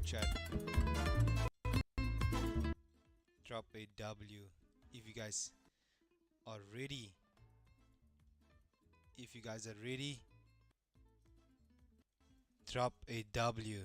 chat. Drop a W if you guys are ready. If you guys are ready, drop a W.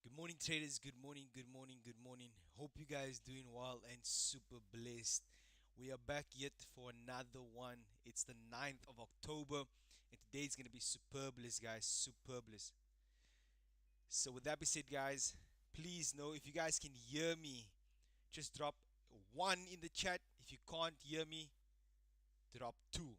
Good morning, traders. Good morning, good morning, good morning. Hope you guys doing well and super blessed. We are back yet for another one. It's the 9th of October, and today's gonna be superbless, guys. Superbless. So with that being said, guys, please know if you guys can hear me, just drop one in the chat. If you can't hear me, drop two.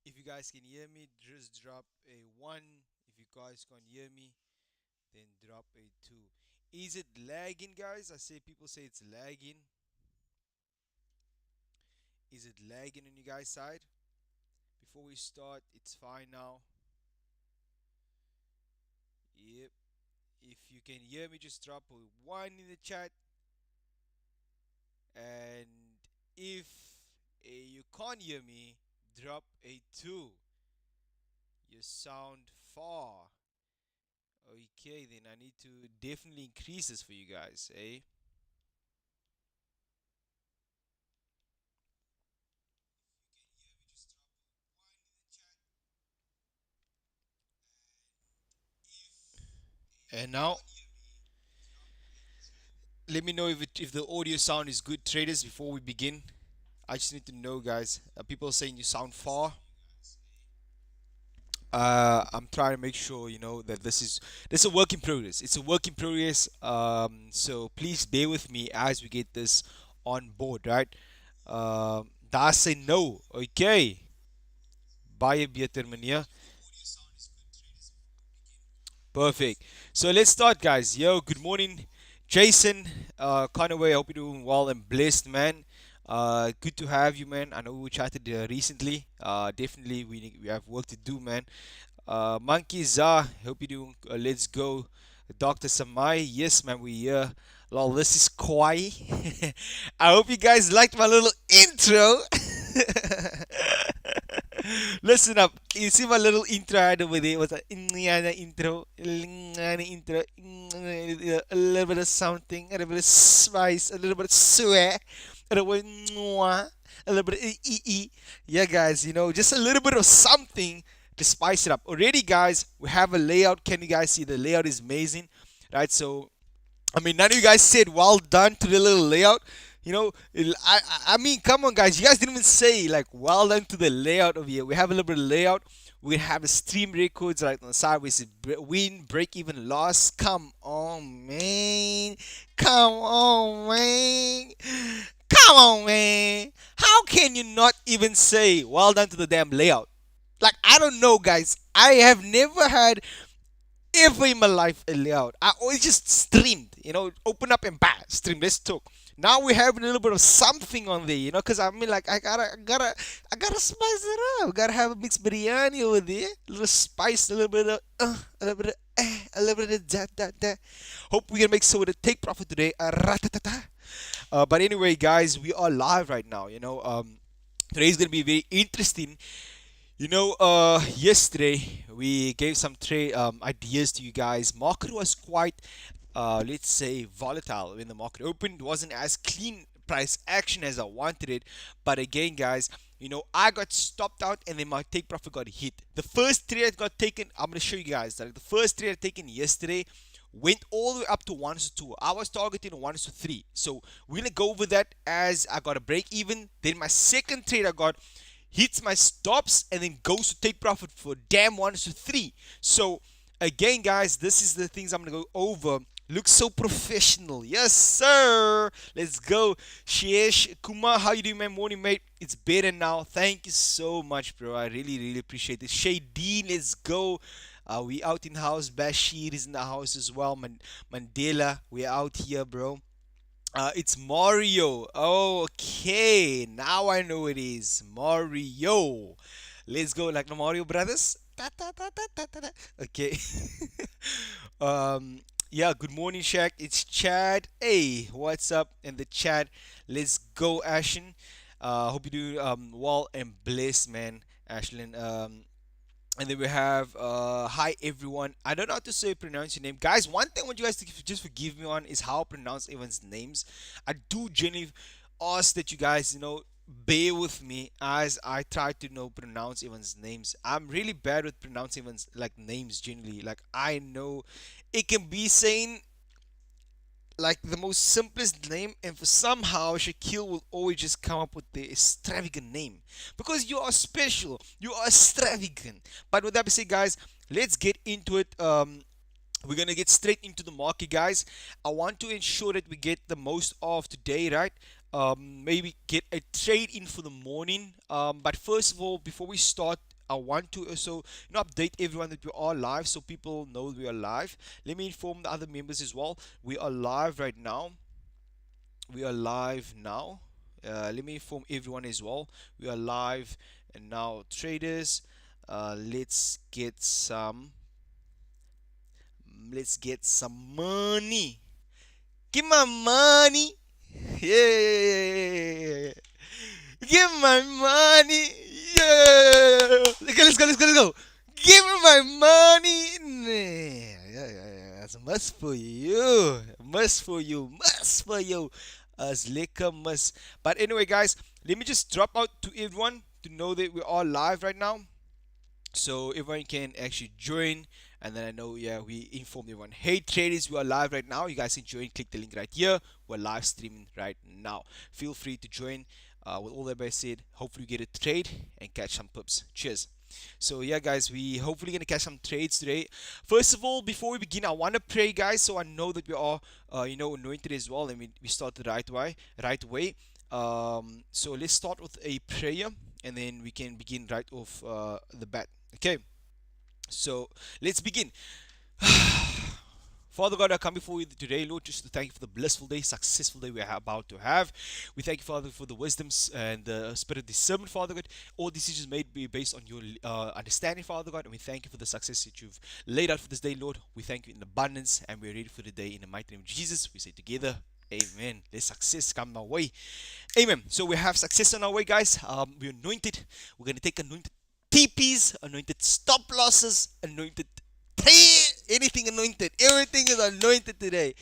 If you guys can hear me, just drop a one. If you guys can't hear me, then drop a two. Is it lagging, guys? I say people say it's lagging. Is it lagging on you guys' side? Before we start, it's fine now. Yep. If you can hear me, just drop a one in the chat. And if you can't hear me, drop a two. You sound far. Okay, then I need to definitely increase this for you guys, eh? And now, let me know if the audio sound is good, traders, before we begin. I just need to know, guys. People are saying you sound far. I'm trying to make sure that this is a work in progress. It's a work in progress. So please bear with me as we get this on board, right? Daar say no. Okay. Baie beter meneer. Perfect. So let's start, guys. Yo, good morning, Jason. Conaway, I hope you're doing well and blessed, man. Good to have you, man. I know we chatted recently. Definitely, we have work to do, man. Monkey Za, hope you're doing. Let's go, Dr. Samaai. Yes, man, we here. Lol, this is Kwai. I hope you guys liked my little intro. Listen up. You see my little intro I had over there? It was a intro, intro, a little bit of something, a little bit of spice, a little bit of sweat, a little bit of mwah, a little bit of ee. Yeah, guys, just a little bit of something to spice it up. Already, guys, we have a layout. Can you guys see the layout is amazing, right? So I mean, none of you guys said well done to the little layout. I mean, come on, guys. You guys didn't even say like well done to the layout of here. We have a little bit of layout. We have a stream records right on the side. We see win, break even, loss. Come on, man. Come on, man. Come on, man. How can you not even say well done to the damn layout? Like, I don't know, guys. I have never had ever in my life a layout. I always just streamed, open up and bam, stream. Let's talk. Now we have a little bit of something on there, because I mean, like, I gotta spice it up. Gotta have a mixed biryani over there, a little spice, a little bit of, a little bit of, a little bit of that. Hope we can make some of the take profit today. Ratatata. But anyway, guys, we are live right now. Today's gonna be very interesting. Yesterday we gave some trade ideas to you guys. Market was quite, let's say, volatile when the market opened. It wasn't as clean price action as I wanted it. But again, guys, I got stopped out and then my take profit got hit. The first trade that got taken, I'm gonna show you guys that the first trade I taken yesterday went all the way up to 1 to 2. I was targeting 1 to 3. So we're gonna go over that as I got a break even. Then my second trade I got hits my stops and then goes to take profit for damn 1 to 3. So again, guys, this is the things I'm gonna go over. Looks so professional. Yes, sir. Let's go. Sheesh Kumar, how you doing, my morning mate? It's better now. Thank you so much, bro. I really, really appreciate it. Shadeen, let's go. We out in house. Bashir is in the house as well. Mandela, we out here, bro. It's Mario. Oh, okay. Now I know it is Mario. Let's go, like the Mario Brothers. Ta, ta, ta, ta, ta, ta, ta. Okay. um. Yeah. Good morning, Shaq. It's Chad. Hey, what's up in the chat? Let's go, Ashen. Hope you do well and blessed, man. Ashlyn. And then we have hi everyone. I don't know how to say pronounce your name, guys. One thing I want you guys to just forgive me on is how I pronounce everyone's names. I do genuinely ask that you guys, bear with me as I try to pronounce everyone's names. I'm really bad with pronouncing everyone's like names generally. Like I know it can be saying like the most simplest name, and for somehow Shaquille will always just come up with the extravagant name because you are special, you are extravagant. But with that being said, guys, let's get into it. We're gonna get straight into the market, guys. I want to ensure that we get the most of today, right? Maybe get a trade in for the morning. But first of all, before we start, I want to also update everyone that we are live, so people know we are live. Let me inform the other members as well. We are live right now. We are live now. Let me inform everyone as well. We are live and now, traders. Let's get some. Let's get some money. Give my money. Yeah. Give my money. Yeah. Let's go. Give me my money. Yeah. That's a must for you. Must for you. Must for you. As liquor must. But anyway, guys, let me just drop out to everyone to know that we are live right now, so everyone can actually join. And then I know, yeah, we informed everyone. Hey traders, we are live right now. You guys can join. Click the link right here. We're live streaming right now. Feel free to join. With all that being said, hopefully you get a trade and catch some pips. Cheers. So yeah, guys, we hopefully gonna catch some trades today. First of all, before we begin, I want to pray, guys, so I know that we are anointed as well, and we start the right way. So let's start with a prayer, and then we can begin right off the bat. Okay, so let's begin. Father God, I come before you today, Lord, just to thank you for the blissful day, successful day we are about to have. We thank you, Father, for the wisdoms and the spirit of discernment, Father God. All decisions made be based on your understanding, Father God, and we thank you for the success that you've laid out for this day, Lord. We thank you in abundance, and we're ready for the day in the mighty name of Jesus. We say together, Amen. Let success come our way. Amen. So we have success on our way, guys. We're anointed. We're going to take anointed TPs, anointed stop losses, anointed anything anointed. Everything is anointed today.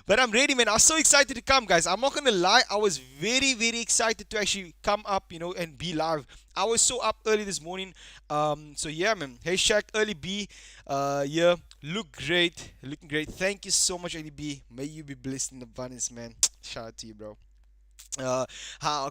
But I'm ready, man. I was so excited to come, guys. I'm not gonna lie. I was very, very excited to actually come up, and be live. I was so up early this morning. So yeah, man. Hey, Shaq, early B. Yeah, looking great. Thank you so much, early B. May you be blessed in abundance, man. Shout out to you, bro. How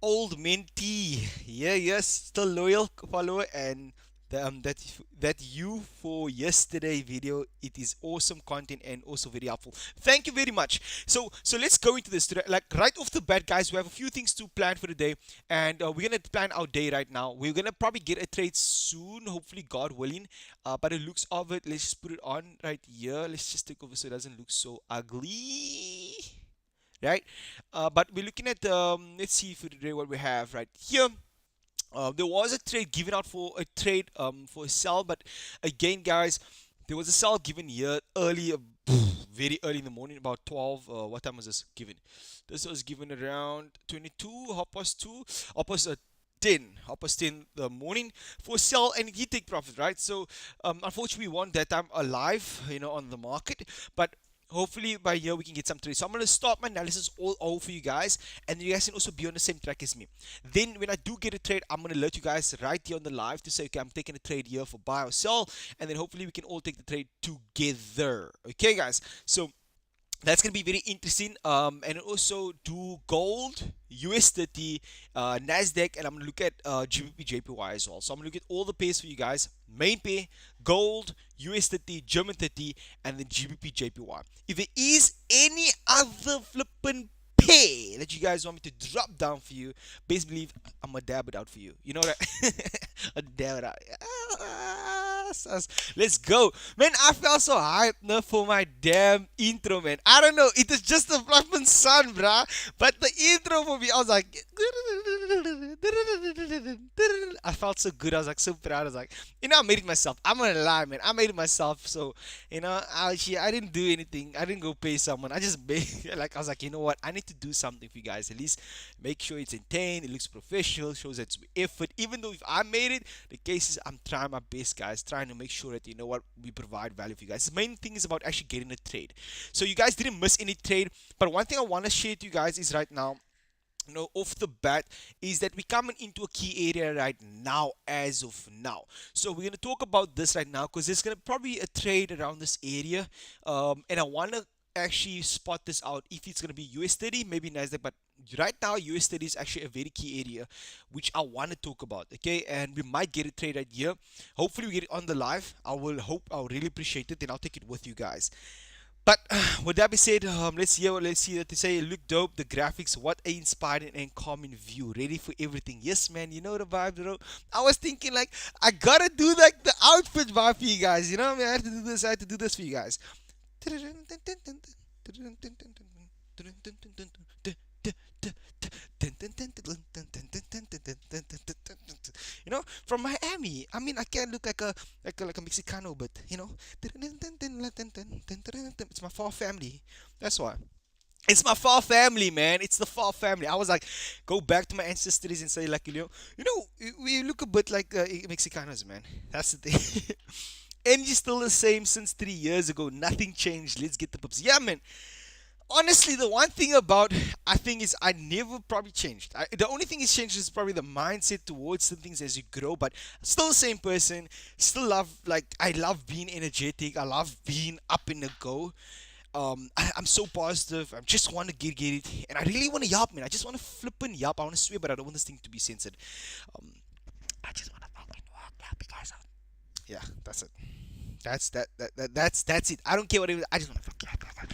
old mentee, yeah, yes, still loyal follower, and that you for yesterday video. It is awesome content and also very helpful. Thank you very much. So let's go into this today. Like right off the bat, guys, we have a few things to plan for the day, and we're gonna plan our day right now. We're gonna probably get a trade soon, hopefully, God willing. But it looks of it, let's just put it on right here. Let's just take over so it doesn't look so ugly, right? But we're looking at let's see for today what we have right here. There was a trade given out for a trade for a sell, but again, guys, there was a sell given here early, very early in the morning, about 12. What time was this given? This was given around 22, half past 2, half past 10, half past 10 the morning for sell, and he take profit, right? So unfortunately, we weren't that time alive, on the market, but hopefully by here we can get some trades. So I'm going to start my analysis all over for you guys, and you guys can also be on the same track as me. Then when I do get a trade, I'm going to let you guys right here on the live to say, okay, I'm taking a trade here for buy or sell, and then hopefully we can all take the trade together. Okay, guys, so that's going to be very interesting. And also do gold, US30, Nasdaq, and I'm going to look at GBP JPY as well. So I'm going to look at all the pairs for you guys. main pair, gold, US30, German 30, and then GBP JPY. If there is any other flippin' pair that you guys want me to drop down for you, best believe I'm gonna dab it out for you. You know that? A dab it out. Let's go, man. I felt so hyped now for my damn intro, man. I don't know, it is just the flippin' sun, bruh. But the intro for me, I was like, I felt so good. I was like so proud. I was like, I made it myself. I'm gonna lie, man. I made it myself. So, I didn't do anything. I didn't go pay someone. I just made, like, I was like, you know what? I need to do something for you guys. At least make sure it's entertained. It looks professional. Shows that it's effort. Even though if I made it, the case is I'm trying my best, guys. Trying to make sure that you know what we provide value for you guys. The main thing is about actually getting a trade. So you guys didn't miss any trade. But one thing I want to share to you guys is right now, off the bat, is that we're coming into a key area right now, as of now. So we're going to talk about this right now because there's going to probably a trade around this area, and I want to actually spot this out if it's going to be US30, maybe Nasdaq, but right now US30 is actually a very key area which I want to talk about. Okay, and we might get a trade right here. Hopefully we get it on the live. I'll really appreciate it, and I'll take it with you guys. But with that being said, let's see that they say look dope. The graphics, what a inspiring and calming view. Ready for everything. Yes, man. You know the vibe, bro. I was thinking like I gotta do like the outfit vibe for you guys. You know what I mean? I had to do this. I had to do this for you guys. From Miami. I mean, I can't look like a Mexicano, but it's my fall family. That's why. It's my fall family, man. It's the fall family. I was like, go back to my ancestors and say, like, we look a bit like Mexicanos, man. That's the thing. Energy still the same since 3 years ago. Nothing changed. Let's get the pups. Yeah, man. Honestly, the one thing about I think is I never probably changed. The only thing is changed is probably the mindset towards the things as you grow. But still the same person. Still love, like, I love being energetic. I love being up in the go. I'm so positive. I just want to get it, and I really want to yap, man. I just want to flip and yap. I want to swear, but I don't want this thing to be censored. Um, I just want to fucking walk, yap you guys out. Yeah, that's it. That's it. I don't care what it is. I just want to fucking yap, yap, yap.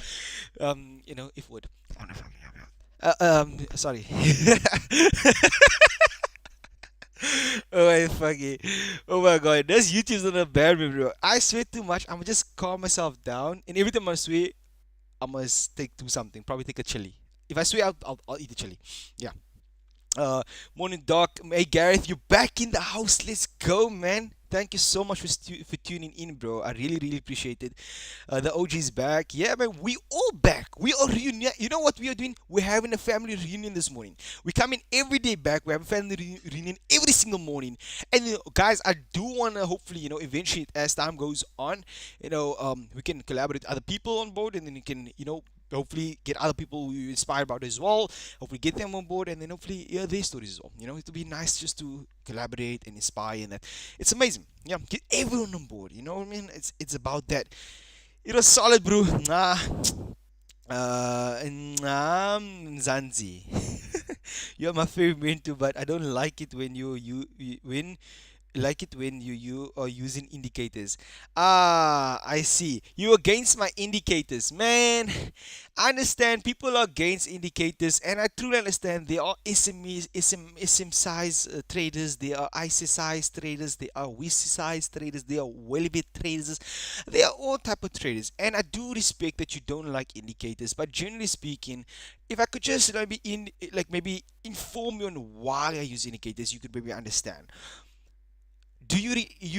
If would. I want to fucking yap, yap. Sorry. Oh my fucking, oh my god, this YouTube's on a bad me, bro. I swear too much. I'm gonna just calm myself down, and every time I swear, I must do something. Probably take a chili. If I swear, I'll eat the chili. Yeah. Morning, Doc. Hey, Gareth, you're back in the house. Let's go, man. Thank you so much for tuning in, bro. I really, really appreciate it. The OG's back. Yeah, man, we all back. We are reunion. You know what we are doing? We're having a family reunion this morning. We come in every day back. We have a family reunion every single morning. And guys, I do want to hopefully, eventually as time goes on, we can collaborate with other people on board, and then you can, hopefully get other people who you inspired about as well. Hopefully get them on board, and then hopefully hear their stories as well. It would be nice just to collaborate and inspire, and that it's amazing. Yeah, get everyone on board. You know what I mean? It's about that. It was solid, bro. Zanzi. You're my favorite mentor, but I don't like it when you are using indicators. Ah, I see. You against my indicators, man. I understand people are against indicators, and I truly understand. There are SMEs, SM size traders, there are IC size traders, there are WIC size traders, there are well-bit traders, there are all type of traders, and I do respect that you don't like indicators. But generally speaking, if I could just maybe inform you on why I use indicators, you could maybe understand. Do you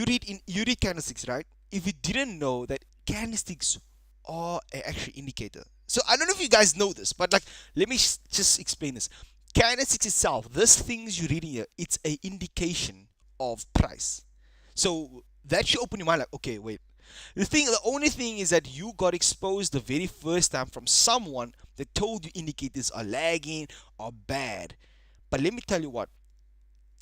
read candlesticks, right? If you didn't know that candlesticks are an actual indicator. So I don't know if you guys know this, but like let me just explain this. Candlesticks itself, this things you're reading here, it's an indication of price. So that should open your mind like, okay, wait. The only thing is that you got exposed the very first time from someone that told you indicators are lagging or bad. But let me tell you what,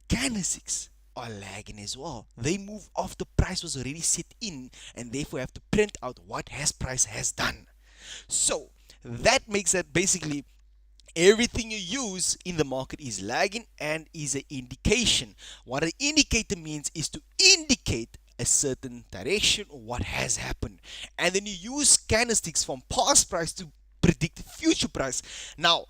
candlesticks are lagging as well. They move off the price was already set in, and therefore have to print out what price has done. So that makes that basically everything you use in the market is lagging and is an indication. What an indicator means is to indicate a certain direction or what has happened. And then you use candlesticks from past price to predict future price. Now,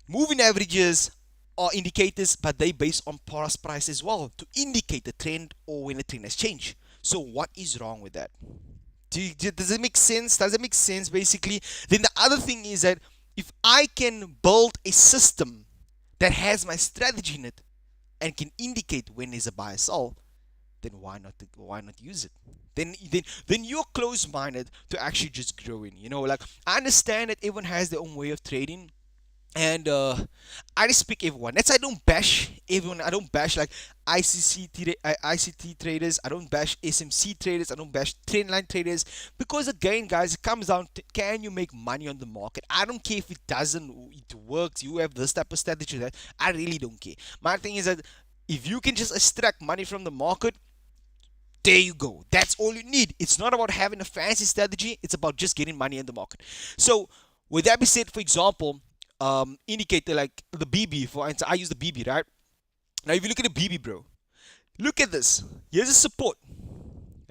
moving averages are indicators, but they based on past price as well to indicate the trend or when the trend has changed. So what is wrong with that? Does it make sense? Does it make sense basically? Then the other thing is that if I can build a system that has my strategy in it and can indicate when there's a buy or sell, then why not use it? Then you're close-minded to actually just growing. Like I understand that everyone has their own way of trading, and I respect everyone. That's I don't bash everyone. I don't bash like ICT traders. I don't bash SMC traders. I don't bash trendline traders because again, guys, it comes down to can you make money on the market? I don't care if it doesn't. It works. You have this type of strategy that I really don't care. My thing is that if you can just extract money from the market, there you go. That's all you need. It's not about having a fancy strategy. It's about just getting money in the market. So, with that being said, for example, indicator like the BB, for instance, I use the BB, right? Now, if you look at the BB, bro, look at this. Here's a support,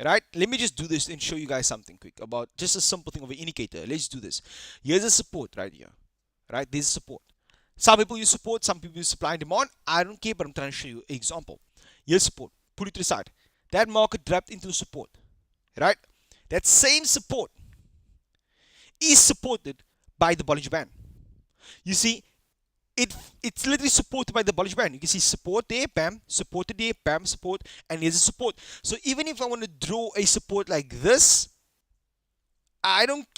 right? Let me just do this and show you guys something quick about just a simple thing of an indicator. Let's do this. Here's a support right here, right? This is support. Some people use support, some people use supply and demand. I don't care, but I'm trying to show you an example. Here's support. Put it to the side. That market dropped into support, right? That same support is supported by the Bollinger Band. You see, it's literally supported by the Bollinger Band. You can see support there, bam, supported there, bam, support, and here's a support. So even if I want to draw a support like this,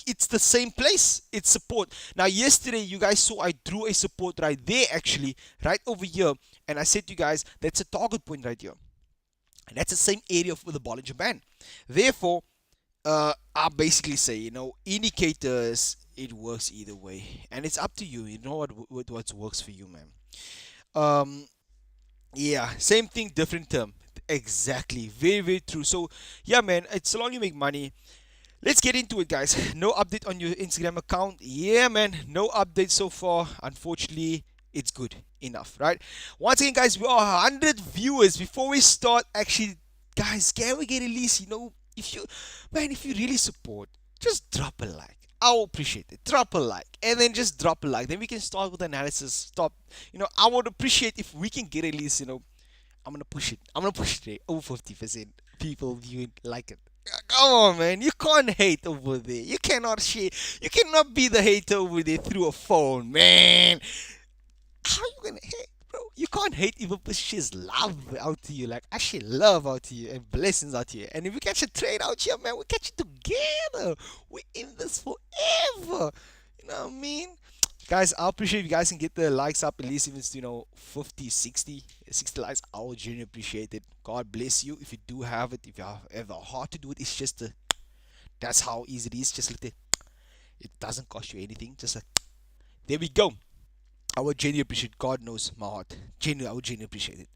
it's the same place. It's support. Now, yesterday, you guys saw I drew a support right there, actually, right over here. And I said to you guys, that's a target point right here. And that's the same area for the Bollinger Band. Therefore, I basically say, indicators, it works either way. And it's up to you. You know what works for you, man. Yeah, same thing, different term. Exactly. Very, very true. So, yeah, man, it's so long you make money. Let's get into it, guys. No update on your Instagram account. Yeah, man, no update so far. Unfortunately, it's good enough, right? Once again, guys, we are 100 viewers. Before we start, actually, guys, can we get at least, if you really support, just drop a like. I'll appreciate it. Drop a like and then just drop a like. Then we can start with analysis. Stop. I would appreciate if we can get at least, I'm gonna push it. I'm gonna push it over 50% people viewing like it. Come on, man. You can't hate over there. You cannot share. You cannot be the hater over there through a phone, man. How you gonna hate, bro? You can't hate even if she's love out to you. Like, actually love out to you and blessings out to you. And if we catch a trade out here, man, we catch it together. We in this forever. You know what I mean? Guys, I appreciate if you guys can get the likes up at least if it's 50, 60 likes. I will genuinely appreciate it. God bless you if you do have it. If you have a heart to do it, it's just that's how easy it is. Just like it doesn't cost you anything. Just like there we go. I would genuinely appreciate. God knows my heart. Genuinely, I would genuinely appreciate it.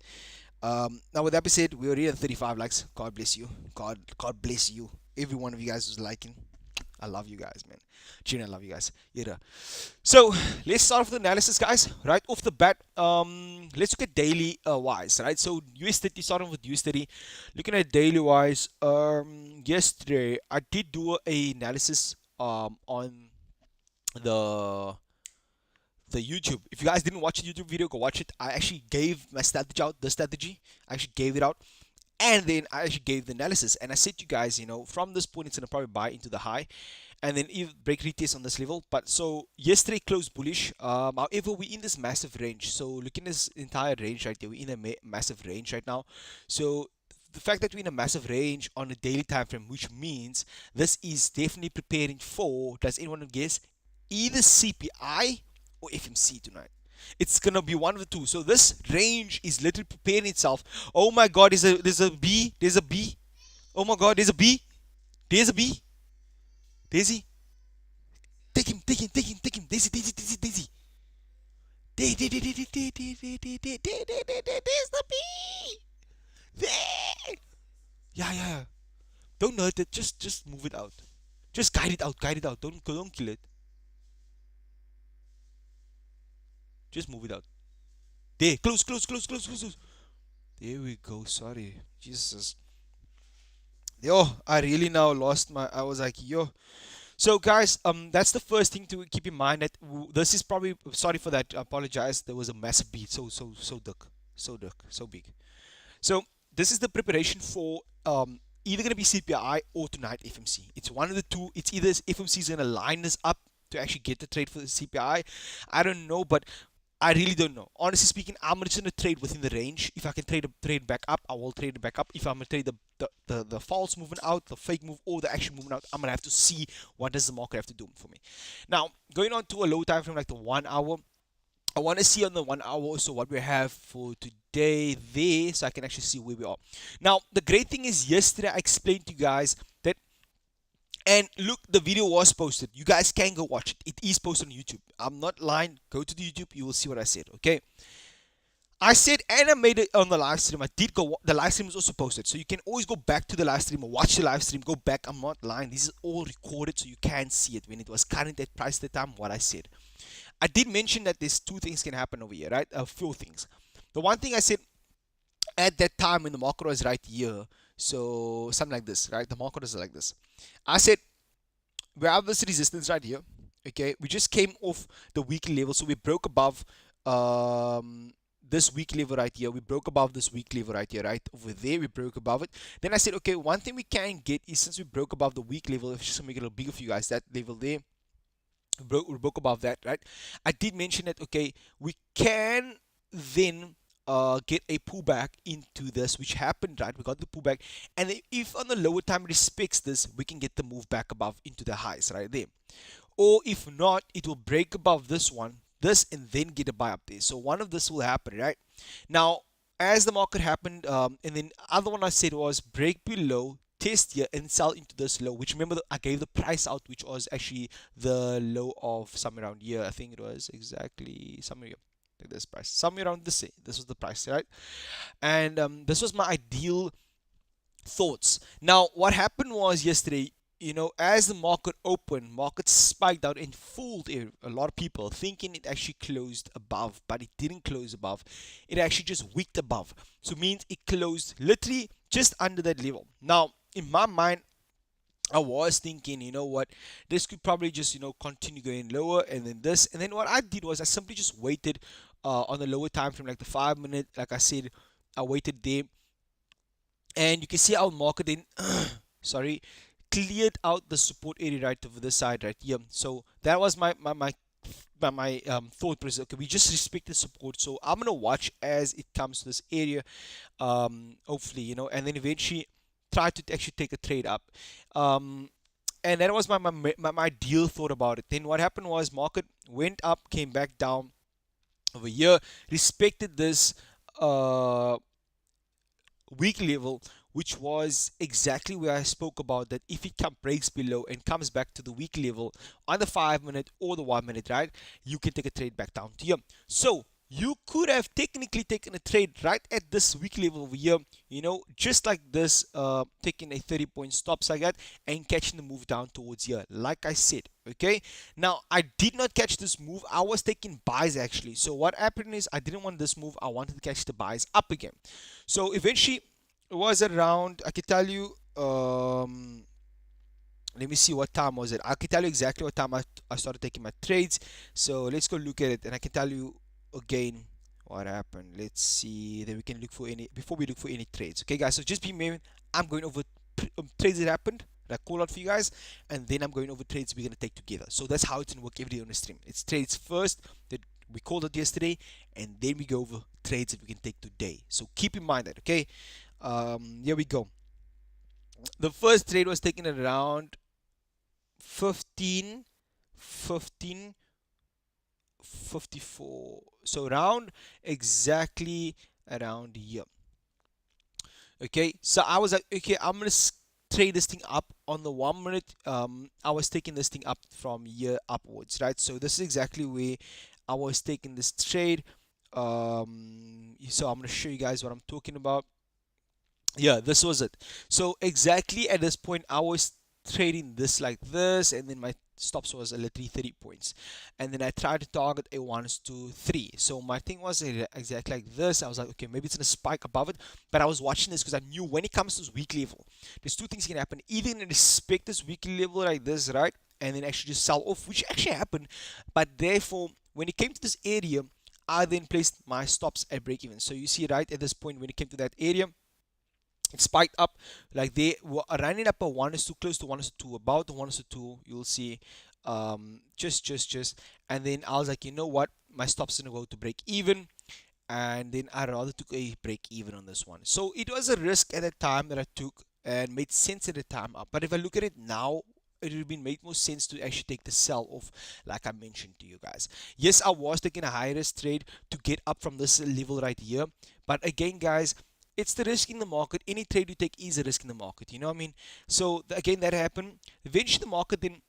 Now with that being said, we're already at 35 likes. God bless you. God bless you. Every one of you guys who's liking. I love you guys, man. Genuinely, I love you guys. Yeah. So let's start with the analysis, guys. Right off the bat, let's look at daily wise, right? So US30, starting with US30, looking at daily wise. Yesterday I did do a analysis on the YouTube. If you guys didn't watch the YouTube video, go watch it. I actually gave my strategy out. The strategy, I actually gave it out. And then I actually gave the analysis, and I said to you guys, from this point it's gonna probably buy into the high, and then if break retest on this level. But so yesterday closed bullish. However, we're in this massive range. So looking at this entire range right there, we're in a massive range right now. So the fact that we're in a massive range on a daily time frame, which means this is definitely preparing for. Does anyone guess? Either CPI or FMC tonight. It's gonna be one of the two. So this range is literally preparing itself. Oh my god, there's a B. There's a B. Oh my god, there's a B. There's a B. Daisy. Take him. Daisy. There's the B. There. Yeah. Don't hurt it. Just move it out. Just guide it out. Don't kill it. Just move it out. There. Close. There we go. Sorry. Jesus. Yo, I really now lost my. I was like, yo. So guys, that's the first thing to keep in mind that this is probably. Sorry for that. I apologize. There was a massive beat. So big. So this is the preparation for either going to be CPI or tonight FMC. It's one of the two. It's either FMC is going to line us up to actually get the trade for the CPI. I don't know, but I really don't know. Honestly speaking, I'm just gonna trade within the range. If I can trade back up, I will trade it back up. If I'm gonna trade the false movement out, the fake move, or the actual movement out, I'm gonna have to see what does the market have to do for me. Now, going on to a low time frame like the 1 hour. I want to see on the 1 hour also what we have for today there, so I can actually see where we are. Now, the great thing is yesterday I explained to you guys that, and look, the video was posted. You guys can go watch it. It is posted on YouTube. I'm not lying. Go to the YouTube. You will see what I said. Okay. I said, and I made it on the live stream. I did go. The live stream is also posted, so you can always go back to the live stream or watch the live stream. Go back. I'm not lying. This is all recorded, so you can see it when it was current at price at the time. What I said. I did mention that there's two things can happen over here, right? A few things. The one thing I said at that time when the market was right here, so something like this, right? The market was like this. I said we have this resistance right here. Okay, we just came off the weekly level, so we broke above this weekly level right here. We broke above this weekly level right here, right over there. We broke above it. Then I said, okay, one thing we can get is since we broke above the week level, just to make it a little bigger for you guys, that level there, we broke above that, right? I did mention that, okay, we can then get a pullback into this, which happened, right? We got the pullback, and if on the lower time respects this, we can get the move back above into the highs right there. Or if not, it will break above this one, this, and then get a buy up there. So one of this will happen, right? Now, as the market happened, and then other one I said was break below, test here, and sell into this low. Which remember I gave the price out, which was actually the low of somewhere around here. I think it was exactly somewhere here. Like this price, somewhere around this. This was the price, right? And this was my ideal thoughts. Now, what happened was yesterday, as the market opened, market spiked out and fooled a lot of people thinking it actually closed above, but it didn't close above. It actually just wicked above. So it means it closed literally just under that level. Now, in my mind, I was thinking, you know what, this could probably just, continue going lower and then this. And then what I did was I simply just waited on the lower time frame, like the 5 minute, like I said, I waited there, and you can see our market then sorry, cleared out the support area right over this side right here. So that was my thought process. Okay, we just respect the support, so I'm gonna watch as it comes to this area, hopefully, and then eventually try to actually take a trade up. And that was my ideal thought about it. Then what happened was market went up, came back down over here, respected this weak level, which was exactly where I spoke about that if it breaks below and comes back to the weak level on the 5 minute or the 1 minute, right, you can take a trade back down to here. So you could have technically taken a trade right at this weak level over here, just like this, taking a 30-point stops like that and catching the move down towards here, like I said. Okay, now I did not catch this move. I was taking buys actually. So what happened is I didn't want this move. I wanted to catch the buys up again. So eventually it was around, I can tell you, let me see what time was it. I can tell you exactly what time I started taking my trades. So let's go look at it, and I can tell you again what happened. Let's see. Then we can look for any, before we look for any trades. Okay, guys. So just be maybe I'm going over trades that happened that I call out for you guys, and then I'm going over trades we're gonna take together. So that's how it's gonna work every day on the stream. It's trades first that we called it yesterday, and then we go over trades that we can take today. So keep in mind that. Okay. Here we go. The first trade was taken at around 15:54, so around exactly around here. Okay, so I was like, okay, I'm gonna trade this thing up on the 1 minute. I was taking this thing up from here upwards, right? So this is exactly where I was taking this trade. So I'm gonna show you guys what I'm talking about. Yeah, this was it. So exactly at this point I was trading this like this, and then my stops was literally 30 points, and then I tried to target a 1-2-3. So my thing was exactly like this. I was like, okay, maybe it's gonna spike above it, but I was watching this because I knew when it comes to this weak level, there's two things can happen. Either you respect this weekly level like this, right, and then actually just sell off, which actually happened. But therefore, when it came to this area, I then placed my stops at break even. So you see right at this point, when it came to that area, it spiked up like they were running up a 1-2, close to 1-2, about the 1-2. You'll see just, and then I was like, you know what, my stop's gonna go to break even, and then I rather took a break even on this one. So it was a risk at the time that I took and made sense at the time up. But if I look at it now, it would have been made more sense to actually take the sell off, like I mentioned to you guys. Yes, I was taking a high risk trade to get up from this level right here, but again, guys, it's the risk in the market. Any trade you take is a risk in the market, you know what I mean? So again, that happened. Eventually the market then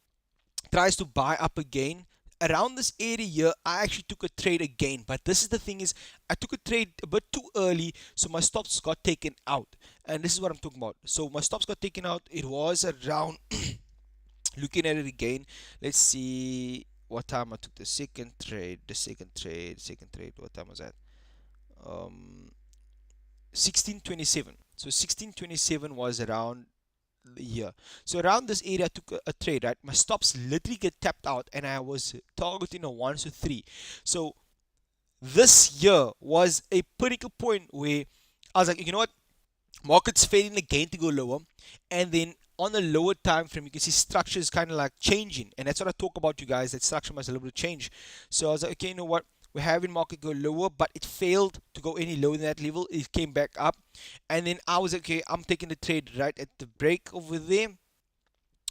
tries to buy up again around this area here. I actually took a trade again, but this is the thing, is I took a trade a bit too early, so my stops got taken out, and this is what I'm talking about. So my stops got taken out. It was around looking at it again, let's see what time I took the second trade. What time was that? 1627. So 1627 was around the year. So around this area I took a trade, right? My stops literally get tapped out, and I was targeting a 1-3. So this year was a critical point where I was like, you know what, market's failing again to go lower, and then on the lower time frame you can see structure is kind of like changing, and that's what I talk about, you guys, that structure must a little bit change. So I was like, okay, you know what, we're having market go lower, but it failed to go any lower than that level. It came back up, and then I was okay, I'm taking the trade right at the break over there,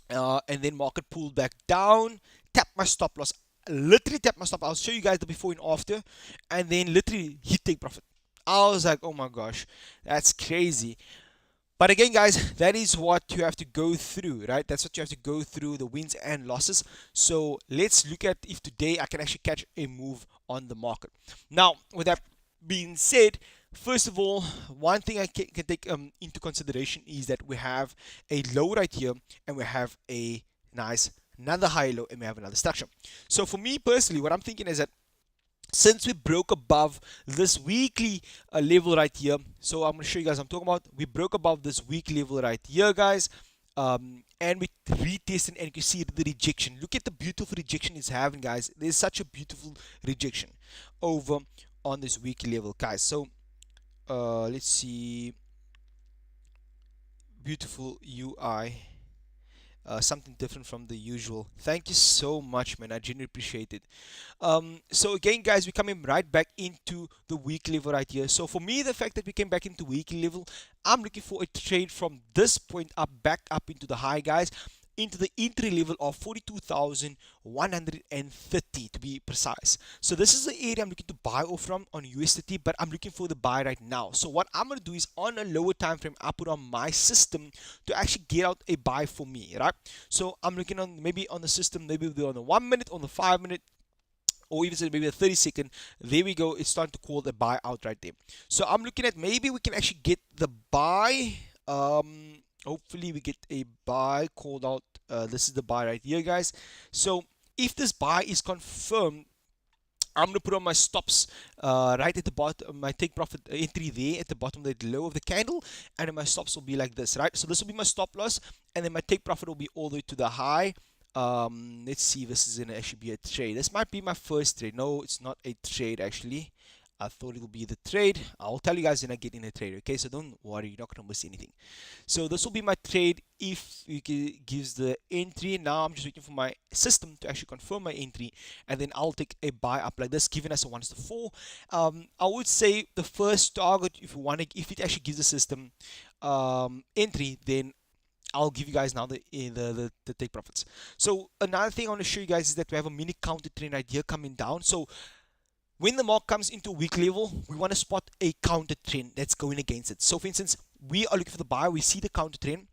and then market pulled back down, tap my stop loss, literally tap my stop. I'll show you guys the before and after, and then literally hit take profit. I was like, oh my gosh, that's crazy. But again, guys, that is what you have to go through, right? That's what you have to go through, the wins and losses. So let's look at if today I can actually catch a move on the market. Now, with that being said, first of all, one thing I can take into consideration is that we have a low right here, and we have a nice another high low, and we have another structure. So for me personally, what I'm thinking is that since we broke above this weekly level right here, so I'm going to show you guys what I'm talking about. We broke above this weekly level right here, guys, and we retested, and you can see the rejection. Look at the beautiful rejection it's having, guys. There's such a beautiful rejection over on this weekly level, guys. So let's see, beautiful UI. Something different from the usual. Thank you so much, man. I genuinely appreciate it. So again, guys, we're coming right back into the weekly level right here. So for me, the fact that we came back into weekly level, I'm looking for a trade from this point up, back up into the high, guys, into the entry level of 42,130 to be precise. So this is the area I'm looking to buy off from on USDT, but I'm looking for the buy right now. So what I'm going to do is, on a lower time frame, I put on my system to actually get out a buy for me, right? So I'm looking on maybe on the system, maybe on the 1 minute, on the 5 minute, or even maybe a 30-second. There we go, it's starting to call the buy out right there. So I'm looking at maybe we can actually get the buy. Hopefully we get a buy called out. This is the buy right here, guys. So if this buy is confirmed, I'm going to put on my stops right at the bottom, my take profit entry there at the bottom, the low of the candle, and then my stops will be like this, right? So this will be my stop loss, and then my take profit will be all the way to the high. Let's see if this is going to actually be a trade. This might be my first trade. No, it's not a trade actually. I thought it would be the trade. I'll tell you guys when I get in a trade, okay? So don't worry, you're not going to miss anything. So this will be my trade if it gives the entry. Now I'm just waiting for my system to actually confirm my entry, and then I'll take a buy up like this, giving us a 1-4. I would say the first target, if you want to, if it actually gives the system entry, then I'll give you guys now the take profits. So another thing I want to show you guys is that we have a mini counter trend right here coming down. So when the market comes into weak level, we want to spot a counter trend that's going against it. So for instance, we are looking for the buy, we see the counter trend,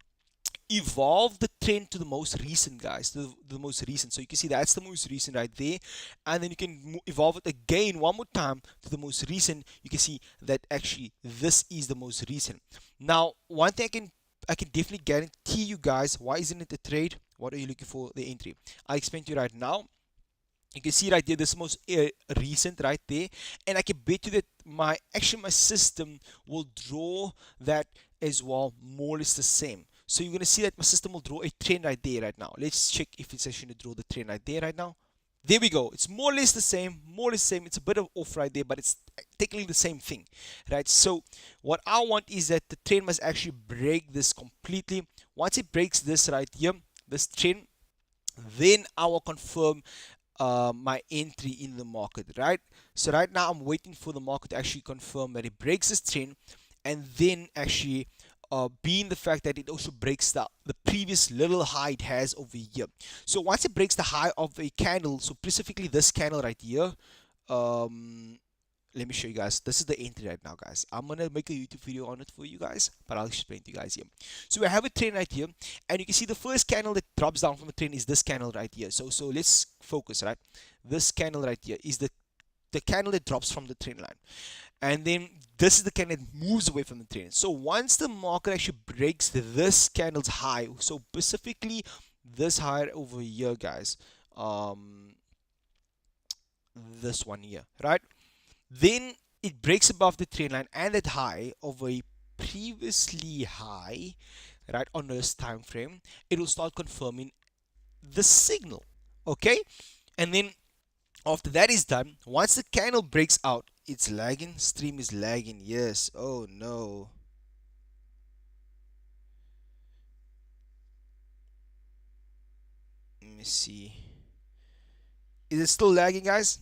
evolve the trend to the most recent, guys, to the most recent. So you can see that's the most recent right there, and then you can evolve it again one more time to the most recent. You can see that actually this is the most recent. Now, one thing I can I can definitely guarantee you guys, why isn't it a trade? What are you looking for the entry? I explain to you right now. You can see right there, this is most recent right there, and I can bet you that my system will draw that as well, more or less the same. So you're gonna see that my system will draw a trend right there right now. Let's check if it's actually gonna draw the trend right there right now. There we go. It's more or less the same, more or less the same. It's a bit of off right there, but it's technically the same thing, right? So what I want is that the trend must actually break this completely. Once it breaks this right here, this trend, then I will confirm my entry in the market, right? So right now I'm waiting for the market to actually confirm that it breaks this trend, and then actually being the fact that it also breaks the previous little high it has over here. So once it breaks the high of a candle, so specifically this candle right here, um, let me show you guys. This is the entry right now, guys. I'm gonna make a YouTube video on it for you guys, but I'll explain to you guys here. So we have a trend right here, and you can see the first candle that drops down from the trend is this candle right here. So let's focus, right? This candle right here is the candle that drops from the trend line, and then this is the candle that moves away from the trend. So once the market actually breaks this candle's high, so specifically this high over here, guys, um, this one here, right? Then it breaks above the trend line and that high of a previously high, right, on this time frame. It will start confirming the signal, okay? And then after that is done, once the candle breaks out, it's lagging. Stream is lagging. Yes. Oh no. Let me see. Is it still lagging, guys?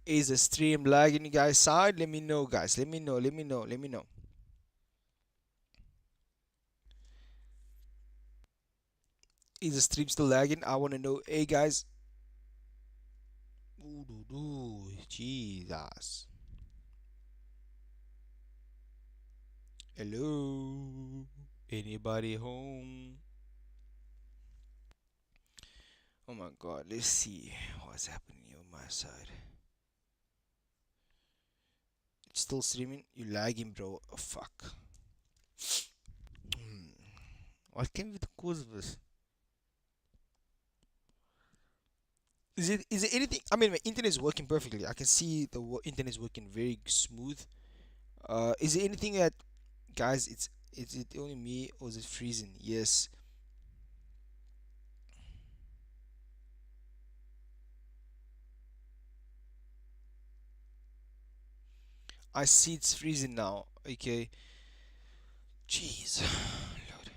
Is the stream lagging, you guys side? Let me know, guys. Let me know. Let me know. Let me know. Is the stream still lagging? I want to know. Hey, guys. Ooh, doo, doo. Jesus. Hello. Anybody home? Oh my God. Let's see what's happening on my side. It's still streaming. You lagging, bro. Oh, fuck. Hmm. What can be the cause of this? Is it anything? I mean, my internet is working perfectly. I can see the internet is working very smooth. Is it anything that, guys? Is it only me or is it freezing? Yes, I see it's freezing now. Okay, jeez, Lord.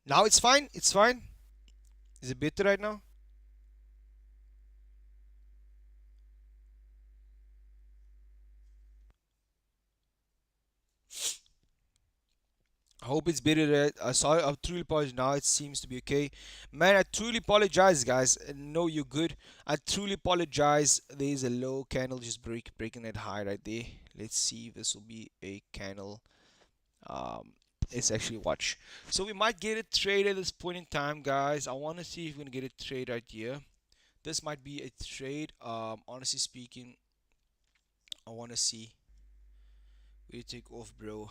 Now it's fine. It's fine. Is it better right now? I hope it's better. Sorry, I truly apologize. Now it seems to be okay. Man, I truly apologize, guys. No, you're good. I truly apologize. There's a low candle just breaking that high right there. Let's see if this will be a candle. Um, let's actually watch. So we might get a trade at this point in time, guys. I want to see if we're gonna get a trade right here. This might be a trade. Honestly speaking, I want to see. We take off, bro.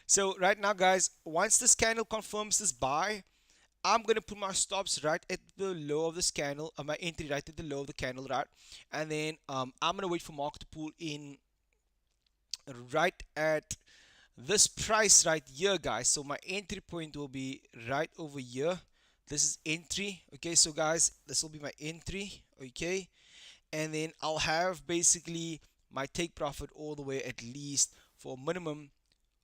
So right now, guys, once this candle confirms this buy, I'm gonna put my stops right at the low of this candle, my entry right at the low of the candle, right? And then I'm gonna wait for market to pull in right at this price right here, guys. So my entry point will be right over here. This is entry, okay? So guys, this will be my entry, okay? And then I'll have basically my take profit all the way at least for minimum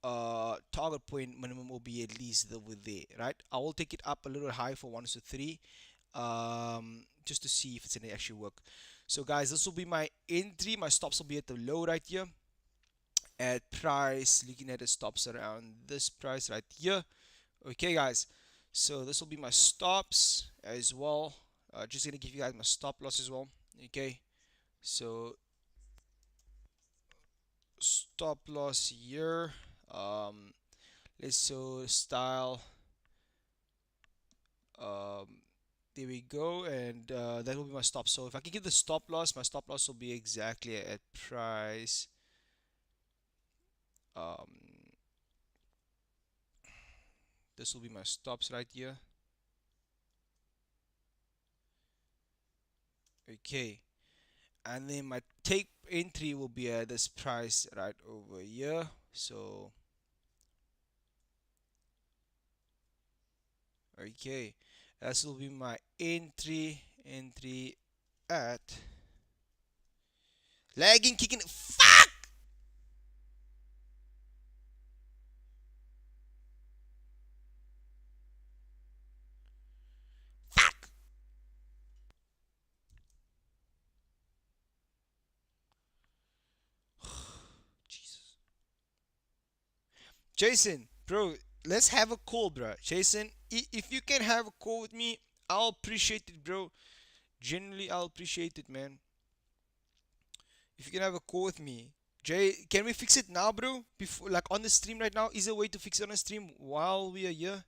target point minimum will be at least over there, right? I will take it up a little high for 1 to 3 just to see if it's gonna actually work. So guys, this will be my entry. My stops will be at the low right here at price, looking at the stops around this price right here. Okay guys, so this will be my stops as well. Just gonna give you guys my stop loss as well. Okay, so stop loss here, um let's so style, um There we go, and that will be my stop. So if I can get the stop loss, my stop loss will be exactly at price. Um, this will be my stops right here. Okay, and then my take entry will be at this price right over here. So okay, this will be my entry at lagging kicking. Fuck! Fuck! Jesus. Jason, bro, let's have a call, bro. Jason, if you can have a call with me, I'll appreciate it, bro. Generally, I'll appreciate it, man. If you can have a call with me. Jay, can we fix it now, bro? Before, like on the stream right now? Is there a way to fix it on the stream while we are here?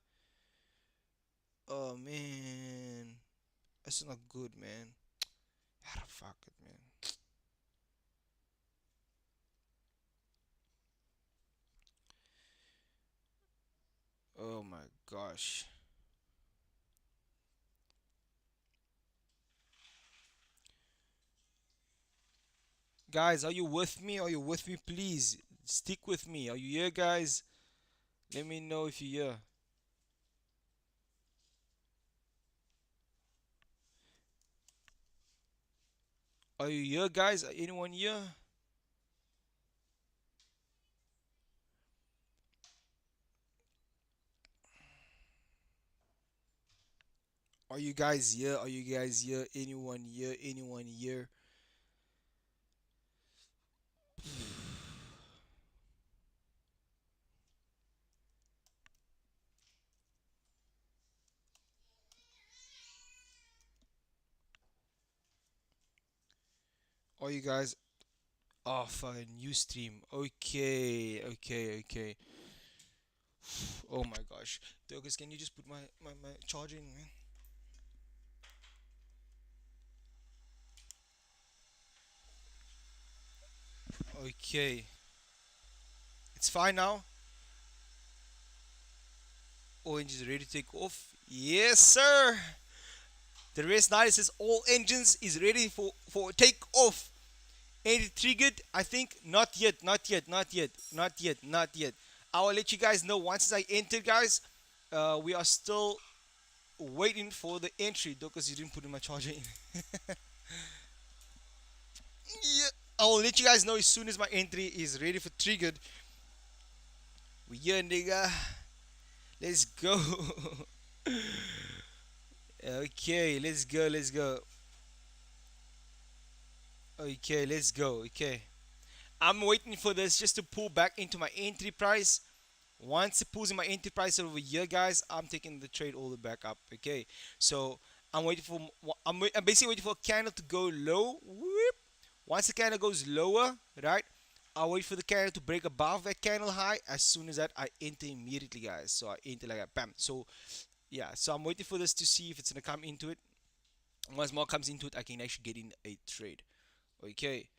Oh man, that's not good, man. How the fuck it, man. Oh my gosh. Guys, are you with me? Are you with me? Please stick with me. Are you here, guys? Let me know if you're here. Are you here, guys? Anyone here? Are you guys here? Are you guys here? Anyone here? Anyone here? Are you guys? Oh, fucking new stream. Okay, okay, okay. Oh my gosh. Douglas, can you just put my charger in, man? Okay. It's fine now. Orange is ready to take off. Yes, sir. The race 9 says all engines is ready for take off. And it triggered, I think, not yet, not yet, not yet, not yet, not yet. I will let you guys know once I enter, guys. We are still waiting for the entry, though, because you didn't put in my charger in. Yeah, I will let you guys know as soon as my entry is ready for triggered. We here, nigga. Let's go. Okay, let's go, let's go. Okay, let's go. Okay. I'm waiting for this just to pull back into my entry price. Once it pulls in my entry price over here, guys, I'm taking the trade all the back up. Okay, so I'm waiting for I'm basically waiting for a candle to go low. Whoop. Once the candle goes lower, right? I'll wait for the candle to break above that candle high. As soon as that, I enter immediately, guys. So I enter like a bam. So yeah, so I'm waiting for this to see if it's gonna come into it. Once more comes into it, I can actually get in a trade. Okay.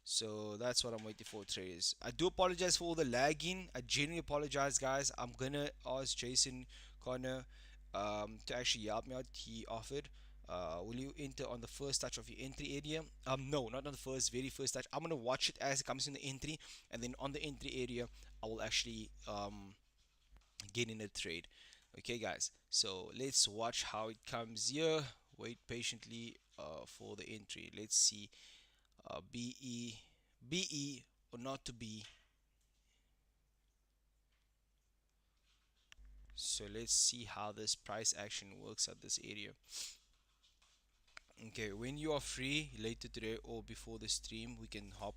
So that's what I'm waiting for, traders. I do apologize for all the lagging. I genuinely apologize, guys. I'm gonna ask Jason Connor to actually help me out. He offered. Will you enter on the first touch of your entry area? No, not on the very first touch. I'm gonna watch it as it comes in the entry, and then on the entry area, I will actually get in a trade. Okay, guys. So let's watch how it comes here. Wait patiently for the entry. Let's see. BE, BE or not to be. So let's see how this price action works at this area. Okay, when you are free later today or before the stream, we can hop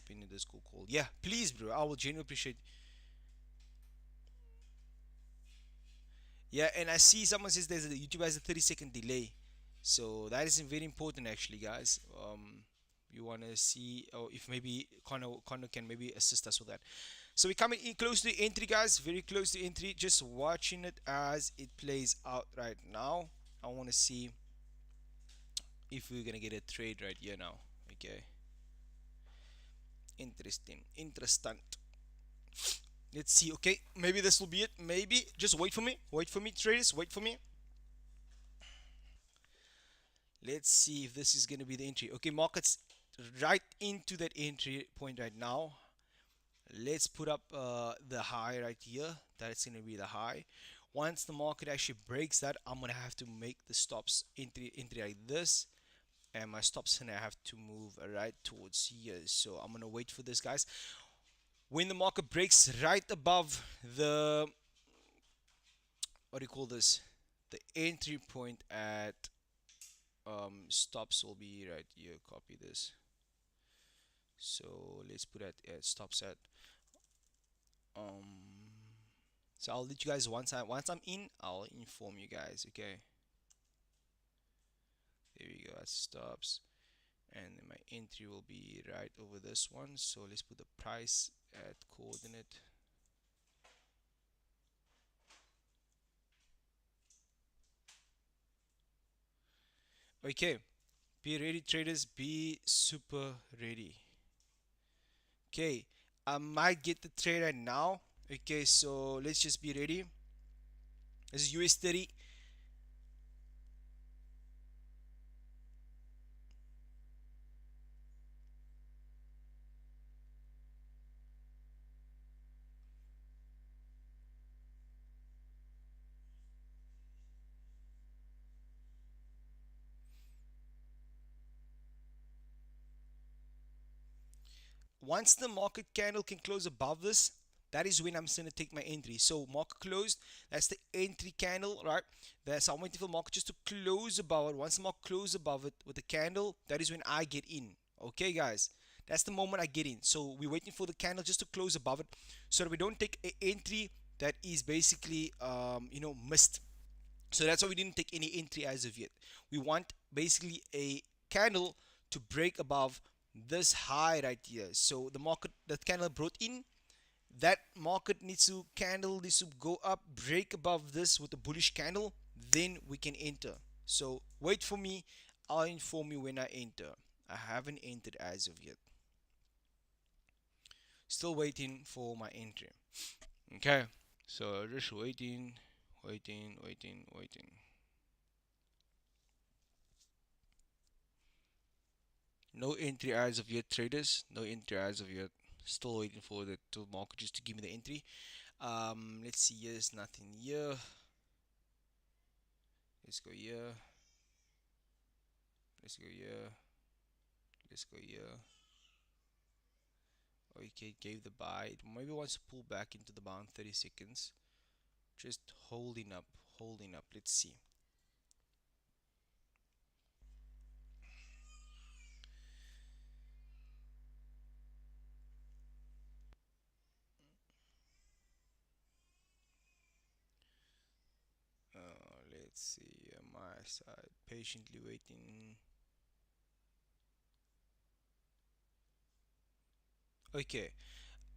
into this cool call. Yeah, please, bro. I will genuinely appreciate. Yeah, and I see someone says there's a YouTube has a 30-second delay, so that is very important actually, guys. You wanna see, or if maybe Connor can maybe assist us with that. So we're coming in close to the entry, guys. Very close to entry. Just watching it as it plays out right now. I want to see if we're gonna get a trade right here now. Okay, interesting. Let's see. Okay, maybe this will be it. Maybe just wait for me, traders, wait for me. Let's see if this is gonna be the entry. Okay, market's right into that entry point right now. Let's put up the high right here. That's gonna be the high. Once the market actually breaks that, I'm gonna have to make the stops entry like this, and my stops gonna have to move right towards here. So I'm gonna wait for this, guys. When the market breaks right above the, what do you call this, the entry point at stops will be right here. Copy this. So let's put that at stops at um so I'll let you guys, once I'm in, I'll inform you guys. Okay, there we go. That stops, and then my entry will be right over this one. So let's put the price at coordinate. Okay, be ready, traders. Be super ready. Okay, I might get the trade right now. Okay, so let's just be ready. This is US30. Once the market candle can close above this, that is when I'm going to take my entry. So market closed, that's the entry candle, right? That's, I'm waiting for market just to close above it. Once the market closes above it with the candle, that is when I get in. Okay, guys, that's the moment I get in. So we're waiting for the candle just to close above it, so that we don't take an entry that is basically missed. So that's why we didn't take any entry as of yet. We want basically a candle to break above this high right here. So the market, that candle brought in, that market needs to go up, break above this with a bullish candle, then we can enter. So wait for me, I'll inform you when I enter. I haven't entered as of yet. Still waiting for my entry. Okay, so just waiting. No entry as of yet, traders. No entry as of yet. Still waiting for the market just to give me the entry. Let's see. Here's nothing here. Let's go here. Let's go here. Let's go here. Okay, gave the buy. It maybe wants to pull back into the bound 30 seconds. Just holding up, holding up. Let's see. Let's see. On my side, patiently waiting. Okay,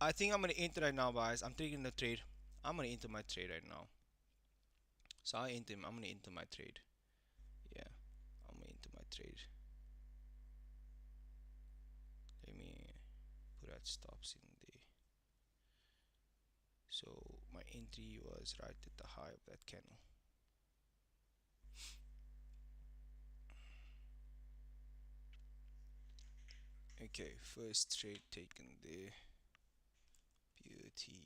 I think I'm gonna enter right now, guys. I'm taking the trade. I'm gonna enter my trade right now. So I'm gonna enter my trade. Yeah, I'm gonna enter my trade. Let me put that stops in there. So my entry was right at the high of that candle. Okay, first trade taken there. Beauty.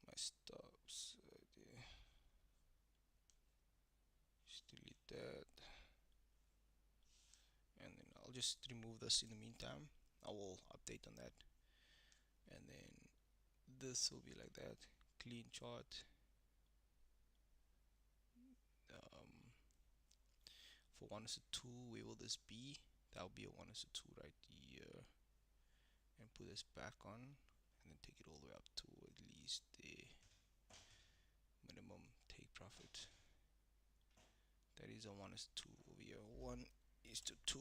My stops right there. Just delete that. And then I'll just remove this in the meantime. I will update on that. And then this will be like that. Clean chart. Um, for 1 is to 2, where will this be? That will be a 1 is to 2 right here. And put this back on. And then take it all the way up to at least the minimum take profit. That is a 1 is to 2 over here. 1 is to 2.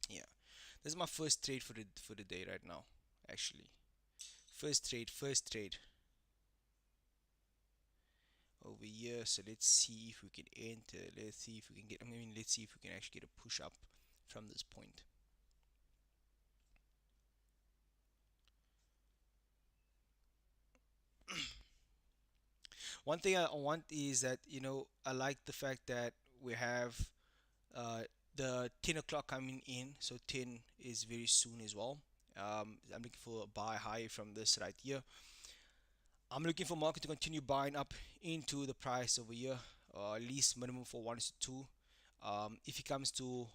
Yeah, this is my first trade for the day right now. Actually, first trade. over here. So let's see if we can enter. Let's see if we can get, I mean, let's see if we can actually get a push up from this point. One thing I want is that, I like the fact that we have uh, the 10 o'clock coming in. So 10 is very soon as well. I'm looking for a buy high from this right here. I'm looking for market to continue buying up into the price over here, at least minimum for 1 is to 2. If it comes to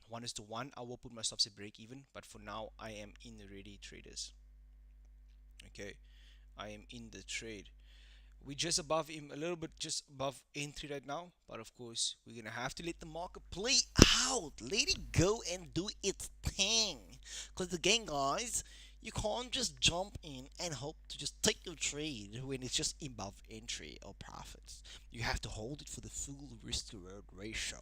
1 is to 1, I will put my stops at break even. But for now, I am in the ready traders. Okay, I am in the trade. We're just above him, a little bit just above entry right now, but of course we're gonna have to let the market play out, let it go and do its thing, because the game, guys, you can't just jump in and hope to just take your trade when it's just above entry or profits. You have to hold it for the full risk reward ratio.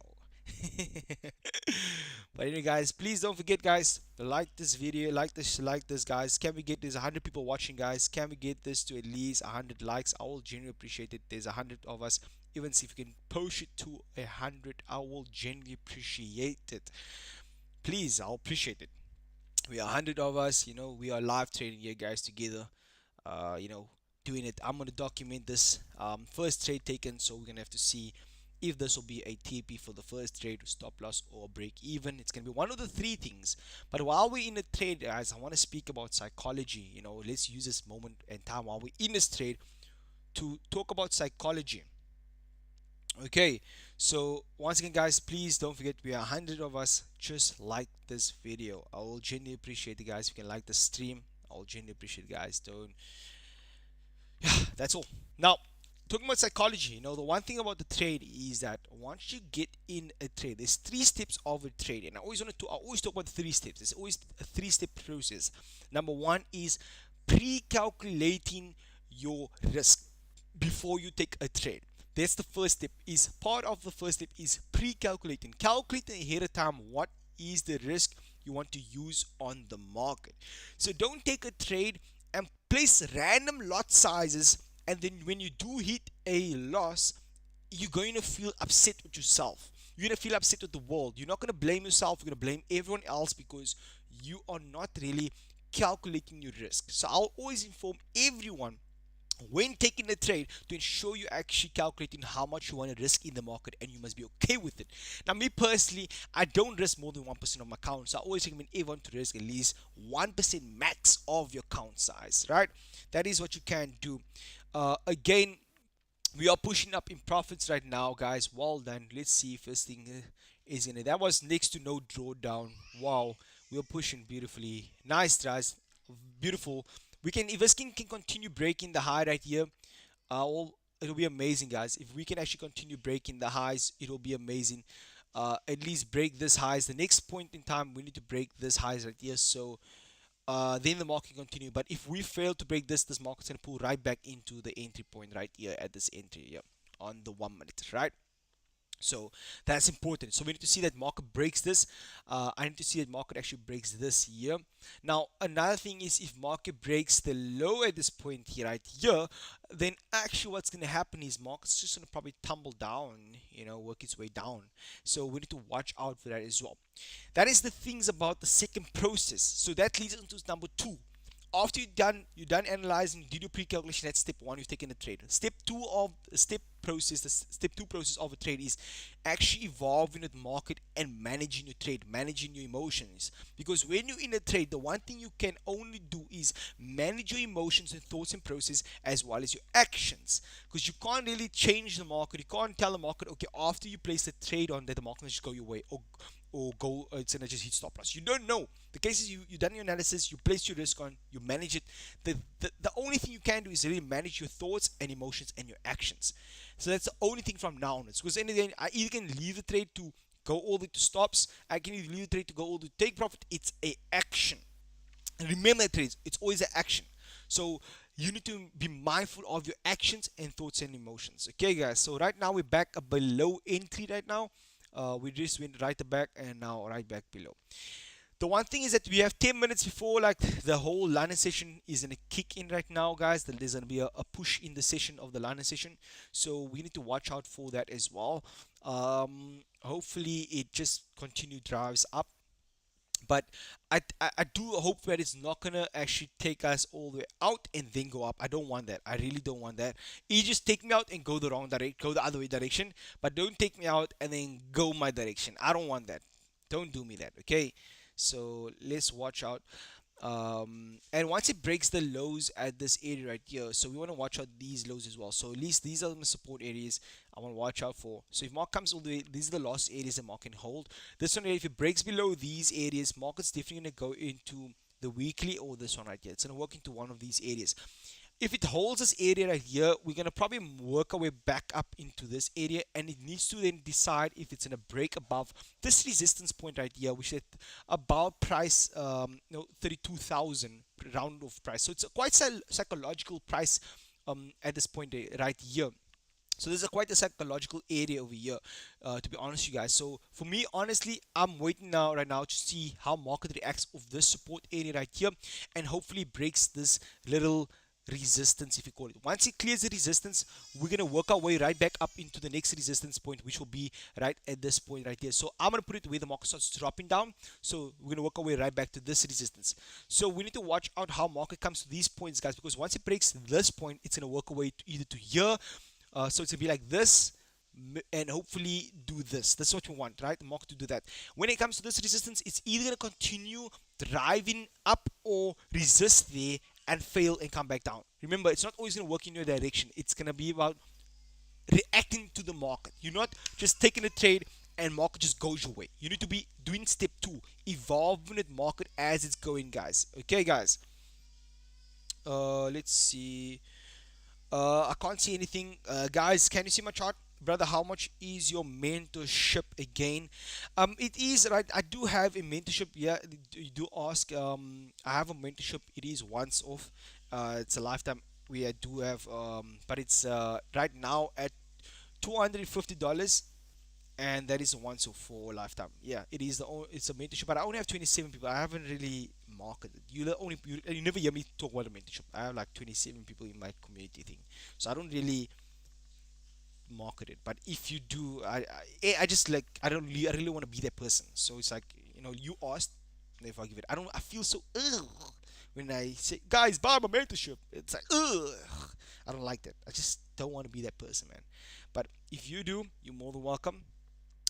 But anyway, guys, please don't forget, guys, to like this video, like this, guys. Can we get, there's 100 people watching, guys? Can we get this to at least 100 likes? I will genuinely appreciate it. There's 100 of us. Even if you can push it to 100, I will genuinely appreciate it. Please, I'll appreciate it. We are 100 of us. We are live trading here, guys, together. uh, you know, doing it. I'm gonna document this first trade taken, so we're gonna have to see if this will be a TP for the first trade, stop loss, or break even. It's gonna be one of the three things. But while we're in the trade, guys, I want to speak about psychology. Let's use this moment and time while we're in this trade to talk about psychology. Okay, so once again, guys, please don't forget, we are 100 of us. Just like this video. I will genuinely appreciate it, guys. You can like the stream. I'll genuinely appreciate it, guys. Don't Yeah, that's all. Now, talking about psychology, the one thing about the trade is that once you get in a trade, there's three steps of a trade, and I always talk about three steps. There's always a three-step process. Number one is pre-calculating your risk before you take a trade. That's the first step. Is part of the first step is pre-calculating, calculating ahead of time what is the risk you want to use on the market. So don't take a trade and place random lot sizes, and then when you do hit a loss, you're going to feel upset with yourself. You're going to feel upset with the world. You're not going to blame yourself. You're going to blame everyone else because you are not really calculating your risk. So I'll always inform everyone when taking a trade to ensure you're actually calculating how much you want to risk in the market, and you must be okay with it. Now, me personally, I don't risk more than 1% of my account, so I always recommend everyone to risk at least 1% max of your account size, right? That is what you can do. Again, we are pushing up in profits right now, guys. Well done. Let's see if this thing is in it. That was next to no drawdown. Wow, we are pushing beautifully. Nice tries. Beautiful. We can, if this can continue breaking the high right here, it'll be amazing, guys. If we can actually continue breaking the highs, it'll be amazing. At least break this highs. The next point in time, we need to break this highs right here. So then the market can continue. But if we fail to break this market's gonna pull right back into the entry point right here at this entry here on the 1 minute, right? So that's important. So we need to see that market breaks this. I need to see that market actually breaks this here. Now, another thing is, if market breaks the low at this point here, right here, then actually what's going to happen is market's just going to probably tumble down, work its way down. So we need to watch out for that as well. That is the things about the second process. So that leads into number two. After you're done analyzing, did your pre-calculation, that's step one, you've taken the trade. Step two process of a trade is actually evolving the market and managing your trade, managing your emotions. Because when you're in a trade, the one thing you can only do is manage your emotions and thoughts and process, as well as your actions. Because you can't really change the market. You can't tell the market, okay, after you place the trade on that, the market will just go your way, or go, it's gonna just hit stop loss. You don't know. The case is, you done your analysis, you place your risk on, you manage it. The only thing you can do is really manage your thoughts and emotions and your actions. So that's the only thing from now on. Because in the end, I either can leave the trade to go all the way to stops, I can either leave the trade to go all the way to take profit. It's a action. And remember, trades, it's always an action. So you need to be mindful of your actions and thoughts and emotions. Okay, guys. So right now we're back below entry right now. We just went right back and now right back below. The one thing is that we have 10 minutes before like the whole London session is gonna kick in right now, guys. There's gonna be a push in the session of the London session, so we need to watch out for that as well. Hopefully it just continue drives up, but I do hope that it's not gonna actually take us all the way out and then go up. I don't want that. I really don't want that. You just take me out and go the wrong direction, go the other way direction, but don't take me out and then go my direction. I don't want that. Don't do me that, okay? So let's watch out. And once it breaks the lows at this area right here, so we want to watch out these lows as well. So at least these are the support areas I want to watch out for. So if mark comes all the way, these are the last areas that mark can hold. This one, if it breaks below these areas, market's definitely going to go into the weekly or this one right here. It's going to work into one of these areas. If it holds this area right here, we're going to probably work our way back up into this area, and it needs to then decide if it's going to break above this resistance point right here, which is about price 32,000 round of price. So it's a quite psychological price at this point right here. So this is quite a psychological area over here, to be honest, you guys. So for me, honestly, I'm waiting now, right now, to see how market reacts of this support area right here, and hopefully breaks this little resistance, if you call it. Once it clears the resistance, we're gonna work our way right back up into the next resistance point, which will be right at this point right here. So I'm gonna put it where the market starts dropping down. So we're gonna work our way right back to this resistance. So we need to watch out how market comes to these points, guys, because once it breaks this point, it's gonna work our way to either to here. So it's gonna be like this, and hopefully do this. That's what we want, right? The market to do that. When it comes to this resistance, it's either gonna continue driving up or resist there and fail and come back down. Remember, it's not always gonna work in your direction. It's gonna be about reacting to the market. You're not just taking a trade and market just goes your way. You need to be doing step two, evolving with market as it's going, guys. Okay, guys. Let's see. I can't see anything. Guys, can you see my chart? Brother, how much is your mentorship again? It is right. I do have a mentorship. Yeah, you do ask. I have a mentorship. It is once off. It's a lifetime. We do have. But it's right now at $250, and that is once off for lifetime. Yeah, it is it's a mentorship, but I only have 27 people. I haven't really marketed. You never hear me talk about a mentorship. I have like 27 people in my community thing, so I don't really market it. But if you do, I just like I really want to be that person. So it's like, you asked, and if I give it, I feel so ugh when I say, guys, buy my mentorship. It's like ugh, I don't like that. I just don't want to be that person, man. But if you do, you're more than welcome.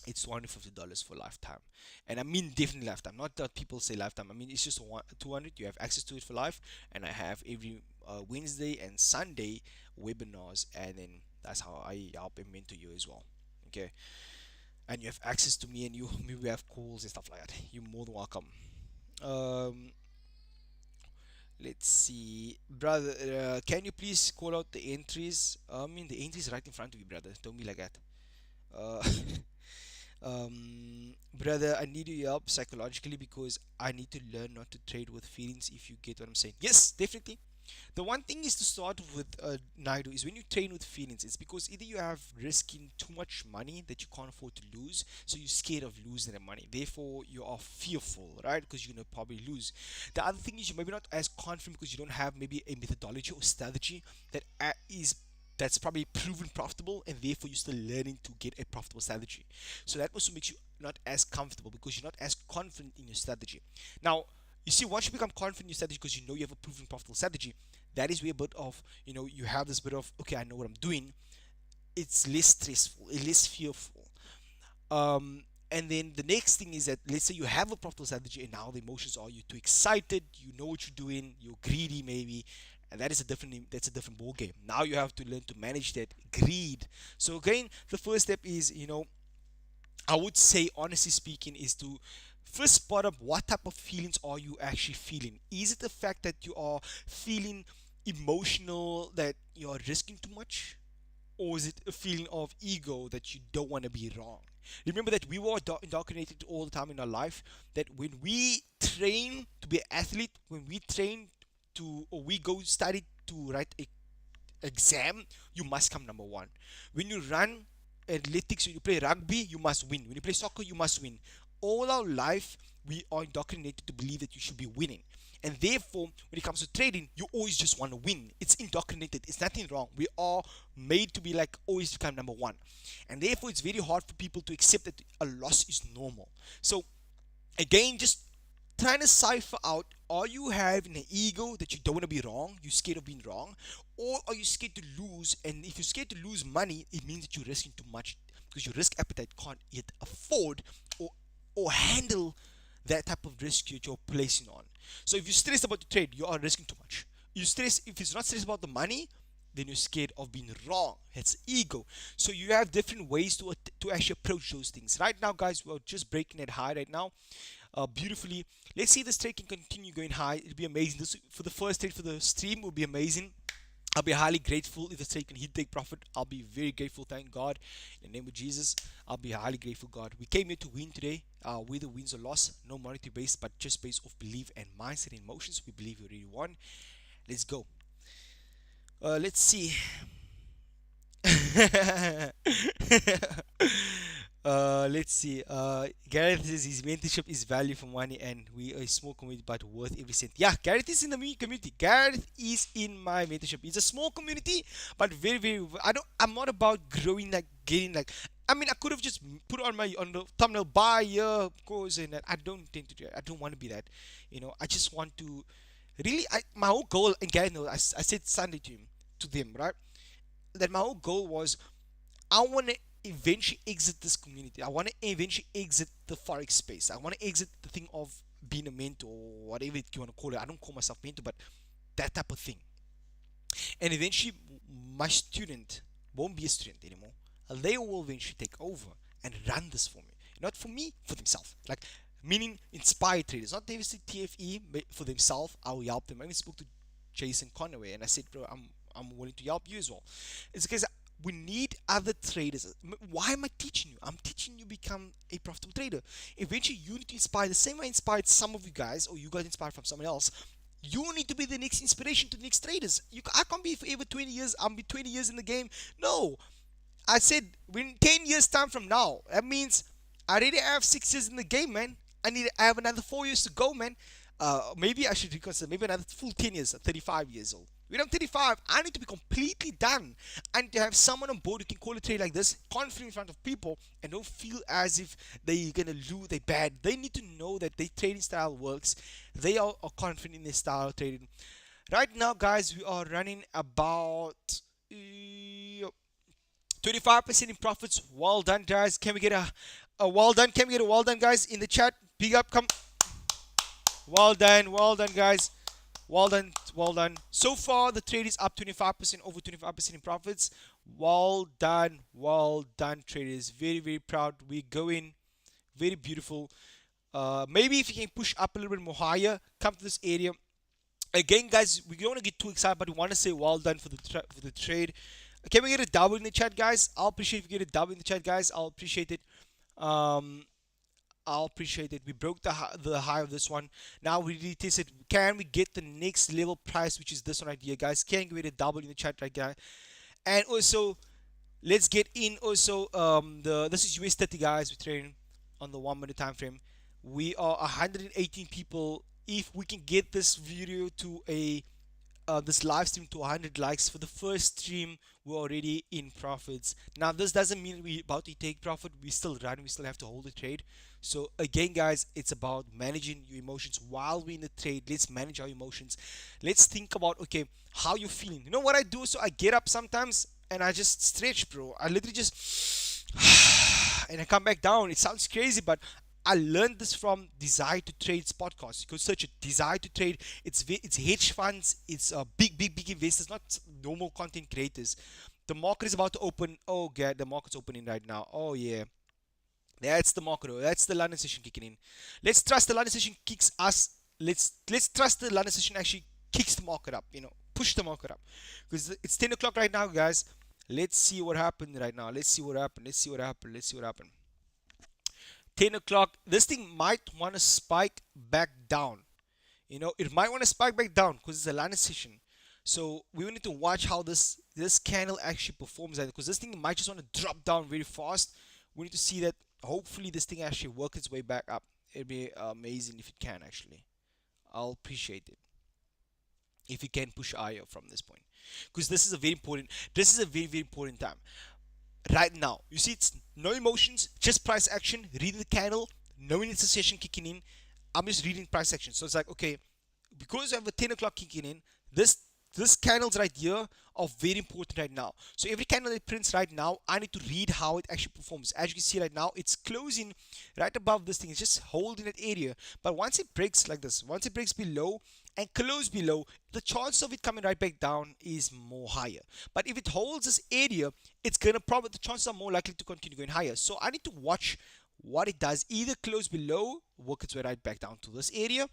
It's $250 for lifetime, and I mean definitely lifetime, not that people say lifetime. I mean it's just 200. You have access to it for life, and I have every Wednesday and Sunday webinars, and then that's how I help and mentor you as well. Okay, and you have access to me, and you maybe have calls and stuff like that. You're more than welcome. um let's see, brother. Can you please call out the entries? I mean the entries right in front of you, brother. Don't be like that. uh Brother, I need your help psychologically because I need to learn not to trade with feelings, if you get what I'm saying. Yes, definitely. The one thing is to start with, Naidu, is when you train with feelings, it's because either you have risking too much money that you can't afford to lose, so you're scared of losing the money. Therefore, you are fearful, right? Because you're gonna probably lose. The other thing is you're maybe not as confident because you don't have maybe a methodology or strategy that that's probably proven profitable, and therefore you're still learning to get a profitable strategy. So that also makes you not as comfortable because you're not as confident in your strategy. Now, you see, once you become confident in your strategy because you know you have a proven profitable strategy, that is where a bit of, you have this bit of, okay, I know what I'm doing. It's less stressful, it's less fearful. And then the next thing is that, let's say you have a profitable strategy and now the emotions are, you're too excited, you know what you're doing, you're greedy maybe, and that's a different ball game. Now you have to learn to manage that greed. So again, the first step is, I would say, honestly speaking, is to first spot up what type of feelings are you actually feeling. Is it the fact that you are feeling emotional that you are risking too much? Or is it a feeling of ego that you don't want to be wrong? Remember that we were indoctrinated all the time in our life that when we train to be an athlete, when we train to, or we go study to write a exam, you must come number one. When you run athletics, when you play rugby, you must win. When you play soccer, you must win. all our life we are indoctrinated to believe that you should be winning. And therefore, when it comes to trading, you always just want to win. It's indoctrinated. It's nothing wrong. We are made to be like always become number one. And therefore, it's very hard for people to accept that a loss is normal. So again, just trying to cipher out, are you having an ego that you don't want to be wrong, you're scared of being wrong, or are you scared to lose? And if you're scared to lose money, it means that you're risking too much because your risk appetite can't yet afford or handle that type of risk that you're placing on. So if you're stressed about the trade, you are risking too much. You stress if it's not stressed about the money, then you're scared of being wrong. It's ego. So you have different ways to actually approach those things. Right now, guys, we're just breaking it high right now, beautifully. Let's see if this trade can continue going high. It'll be amazing. This for the first trade for the stream will be amazing. I'll be highly grateful if this trade can hit take profit. I'll be very grateful. Thank God. In the name of Jesus, I'll be highly grateful, God. We came here to win today. Whether wins or loss, no monetary based, but just based off belief and mindset and emotions. We believe we already won. Let's go. Let's see. Let's see. Gareth says his mentorship is value for money, and we are a small community but worth every cent. Yeah, Gareth is in the community. Gareth is in my mentorship. It's a small community, but very, very. I'm not about growing like getting like. I mean, I could have just put on the thumbnail buy your course, and I don't intend to do that. I don't want to be that. I just want to really. My whole goal, and Gareth knows. I said Sunday to them, right? That my whole goal was I want to eventually exit this community. I want to eventually exit the forex space. I want to exit the thing of being a mentor or whatever you want to call it. I don't call myself mentor, but that type of thing. And eventually, my student won't be a student anymore. They will eventually take over and run this for me. Not for me, for themselves. Like, meaning inspired traders, not necessarily TFE, but for themselves. I will help them. I even spoke to Jason Conaway and I said, bro, I'm willing to help you as well. It's because we need other traders. Why am I teaching you? I'm teaching you become a profitable trader. Eventually, you need to inspire the same way I inspired some of you guys, or you got inspired from someone else. You need to be the next inspiration to the next traders. I can't be forever 20 years. I'll be 20 years in the game. No, I said in 10 years time from now. That means I already have 6 years in the game, man. I have another 4 years to go, man. Maybe I should reconsider. Maybe another full 10 years. 35 years old. When I'm 35, I need to be completely done. And to have someone on board who can call a trade like this, confident in front of people, and don't feel as if they're gonna lose, they're bad. They need to know that their trading style works. They are confident in their style of trading. Right now, guys, we are running about 25% in profits. Well done, guys. Can we get a well done? Can we get a well done, guys, in the chat? Big up, come. Well done, guys. Well done, well done. So far, the trade is up 25%, over 25% in profits. Well done, traders. Very, very proud. We're going very beautiful. Maybe if you can push up a little bit more higher, come to this area. Again, guys, we don't want to get too excited, but we want to say well done for the trade. Can we get a double in the chat, guys? I'll appreciate if you get a double in the chat, guys. I'll appreciate it. I'll appreciate it. We broke the high of this one. Now we retested. Can we get the next level price, which is this one right here, guys? Can we get a double in the chat right guys? And also, let's get in also this is US30, guys. We're trading on the 1 minute time frame. We are 118 people. If we can get this video to this live stream to 100 likes for the first stream, we're already in profits. Now this doesn't mean we're about to take profit. We still run, we still have to hold the trade. So again, guys, it's about managing your emotions while we're in the trade. Let's manage our emotions. Let's think about, okay, how you're feeling. You know what I do? So I get up sometimes and I just stretch, bro. I literally just and I come back down. It sounds crazy, but I learned this from Desire to Trade's podcast. You could search it, Desire to Trade. It's hedge funds, it's big investors, not normal content creators. The market is about to open. Oh god, the market's opening right now. Oh yeah, that's the market. That's the London session kicking in. Let's trust the London session kicks us. Let's trust the London session actually kicks the market up. Push the market up, because it's 10 o'clock right now, guys. Let's see what happened right now. Let's see what happened. 10 o'clock, this thing might want to spike back down. It might want to spike back down because it's a London session. So we need to watch how this candle actually performs, because this thing might just want to drop down very fast. We need to see that Hopefully this thing actually work its way back up. It'd be amazing if it can actually. I'll appreciate it if you can push higher from this point, because this is a very important. This is a very very important time right now. You see, it's no emotions, just price action. Reading the candle, knowing it's a session kicking in. I'm just reading price action. So it's like, okay, because I have a 10 o'clock kicking in, this candles right here are very important right now. So every candle that prints right now, I need to read how it actually performs. As you can see right now, it's closing right above this thing. It's just holding that area. But once it breaks like this, once it breaks below and close below, the chance of it coming right back down is more higher. But if it holds this area, it's gonna probably, the chances are more likely to continue going higher. So I need to watch what it does. Either close below, work its way right back down to this area,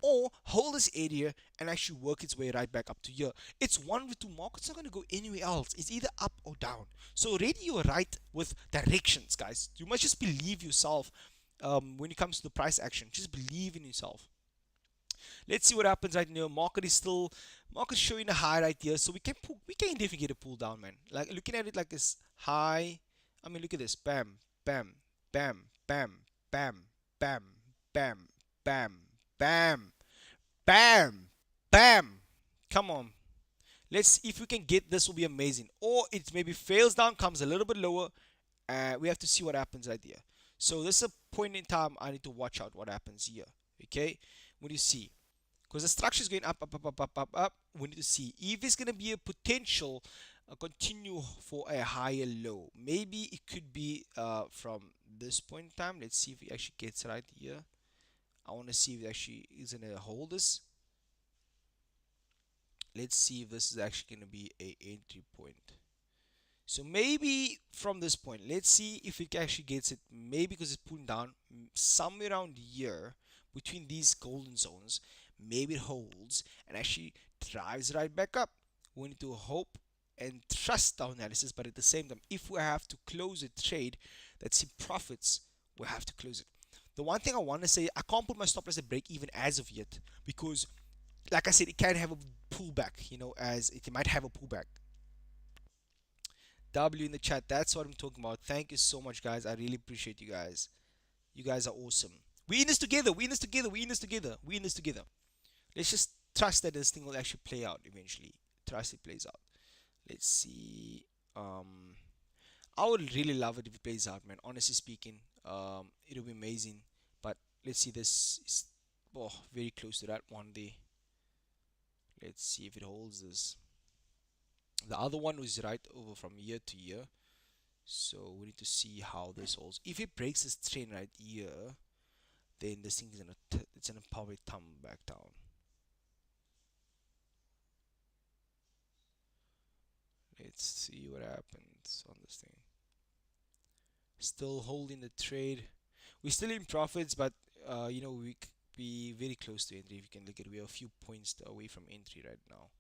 or hold this area and actually work its way right back up to here. It's one of the two. Markets not going to go anywhere else. It's either up or down. So already you're right with directions, guys. You must just believe yourself when it comes to the price action. Just believe in yourself. Let's see what happens right now. Market showing a high right here, so we can definitely get a pull down, man. Like looking at it like this high. I mean, look at this. Bam, bam, bam, bam, bam, bam, bam, bam, bam, bam, bam. Come on. Let's, if we can get this, will be amazing. Or it maybe fails down, comes a little bit lower. We have to see what happens right here. So this is a point in time I need to watch out what happens here. Okay, when you see, because the structure is going up, up, up, up, up, up, up. We need to see if it's going to be a potential continue for a higher low. Maybe it could be from this point in time. Let's see if it actually gets right here. I want to see if it actually is going to hold this. Let's see if this is actually going to be a entry point. So maybe from this point, let's see if it actually gets it. Maybe because it's pulling down somewhere around here between these golden zones. Maybe it holds and actually drives right back up. We need to hope and trust our analysis, but at the same time, if we have to close a trade that's in profits, we have to close it. The one thing I want to say, I can't put my stop loss at break even as of yet, because like I said, it can have a pullback, you know, as it might have a pullback. W in the chat, that's what I'm talking about. Thank you so much, guys. I really appreciate you guys. You guys are awesome. We in this together. We in this together. We in this together. We in this together. Let's just trust that this thing will actually play out eventually. Trust it plays out. Let's see. I would really love it if it plays out, man. Honestly speaking, it'll be amazing. But let's see. This is very close to that one day. Let's see if it holds this. The other one was right over from year to year. So we need to see how this holds. If it breaks this trend right here, then this thing is gonna probably tumble back down. Let's see what happens on this thing. Still holding the trade. We're still in profits, but you know, we could be very close to entry. If you can look at it, we are a few points away from entry right now.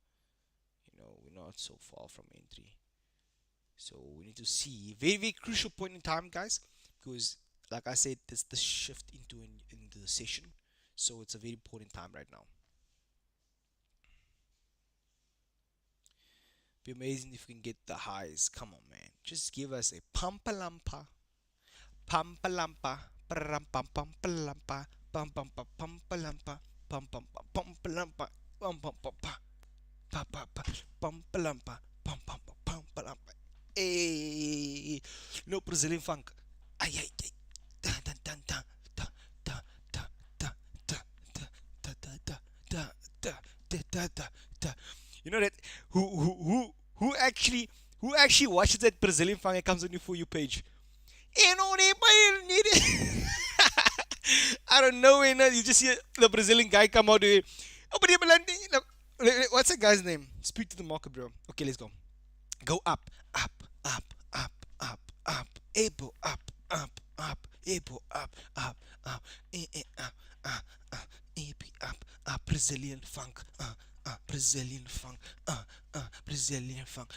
You know, we're not so far from entry. So we need to see very very crucial point in time, guys, because like I said, there's the shift into the session, so it's a very important time right now. Be amazing if we can get the highs. Come on, man, just give us a pampalampa, pampalampa, parampampampalampa, pampampampalampa, pampampampalampa, pampampampa, pampampampalampa, pampampampalampa. Hey, no Brazilian funk. Ay, ay, ay. Dun, dun, dun, dun, dun, dun, dun, dun, dun, dun, dun, dun, dun, dun, dun, dun, dun. You know that who actually watches that Brazilian funk and comes on your For You page? I don't know, you know, you just hear the Brazilian guy come out with, what's that guy's name? Speak to the market, bro. Okay, let's go. Go up, up, up, up, up, up, able, up, up, up, able, up, up, up, up, Brazilian funk, Brazilian funk, Brazilian funk,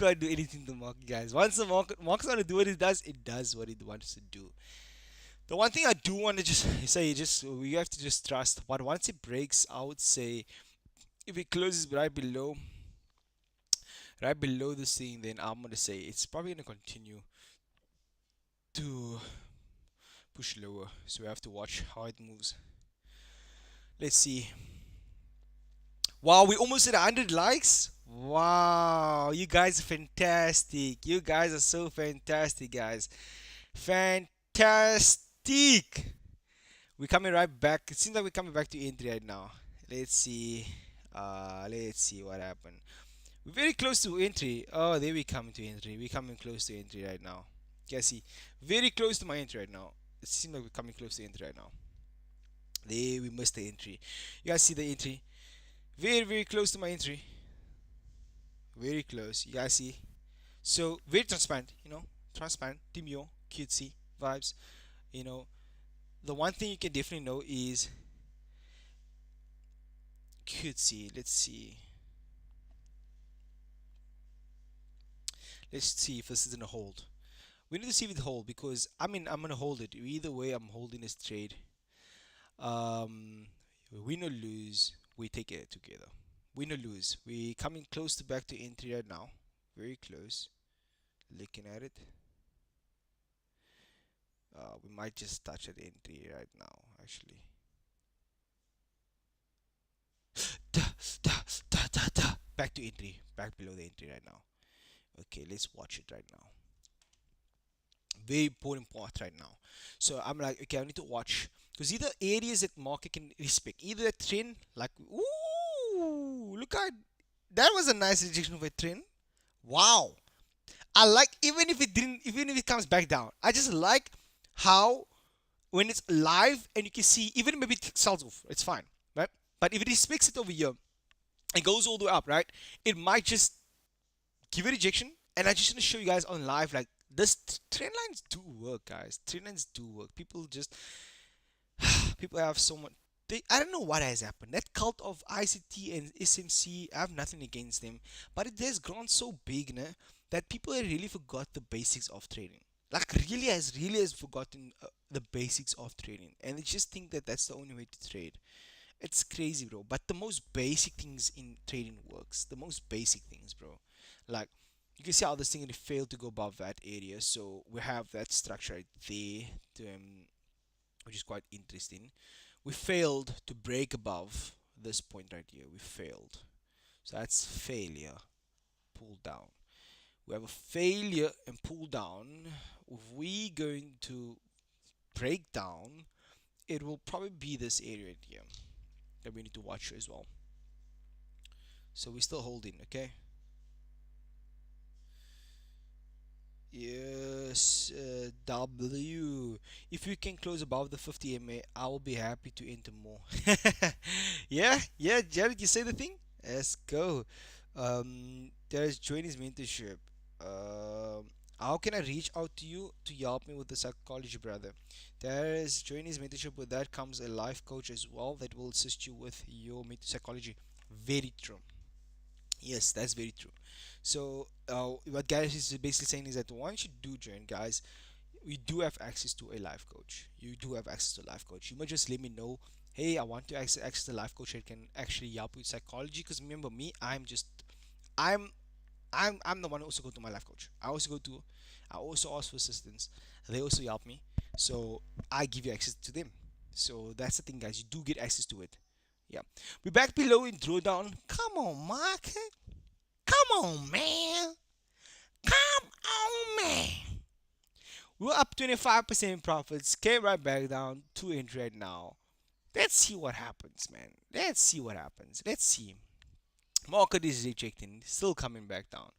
can't do anything to the market, guys. Once the market's gonna do what it does what it wants to do. The one thing I do want to just say, just we have to just trust. But once it breaks, I would say if it closes right below this thing, then I'm gonna say it's probably gonna continue to push lower. So we have to watch how it moves. Let's see. Wow, we almost hit 100 likes. Wow, you guys are fantastic. You guys are so fantastic, guys. Fantastic. We're coming right back. It seems like we're coming back to entry right now. Let's see. Let's see what happened. We're very close to entry. Oh, there we come to entry. We're coming close to entry right now. You guys see, very close to my entry right now. It seems like we're coming close to entry right now. There we missed the entry. You guys see the entry? Very close to my entry. Very close. You guys see? So very transparent. Transparent. Demure, cutesy vibes. You know, the one thing you can definitely know is cutesy. Let's see. Let's see if this is gonna hold. We need to see if it hold because I'm gonna hold it. Either way, I'm holding this trade. Um, win or lose, we take it together. Win or lose, we coming close to back to entry right now. Very close. Looking at it. We might just touch at entry right now, actually. Back to entry. Back below the entry right now. Okay, let's watch it right now. Very important part right now. So I'm like, okay, I need to watch because either areas that market can respect, either a trend like, ooh, look at that was a nice rejection of a trend. Wow, I like even if it comes back down. I just like how when it's live and you can see even maybe it sells off, it's fine, right? But if it respects it over here, it goes all the way up, right? It might just give a rejection, and I just want to show you guys on live like this trend lines do work, guys. Trend lines do work. People have so much. I don't know what has happened. That cult of ICT and SMC, I have nothing against them, but it has grown so big, né, that people have really forgot the basics of trading. Like really has forgotten the basics of trading, and they just think that that's the only way to trade. It's crazy, bro. But the most basic things in trading works. The most basic things, bro. Like you can see how this thing failed to go above that area, so we have that structure right there, which is quite interesting. We failed to break above this point right here. We failed, so that's failure. Pull down. We have a failure and pull down. If we going to break down, it will probably be this area right here that we need to watch as well. So we're still holding, okay? Yes, W. If you can close above the 50 MA, I will be happy to enter more. Yeah, Jared, you say the thing? Let's go. There's join his mentorship. How can I reach out to you to help me with the psychology, brother? There is join his mentorship. With that comes a life coach as well that will assist you with your psychology. Very true. Yes, that's very true. So, what guys is basically saying is that once you do join, guys, we do have access to a life coach. You do have access to a life coach. You might just let me know, hey, I want to access the life coach that can actually help with psychology. Because remember me, I'm, I'm the one who also go to my life coach. I also ask for assistance. They also help me. So I give you access to them. So that's the thing, guys. You do get access to it. Yeah. We're back below in drawdown. Come on, market. Come on, man. Come on, man. We're up 25% profits. Came right back down to entry right now. Let's see what happens, man. Let's see what happens. Let's see. Market is rejecting. Still coming back down.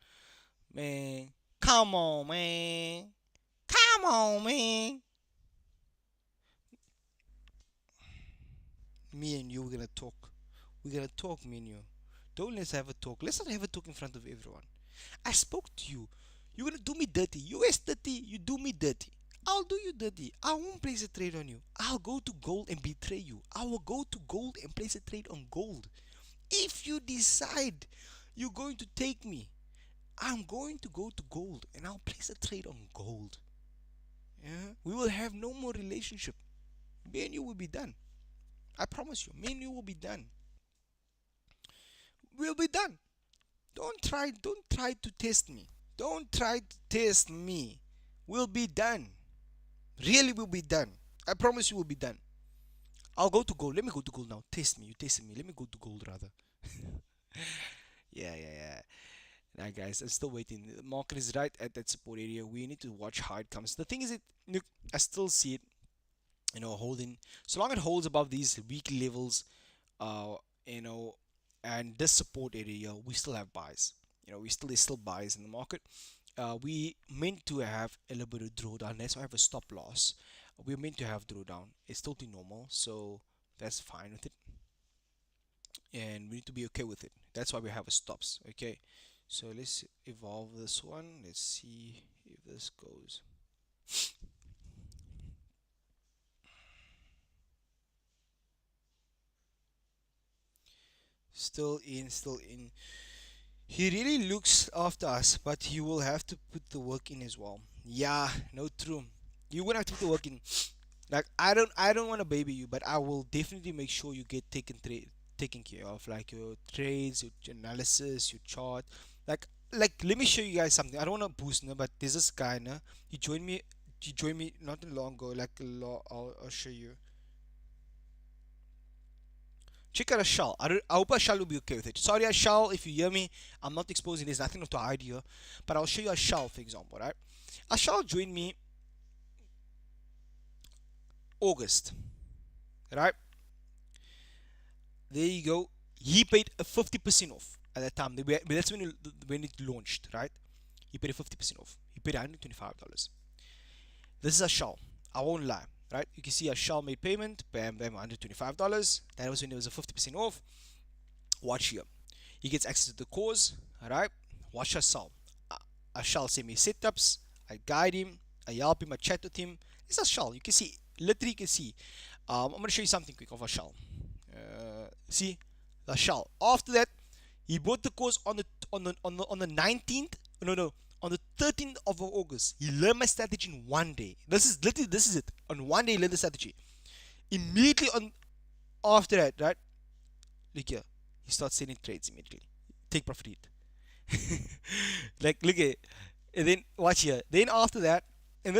Man. Come on, man. Come on, man. Me and you, we're gonna talk. We're gonna talk, me and you. Don't let's have a talk. Let's not have a talk in front of everyone. I spoke to you. You're gonna do me dirty. US30, you do me dirty. I'll do you dirty. I won't place a trade on you. I'll go to gold and betray you. I will go to gold and place a trade on gold. If you decide you're going to take me I'm going to go to gold and I'll place a trade on gold. Yeah, we will have no more relationship. Me and you will be done. I promise you, me and you will be done. We'll be done. Don't try to test me. Don't try to test me. We'll be done. Really, we'll be done. I promise you we'll be done. I'll go to gold. Let me go to gold now. Test me. You tested me. Let me go to gold rather. Yeah. Nah, guys, I'm still waiting. The market is right at that support area. We need to watch how it comes. The thing is, look, I still see it, holding. So long it holds above these weekly levels, uh, you know, and this support area, we still have buys. There's still buys in the market. We meant to have a little bit of drawdown. That's why I have a stop loss. We're meant to have drawdown. It's totally normal, so that's fine with it, and we need to be okay with it. That's why we have a stops. Okay, so let's evolve this one. Let's see if this goes. Still in. He really looks after us, but you will have to put the work in as well. Yeah, no, true. You will have to put the work in. Like, I don't want to baby you, but I will definitely make sure you get taken care of, like your trades, your analysis, your chart. Like let me show you guys something. I don't want to boost, no, but there's this guy, no. He joined me not too long ago. Like I'll show you. Check out a shell. I hope a shell will be okay with it. Sorry, a shell, if you hear me, I'm not exposing. There's nothing to hide here, but I'll show you a shell, for example, right? A shell joined me August, right? There you go. He paid a 50% off at that time. That's when it launched, right? He paid a 50% off. He paid $125. This is a shell. I won't lie, right? You can see a shell made payment. Bam, bam, $125. That was when it was a 50% off. Watch here. He gets access to the cause, alright? Watch us sell. I shall send me setups. I guide him. I help him. I chat with him. It's a shell. You can see, literally, you can see. I'm gonna show you something quick of a shell. See the shell. After that, he bought the course on the 19th. No, on the 13th of August. He learned my strategy in one day. This is it. On one day, he learned the strategy. Immediately on after that, right? Look here. He starts selling trades immediately. Take profit hit. Like look at it. And then watch here. Then after that, and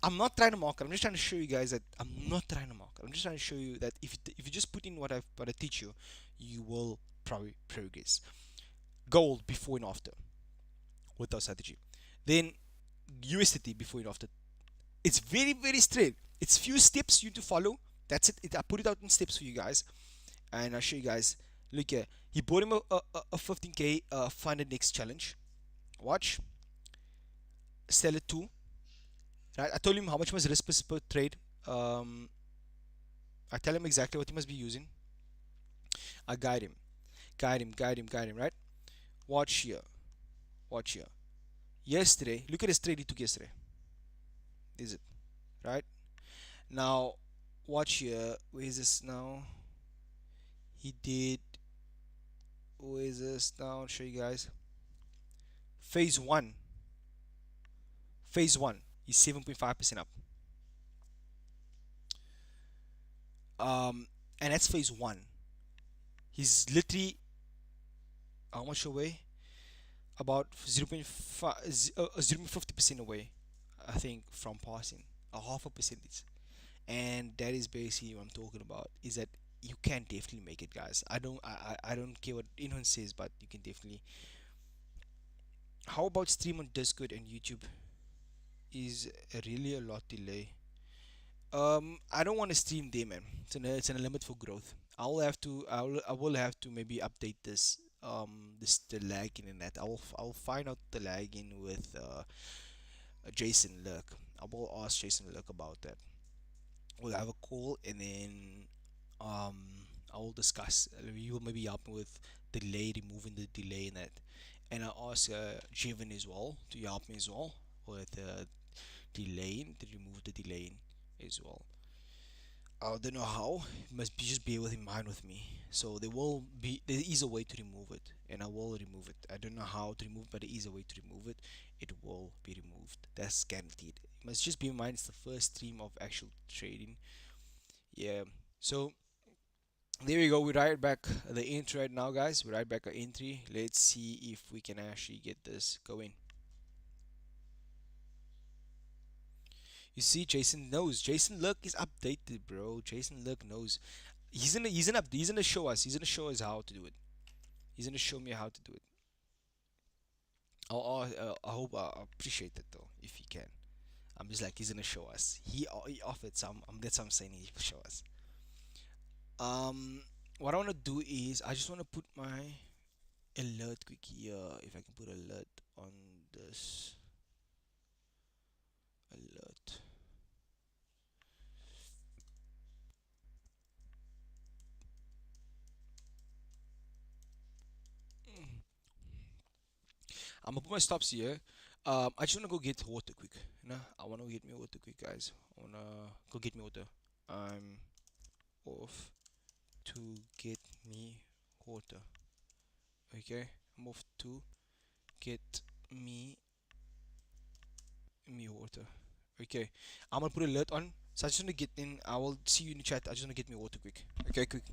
I'm not trying to market. I'm just trying to show you guys that I'm not trying to market. I'm just trying to show you that if you just put in what I teach you, you will probably progress. Gold before and after with our strategy. Then USDT before and after. It's very straight. It's few steps you need to follow. That's it. I put it out in steps for you guys, and I'll show you guys. Look here. He bought him a 15k funded next challenge. Watch. Sell it to. Right. I told him how much was risk per trade. Um, I tell him exactly what he must be using. I guide him. Right. Watch here. Watch here. Yesterday, look at his trade he took yesterday. Is it right? Now, watch here. Where is this now? He did. Where is this now? I'll show you guys. Phase one. Phase one. He's 7.5% up. Um, and that's phase one. He's literally how much away? About 0.50% away, I think, from passing a half a percentage. And that is basically what I'm talking about. Is that you can definitely make it, guys. I don't care what anyone says, but you can definitely. How about stream on Discord and YouTube? Is really a lot delay. I don't want to stream there, man. It's a limit for growth. I will have to maybe update this the lagging in that. I'll find out the lagging with Jason Lurk. I will ask Jason Lurk about that. We'll have a call, and then um I will discuss. You will maybe help me with delay, removing the delay in that, and I'll ask Jevon as well to help me as well with delaying to remove the delay as well. I don't know how. You must be just bear with in mind with me. So there is a way to remove it, and I will remove it. I don't know how to remove, but there is a way to remove it. It will be removed. That's guaranteed. You must just be in mind it's the first stream of actual trading. Yeah. So there we go. We right back the entry right now, guys. We right back our entry. Let's see if we can actually get this going. You see, Jason knows. Jason Luck is updated, bro. Jason Luck knows. He's gonna show us. He's gonna show us how to do it. He's gonna show me how to do it. I hope I appreciate it though, if he can. I'm just like he's gonna show us. He offered some. That's what I'm saying. He will show us. Um, what I wanna do is I just wanna put my alert quick here. If I can put alert on this alert. I'm gonna put my stops here. I just wanna go get water quick. You know, I wanna get me water quick, guys. I wanna go get me water. I'm off to get me water. Okay, I'm off to get me water. Okay, I'm gonna put alert on. So I just wanna get in. I will see you in the chat. I just wanna get me water quick. Okay, quick.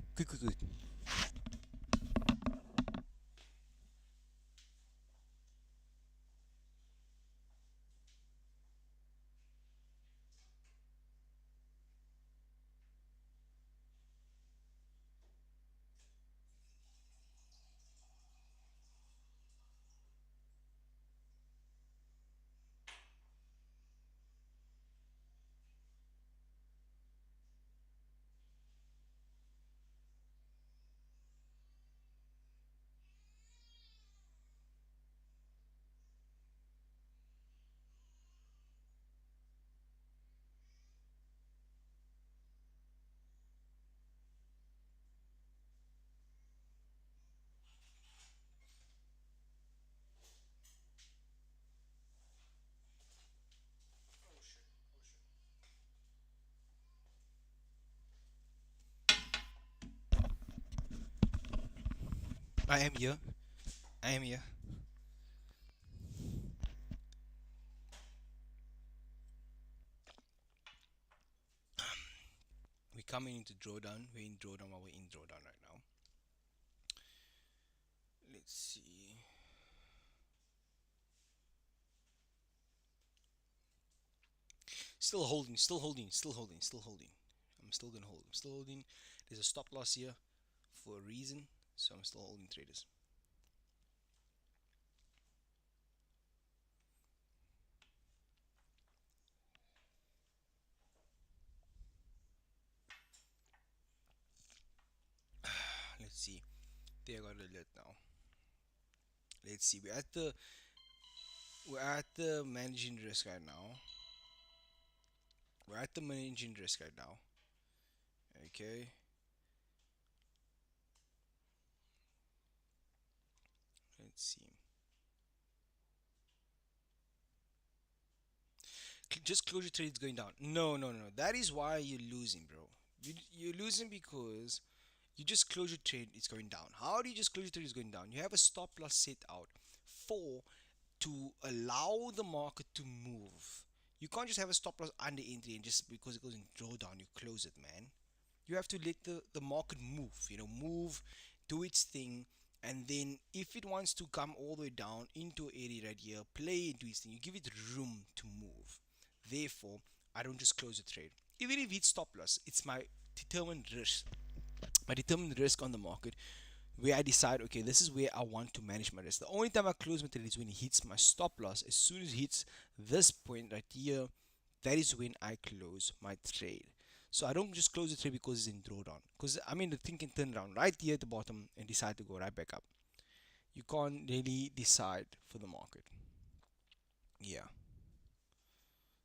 I am here. I am here. We're coming into drawdown. We're in drawdown while we're in drawdown right now. Let's see. Still holding. I'm still gonna hold. I'm still holding. There's a stop loss here for a reason, so I'm still holding traders. Let's see. They got alert now. Let's see. We're at the managing risk right now. We're at the managing risk right now. Okay. Let's see. Just closure trades going down. No. That is why you're losing, bro. You're losing because you just close your trade, it's going down. How do you just close your trade, it's going down? You have a stop loss set out for to allow the market to move. You can't just have a stop loss under entry and just because it goes in drawdown, you close it, man. You have to let the market move, move, do its thing, and then if it wants to come all the way down into an area right here, play into its thing, you give it room to move. Therefore, I don't just close the trade. Even if it's stop loss, it's my determined risk on the market where I decide, okay, this is where I want to manage my risk. The only time I close my trade is when it hits my stop loss. As soon as it hits this point right here, that is when I close my trade. So I don't just close the trade because it's in drawdown. Because I mean, the thing can turn around right here at the bottom and decide to go right back up. You can't really decide for the market. Yeah.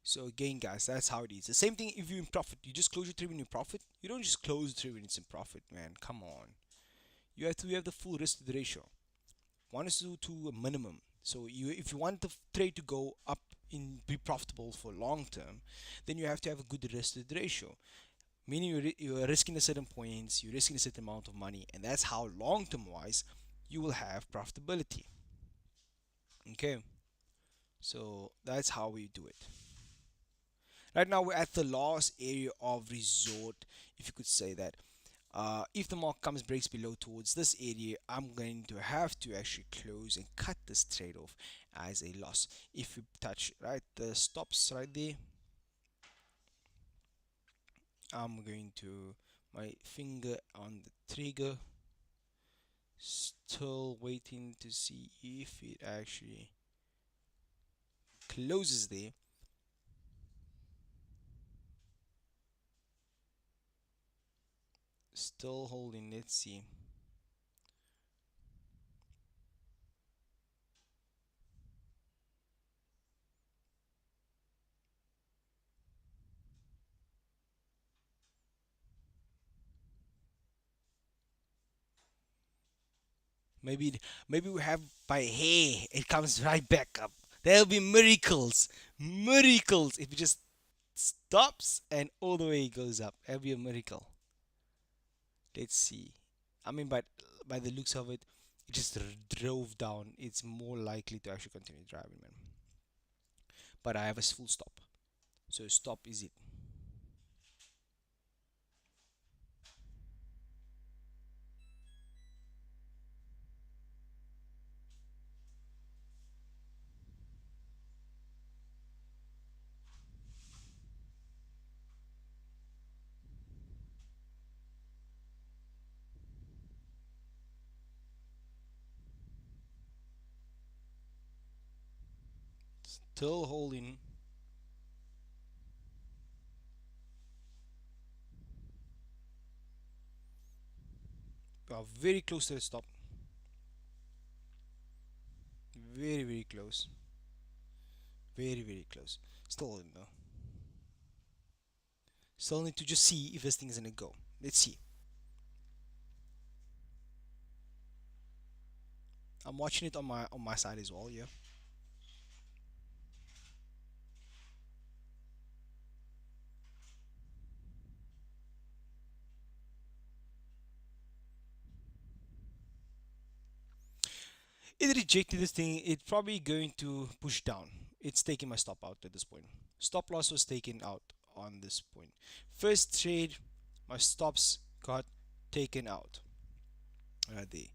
So again, guys, that's how it is. The same thing if you're in profit. You just close your trade when you're in profit. You don't just close the trade when it's in profit, man. Come on. You have the full risk to the ratio. One is to a minimum. So if you want the trade to go up in be profitable for long term, then you have to have a good risk to the ratio. meaning you're risking a certain points, you're risking a certain amount of money, and that's how long-term wise you will have profitability. Okay, so that's how we do it. Right now we're at the last area of resort, if you could say that. If the market comes breaks below towards this area, I'm going to have to actually close and cut this trade off as a loss. If you touch right the stops right there, I'm going to my finger on the trigger, still waiting to see if it actually closes there. Still holding, let's see. Maybe we have by hair it comes right back up. There'll be miracles if it just stops and all the way it goes up. That'll be a miracle. Let's see. I mean, by the looks of it, it just drove down. It's more likely to actually continue driving, man. But I have a full stop, so stop is it. Still holding. We are very close to the stop. Very close. Very close. Still holding though. Still need to just see if this thing is gonna go. Let's see. I'm watching it on my side as well. Yeah. It rejected this thing. It's probably going to push down. It's taking my stop out at this point. Stop loss was taken out on this point. First trade, my stops got taken out. Right there.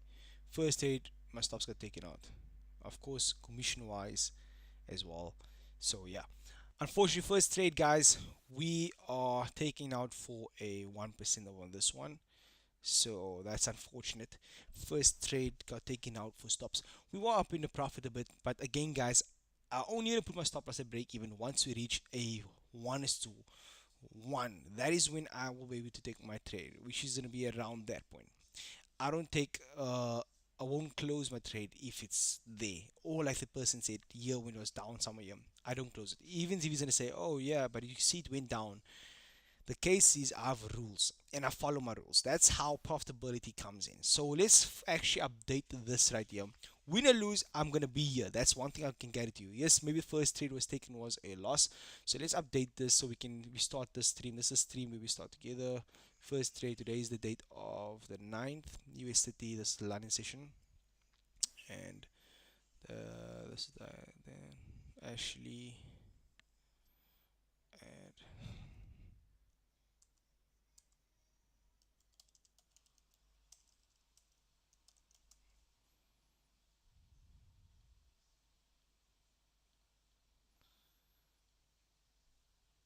First trade, my stops got taken out. Of course, commission wise as well. So yeah. Unfortunately, first trade, guys, we are taking out for a 1% on this one. So that's unfortunate. First trade got taken out for stops. We were up in the profit a bit, but again, guys, I only need to put my stop loss at break even once we reach a 1:1. That is when I will be able to take my trade, which is gonna be around that point. I don't take I won't close my trade if it's there. Or like the person said here when it was down somewhere here. I don't close it. Even if he's gonna say, oh yeah, but you see it went down. The case is I have rules and I follow my rules. That's how profitability comes in. So let's actually update this right here. Win or lose, I'm gonna be here. That's one thing I can guarantee you. Yes, maybe first trade was taken was a loss. So let's update this so we start this stream. This is stream where we start together. First trade today is the date of the 9th USD. This is the London session. And this is the Ashley and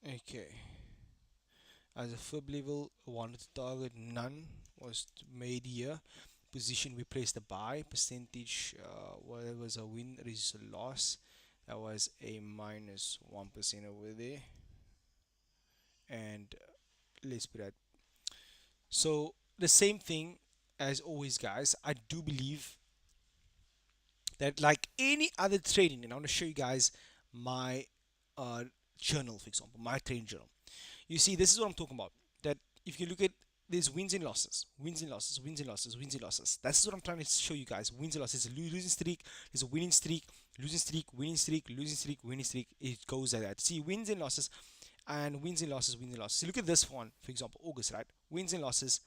okay. As a fib level, wanted to target none was made here. Position we placed a buy percentage. What was a win is a loss. That was a -1% over there. And let's put that. So the same thing as always, guys. I do believe that like any other trading, and I want to show you guys my uh, journal, for example, my trading journal. You see, this is what I'm talking about. That if you look at there's wins and losses, wins and losses, wins and losses, wins and losses. That's what I'm trying to show you guys. Wins and losses. Losing streak, there's a winning streak, losing streak, winning streak, losing streak, winning streak. It goes like that. See, wins and losses. and wins and losses, wins and losses. So look at this one, for example, August, right? Wins and losses,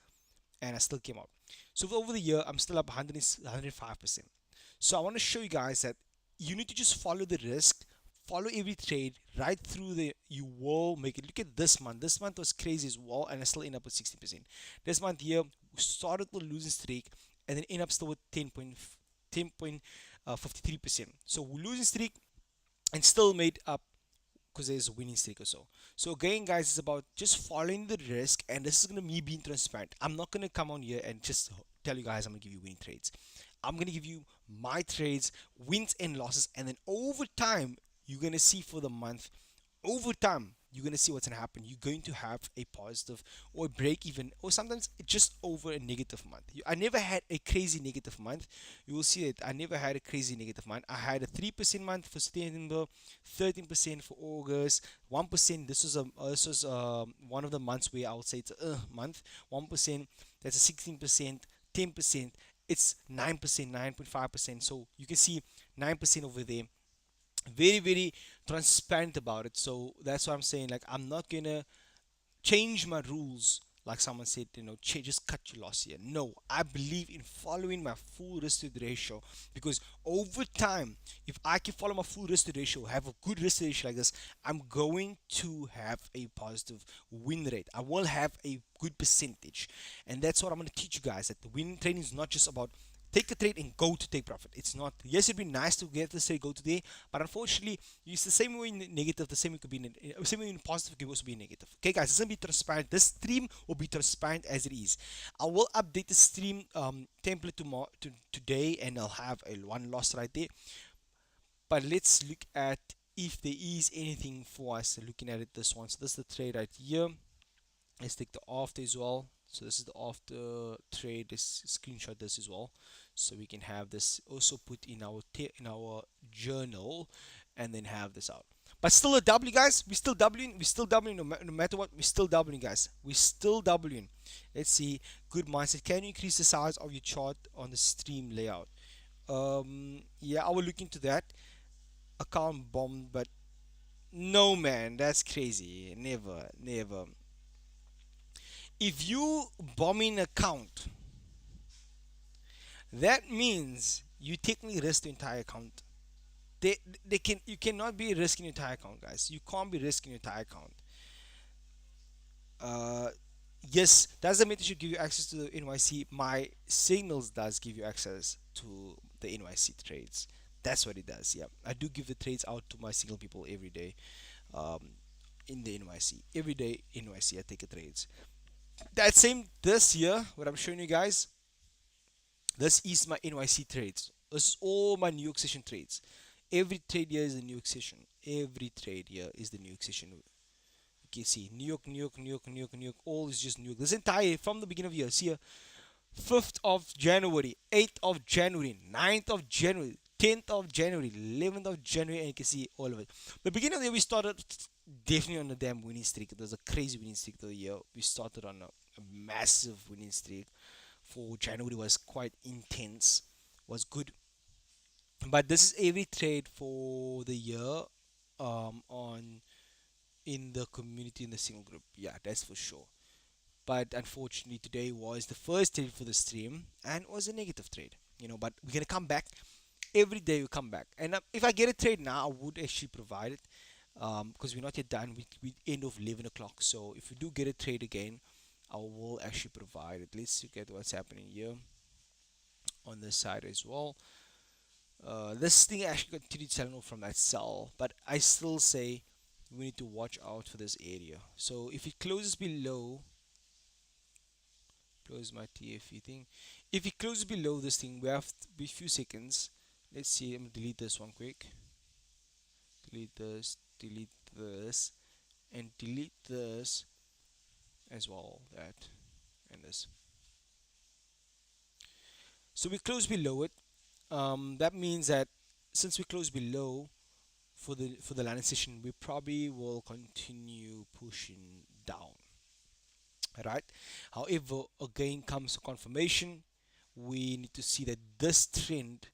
and I still came out. So over the year, I'm still up 105%. So I want to show you guys that you need to just follow the risk, follow every trade right through the, you will make it. Look at this month. This month was crazy as well, and I still end up with 60%. This month here, we started with a losing streak, and then end up still with 10.53%. So we losing streak and still made up because there's a winning streak or so. So again, guys, it's about just following the risk, and this is gonna me being transparent. I'm not gonna come on here and just tell you guys I'm gonna give you winning trades. I'm gonna give you my trades, wins and losses, and then over time you're gonna see for the month. Over time, you're going to see what's going to happen. You're going to have a positive or a break even, or sometimes just over a negative month. I never had a crazy negative month. You will see that I never had a crazy negative month. I had a 3% month for September, 13% for August, 1%. This was one of the months where I would say it's a month. 1%. That's a 16%, 10%. It's 9%, 9.5%. So you can see 9% over there, very transparent about it. So that's why I'm saying, like, I'm not gonna change my rules like someone said, just cut your loss here. No, I believe in following my full risk to ratio, because over time, if I can follow my full risk to ratio, have a good risk to ratio like this, I'm going to have a positive win rate. I will have a good percentage, and that's what I'm going to teach you guys, that the win trading is not just about take a trade and go to take profit. It's not. Yes, it'd be nice to get this trade go today, but unfortunately, it's the same way in negative, the same way it could be same way in positive, it could also be negative. Okay, guys, it's gonna be transparent. This stream will be transparent as it is. I will update the stream template tomorrow, today, and I'll have a one loss right there. But let's look at if there is anything for us. Looking at it, this one. So this is the trade right here. Let's take the after as well. So this is the after trade. Let's screenshot this as well, so we can have this also put in our journal, and then have this out. But still a W, guys. We're still doubling. We're still doubling, no matter what. We're still doubling, guys. We're still doubling. Let's see. Good mindset. Can you increase the size of your chart on the stream layout? Yeah, I will look into that. Account bombed, but no, man, that's crazy. Never, never. If you bomb in account, that means you technically risk the entire account. They can you cannot be risking your entire account, guys. You can't be risking your entire account. Uh, yes, does the Mentorship give you access to the NYC? My signals does give you access to the NYC trades. That's what it does. Yeah, I do give the trades out to my single people every day. Um, in the NYC, every day NYC, I take a trades. That same this year, what I'm showing you guys, this is my NYC trades. This is all my New York session trades. Every trade here is the New York session. Every trade here is the New York session. You can see New York, New York, New York, New York, New York. All is just New York. This entire, from the beginning of the year. See here, 5th of January, 8th of January, 9th of January, 10th of January, 11th of January, and you can see all of it. The beginning of the year, we started definitely on a damn winning streak. It was a crazy winning streak of the year. We started on a massive winning streak. For January was quite intense, was good. But this is every trade for the year, on in the community, in the single group. Yeah, that's for sure. But unfortunately, today was the first trade for the stream, and it was a negative trade. But we're gonna come back. Every day we come back, and if I get a trade now, I would actually provide it, because we're not yet done. We end of 11 o'clock. So if we do get a trade again, I will actually provide it. Let's look at what's happening here on this side as well. This thing actually continued selling off from that sell, but I still say we need to watch out for this area. So if it closes below, close my TFE thing. If it closes below this thing, we have to be a few seconds. Let's see. I'm gonna delete this one quick. Delete this, and delete this as well. That and this. So we close below it. That means that since we close below for the landing session, we probably will continue pushing down. Right. However, again comes confirmation. We need to see that this trend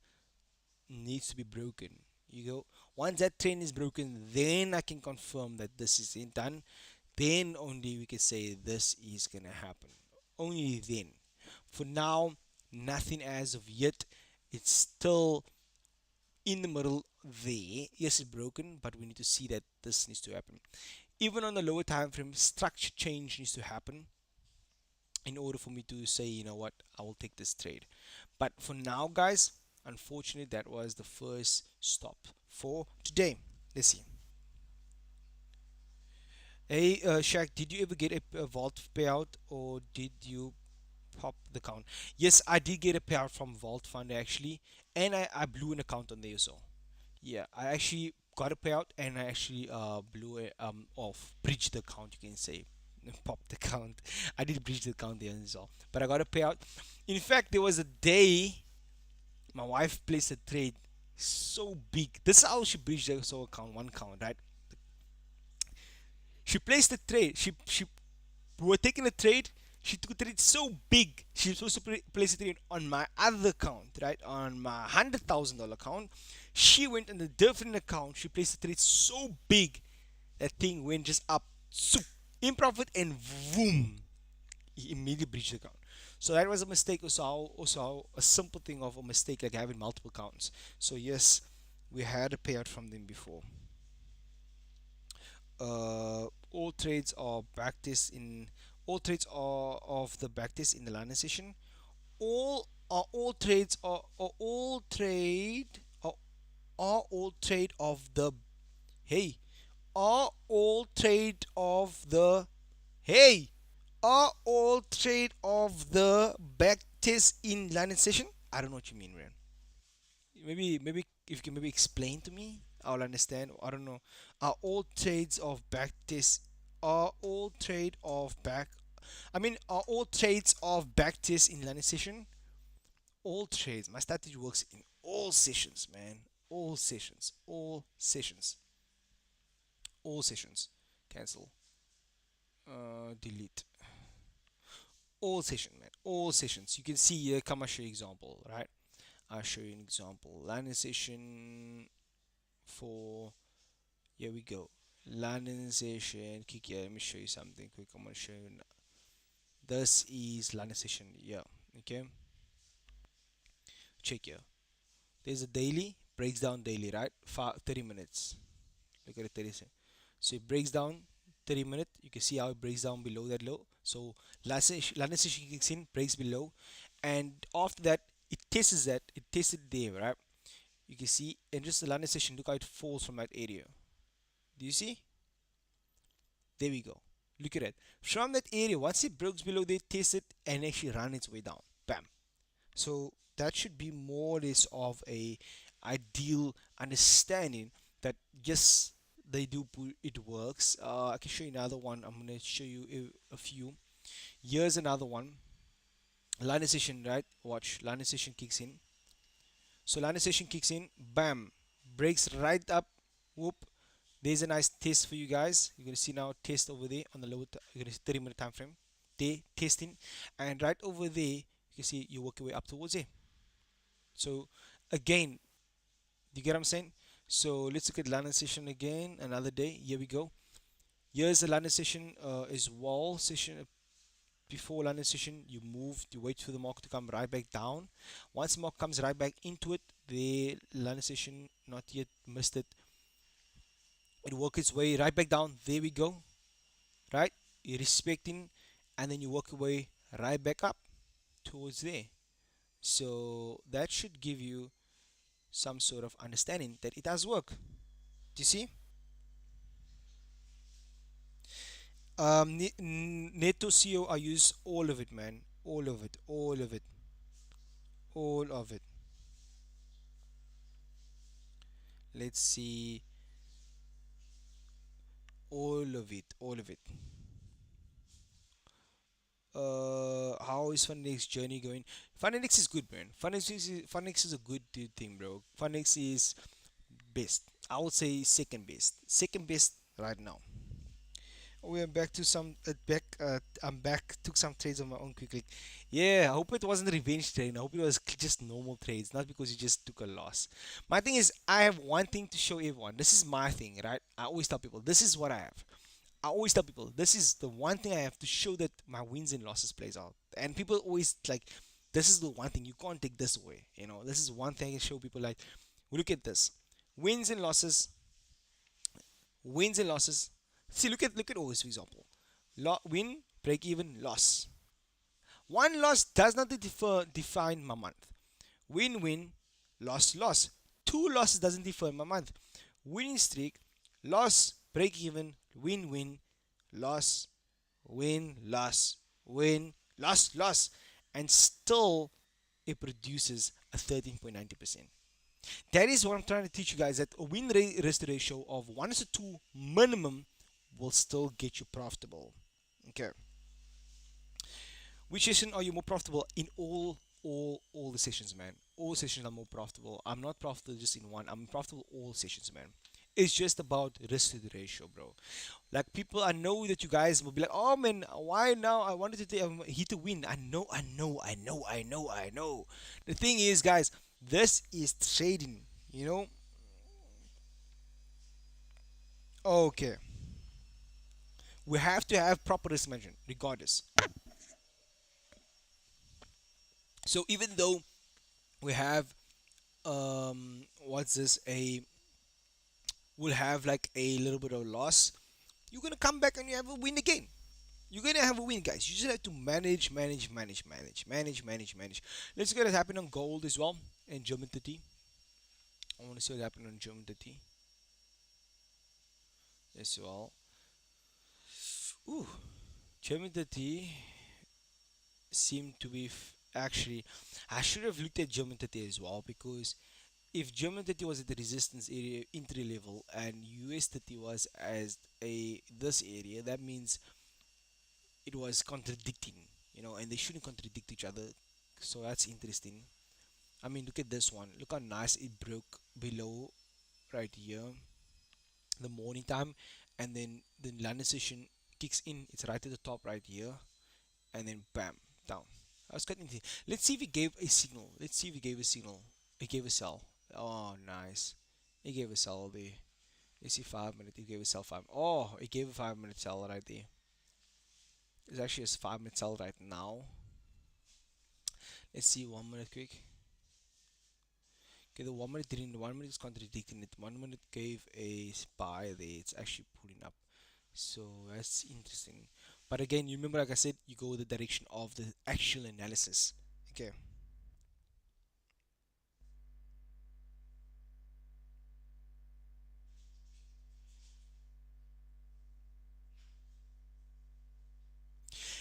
needs to be broken. You go Once that trend is broken, then I can confirm that this is done. Then only we can say this is gonna happen. Only then. For now, nothing as of yet. It's still in the middle there. Yes, it's broken, but we need to see that this needs to happen. Even on the lower time frame, structure change needs to happen in order for me to say, you know what, I will take this trade. But for now, guys, unfortunately, that was the first stop for today. Let's see. Hey, Shaq, did you ever get a vault payout, or did you pop the count? Yes, I did get a payout from Vault Fund actually, and I blew an account on there, so yeah, I actually got a payout, and I actually blew it off, bridged the account, you can say. Pop the account. I did bridge the account there as well, but I got a payout. In fact, there was a day my wife placed a trade so big. This is how she bridged the so account, one count, right? She placed a trade. She we were taking a trade. She took a trade so big. She was supposed to place a trade on my other account, right? On my $100,000 account. She went on a different account. She placed a trade so big that thing went just up, soup, in profit, and boom, he immediately breached the account. So that was a mistake. Also a simple thing of a mistake like having multiple accounts. So yes, we had a payout from them before. All trades are backtest in all trades are of the backtest in the line session. All trades are all trade are all trade of the hey are all trade of the hey are all trade of the backtest in line session. I don't know what you mean, man. Maybe if you can maybe explain to me, I'll understand. I don't know. Are all trades of backtest are all trade of back I mean are all trades of backtest in line session? All trades. My strategy works in all sessions, man. All sessions. All sessions. All sessions. Cancel. Delete. All session, man. All sessions. You can see here. Come, I'll show you example, right? I'll show you an example. Line session for. Here we go. Line session. Click here. Let me show you something quick. I'm gonna show you. This is line session. Yeah. Okay. Check here. There's a daily. Breaks down daily, right? 30 minutes. Look at it, 30 seconds. So it breaks down 30 minutes. You can see how it breaks down below that low. So last session kicks in, breaks below, and after that it tests that. It tested there, right? You can see, and just the last session, look how it falls from that area. Do you see? There we go. Look at it. From that area, once it breaks below, they test it and actually run its way down. Bam. So that should be more or less of a ideal understanding that yes, they do it works. I can show you another one. I'm gonna show you a few. Here's another one. Line session, right? Watch. Line session kicks in. So line session kicks in. Bam. Breaks right up. Whoop. There's a nice test for you guys. You're gonna see now test over there on the lower. You're gonna see 30-minute time frame. Day testing, and right over there you can see you work your way up towards there. So again, do you get what I'm saying? So let's look at London session again. Another day. Here we go. Here's the London session. Is wall session. Before London session, you move. You wait for the market to come right back down. Once the market comes right back into it, the London session not yet missed it. It works its way right back down. There we go. Right. You're respecting, and then you work your way right back up towards there. So that should give you some sort of understanding that it does work. Do you see? Neto CO, I use all of it, man. All of it. All of it. All of it. Let's see. All of it. All of it. How is Funnex journey going? Funnex is good, man. Funnex is a good thing, bro. Funnex is best. I would say second best. Second best right now. We are back to some back. I'm back. Took some trades on my own quickly. Yeah, I hope it wasn't a revenge trade. I hope it was just normal trades, not because you just took a loss. My thing is, I have one thing to show everyone. This is my thing, right? I always tell people, this is what I have. I always tell people, this is the one thing I have to show that my wins and losses plays out. And people always like, this is the one thing you can't take this away. You know, this is one thing I show people like, look at this, wins and losses, wins and losses. See, look at always for example, win, break even, loss. One loss does not define my month. Win win, loss loss. Two losses doesn't define my month. Winning streak, loss, break even, win win, loss, win loss, win loss loss, and still it produces a 13.90%. That is what I'm trying to teach you guys, that a win risk ratio of 1 to 2 minimum will still get you profitable. Okay. Which session are you more profitable in? All the sessions, man. All sessions are more profitable. I'm not profitable just in one. I'm profitable all sessions, man. It's just about risk to the ratio, bro. Like people, I know that you guys will be like, "Oh man, why now? I wanted to take hit to win." I know. The thing is, guys, this is trading. You know. Okay. We have to have proper risk management, regardless. So even though we have what's this a will have like a little bit of loss, you're gonna come back and you have a win again. You're gonna have a win, guys. You just have to manage. Let's see what happened on gold as well and German 30. I want to see what happened on German 30 as well. Ooh, German 30 seemed to be actually. I should have looked at German 30 as well, because if German 30 was at the resistance area entry level and US 30 was as a this area, that means it was contradicting, and they shouldn't contradict each other. So that's interesting. I mean, look at this one. Look how nice it broke below right here, the morning time, and then the London session kicks in. It's right at the top right here, and then bam, down. I was cutting. Let's see if it gave a signal. Let's see if it gave a signal. It gave a sell. Oh, nice. It gave a sell there. Let's see 5 minutes. It gave a sell 5. Oh, it gave a 5 minute sell right there. It's actually a 5 minute sell right now. Let's see 1 minute quick. Okay, the 1 minute didn't. 1 minute is contradicting it. 1 minute gave a buy there. It's actually pulling up. So that's interesting. But again, you remember, like I said, you go the direction of the actual analysis. Okay.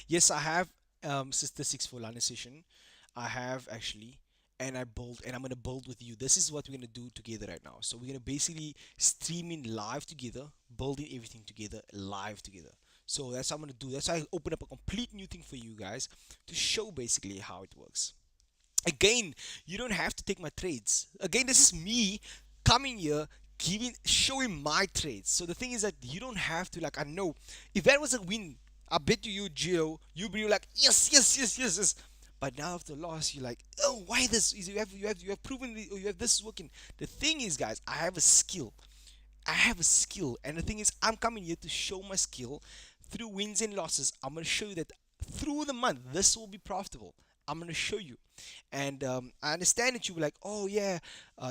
Yes, I have statistics for London session. I have actually, and I'm gonna build with you. This is what we're gonna do together right now. So we're gonna basically stream in live together, building everything together, live together. So that's what I'm gonna do. That's why I open up a complete new thing for you guys to show basically how it works. Again, you don't have to take my trades. Again, this is me coming here, showing my trades. So the thing is that you don't have to, like, I know if that was a win, I bet you, Gio, you'd be like, yes. But now after loss, you're like, oh, why this? You have proven you have this working. The thing is, guys, I have a skill. I have a skill, and the thing is, I'm coming here to show my skill through wins and losses. I'm going to show you that through the month, this will be profitable. I'm going to show you. And I understand that you were like, oh, yeah,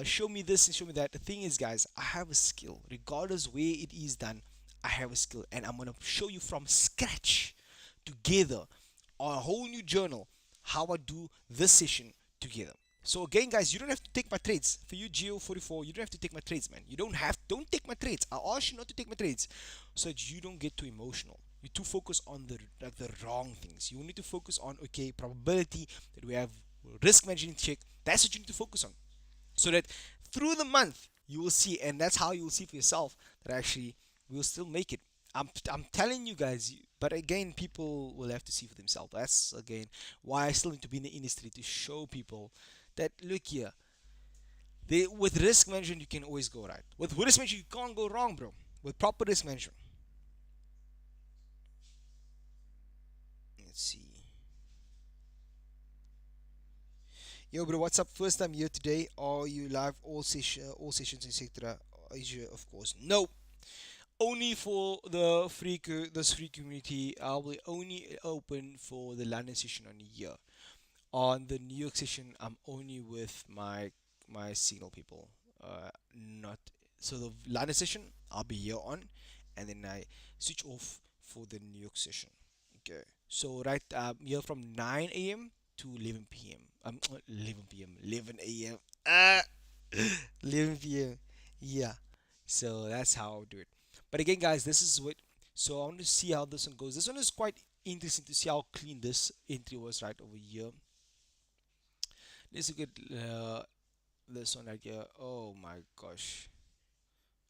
show me this and show me that. The thing is, guys, I have a skill. Regardless where it is done, I have a skill. And I'm going to show you from scratch together on a whole new journal how I do this session together. So again, guys, you don't have to take my trades. For you, GEO44, you don't have to take my trades, man. You don't take my trades. I ask you not to take my trades so that you don't get too emotional. You too focus on the wrong things. You need to focus on, okay, probability, that we have risk management check. That's what you need to focus on. So that through the month you will see, and that's how you will see for yourself that actually we'll still make it. I'm telling you guys, but again, people will have to see for themselves. That's again why I still need to be in the industry to show people that look here. With risk management, you can always go right. With risk management, you can't go wrong, bro. With proper risk management. Let's see. Yo, bro, what's up? First time here today. Are you live all sessions, etc. Asia, of course. No, only for the this free community. I will only open for the London session on a year. On the New York session, I'm only with my signal people. Not so the London session, I'll be here on, and then I switch off for the New York session. Okay. So right here from 9 a.m. to 11 p.m. 11 p.m. 11 a.m. Ah, 11 p.m. Yeah. So that's how I'll do it. But again, guys, this is what. So I want to see how this one goes. This one is quite interesting to see how clean this entry was right over here. Let's look at this one right here. Oh my gosh.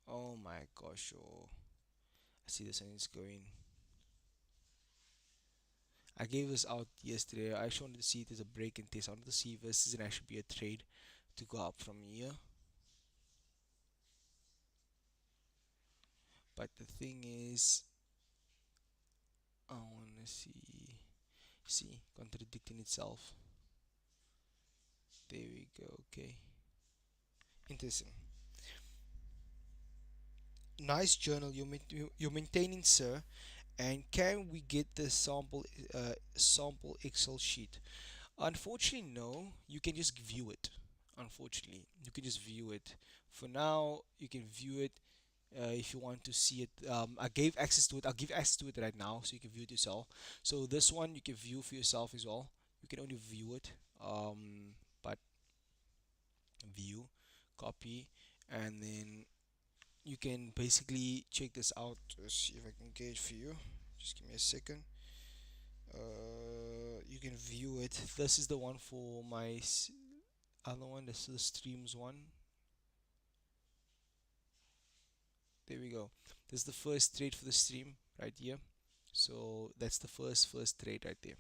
Oh my gosh. Oh, I see this one is going. I gave this out yesterday. I actually wanted to see it as a break and test. I wanted to see if this is actually be a trade to go up from here. But the thing is, I want to see, contradicting itself. There we go. Okay, interesting. Nice journal you're maintaining, sir. And can we get the sample Excel sheet? Unfortunately, no. You can just view it. Unfortunately, you can just view it. For now, you can view it if you want to see it. I gave access to it. I'll give access to it right now, so you can view it yourself. So this one you can view for yourself as well. You can only view it, but view, copy, and then you can basically check this out. Let's see if I can get it for you. Just give me a second. You can view it. This is the one for my other one. This is the streams one. There we go. This is the first trade for the stream right here. So that's the first trade right there.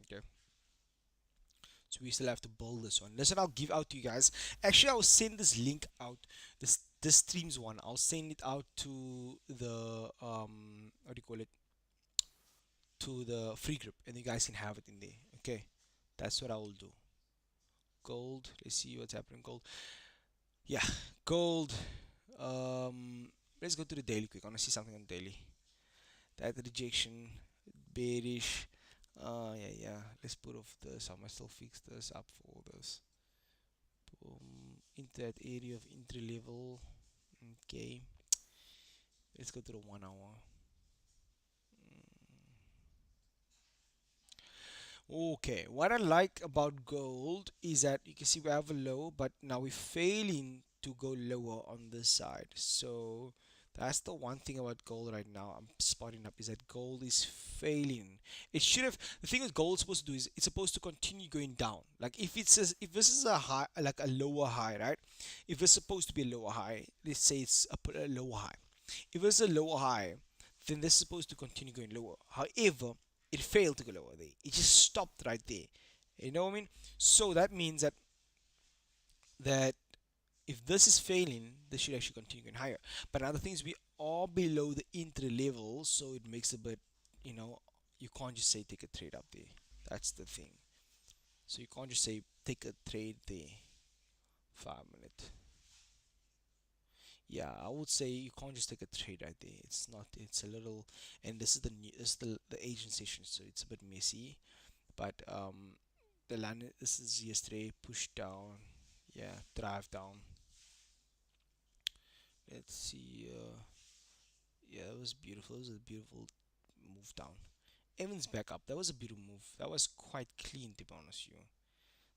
Okay. So we still have to build this one. Listen, I'll give out to you guys. Actually, I'll send this link out. This streams one. I'll send it out to the what do you call it? To the free group, and you guys can have it in there. Okay. That's what I will do. Gold. Let's see what's happening. Gold. Yeah, gold. Let's go to the daily quick. I want to see something on daily. That rejection, bearish. Yeah. Let's put off this. I must still fix this up for this. Boom. Into that area of entry level. Okay. Let's go to the 1 hour. Okay, what I like about gold is that you can see we have a low, but now we're failing to go lower on this side. So that's the one thing about gold right now. I'm spotting up is that gold is failing. It should have. The thing with gold is supposed to do is it's supposed to continue going down. Like if this is a high, like a lower high, right? If it's supposed to be a lower high, let's say it's a lower high. If it's a lower high, then this is supposed to continue going lower. However, it failed to go lower there. It just stopped right there. You know what I mean? So that means that if this is failing, this should actually continue going higher. But another thing is we are below the entry level, so it makes a bit, you can't just say take a trade up there. That's the thing. So you can't just say take a trade there. 5 minute. Yeah, I would say you can't just take a trade right there. It's not. It's a little, and this is the new, this is the Asian session, so it's a bit messy. But the land. This is yesterday. Push down. Yeah, drive down. Let's see. Yeah, that was beautiful. It was a beautiful move down. Evans back up. That was a beautiful move. That was quite clean, to be honest with you.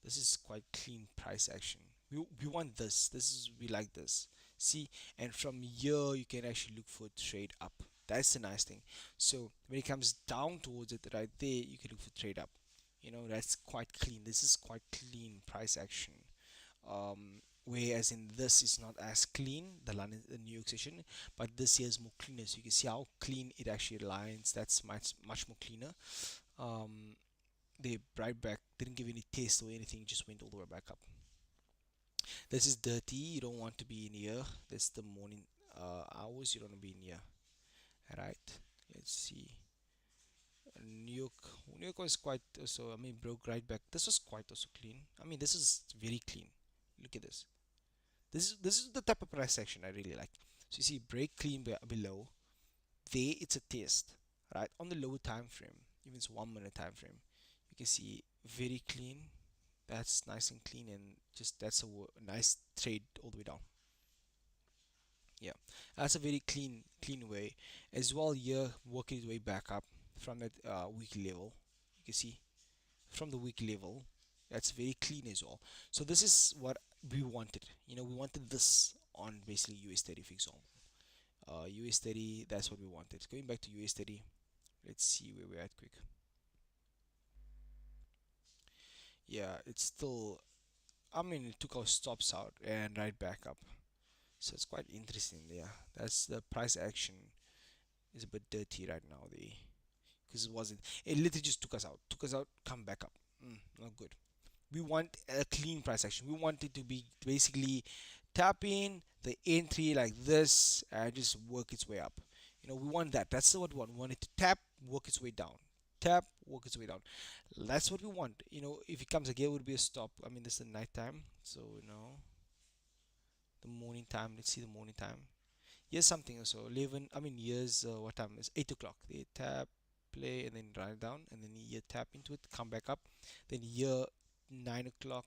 This is quite clean price action. We want this. This is we like this. See, and from here you can actually look for a trade up. That's the nice thing. So when it comes down towards it right there, you can look for trade up. That's quite clean. This is quite clean price action. Whereas in this is not as clean, the New York session, but this here is more cleaner. So you can see how clean it actually aligns. That's much more cleaner. Um, they right back didn't give any taste or anything, just went all the way back up. This is dirty. You don't want to be in here. This is the morning hours. You don't want to be in here. All right. Let's see. New York was quite also, I mean, broke right back. This was quite also clean. I mean, this is very clean. Look at this. This is the type of price action I really like. So you see, break clean below. There, it's a test, right? On the lower time frame, even it's 1 minute time frame, you can see very clean. That's nice and clean, and just that's a nice trade all the way down. Yeah, that's a very clean way as well. Here, working its way back up from that weekly level. You can see from the weekly level, that's very clean as well. So this is what we wanted. We wanted this on basically US30, for example. US30, that's what we wanted. Going back to US30, let's see where we're at quick. Yeah, it's still, I mean, it took our stops out and right back up. So it's quite interesting. Yeah, that's the price action is a bit dirty right now. Because it literally just took us out, come back up. Not good. We want a clean price action. We want it to be basically tap in the entry like this and just work its way up. We want that. That's what we want. We want it to tap, work its way down. Tap, work its way down. That's what we want. If it comes again, it would be a stop. I mean, this is the night time, so the morning time. Let's see the morning time. Here's something also. 11. I mean, here's what time is 8 o'clock. They tap, play, and then run it down, and then you tap into it, come back up. Then here 9 o'clock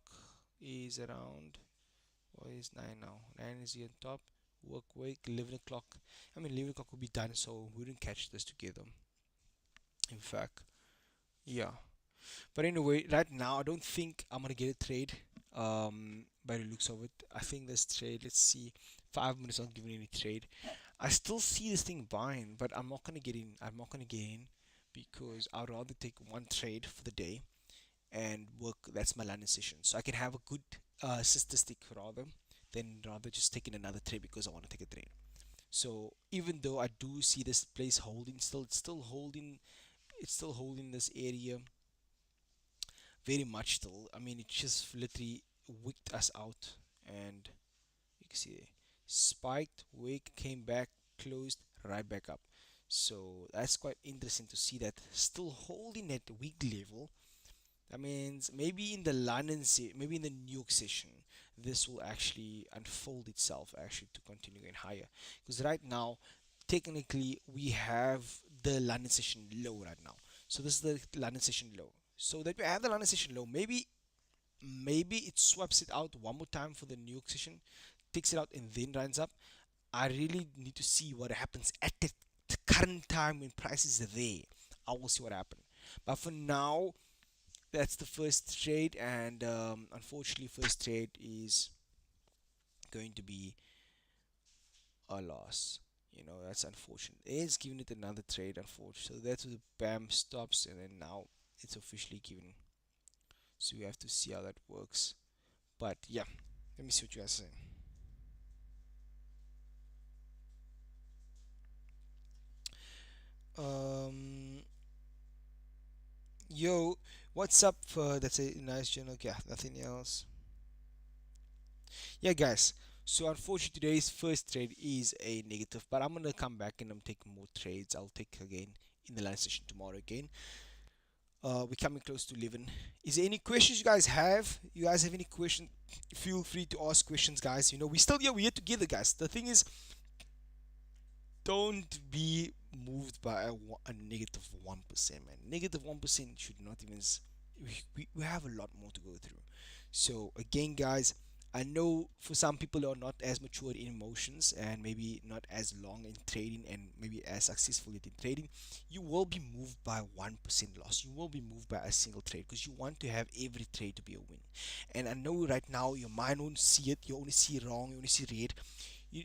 is around. What is 9 now? 9 is here on top. Work wake 11 o'clock. I mean, 11 o'clock will be done, so we didn't catch this together. In fact, yeah. But anyway, right now I don't think I'm gonna get a trade. By the looks of it, I think this trade. Let's see, 5 minutes not giving any trade. I still see this thing buying, but I'm not gonna get in. I'm not gonna get in because I'd rather take one trade for the day and work. That's my landing session, so I can have a good statistic rather just taking another trade because I want to take a trade. So even though I do see this place holding, it's still holding this area very much still. I mean, it just literally wicked us out, and you can see spiked, wick, came back, closed, right back up. So that's quite interesting to see that still holding at weak level. That means maybe in the maybe in the New York session, this will actually unfold itself actually to continue going higher. Because right now, technically, we have the London session low right now. So this is the London session low. So that we have the London session low, maybe it swaps it out one more time for the New York session, takes it out and then runs up. I really need to see what happens at the current time when prices are there. I will see what happens. But for now, that's the first trade, and unfortunately first trade is going to be a loss. That's unfortunate. It's giving it another trade, unfortunately. So that's the bam stops, and then now it's officially given. So we have to see how that works. But yeah, let me see what you guys say. um Yo, what's up? That's a nice journal. Yeah, nothing else. Yeah, guys. So unfortunately, today's first trade is a negative, but I'm gonna come back and I'm taking more trades. I'll take again in the live session tomorrow again. We're coming close to 11. Is there any questions you guys have? You guys have any question? Feel free to ask questions, guys. We still here. We're here together, guys. The thing is, don't be moved by a negative 1%, man. Negative 1% should not even. We have a lot more to go through. So again, guys, I know for some people who are not as mature in emotions and maybe not as long in trading and maybe as successful in trading, you will be moved by 1% loss. You will be moved by a single trade because you want to have every trade to be a win. And I know right now your mind won't see it. You only see wrong. You only see red.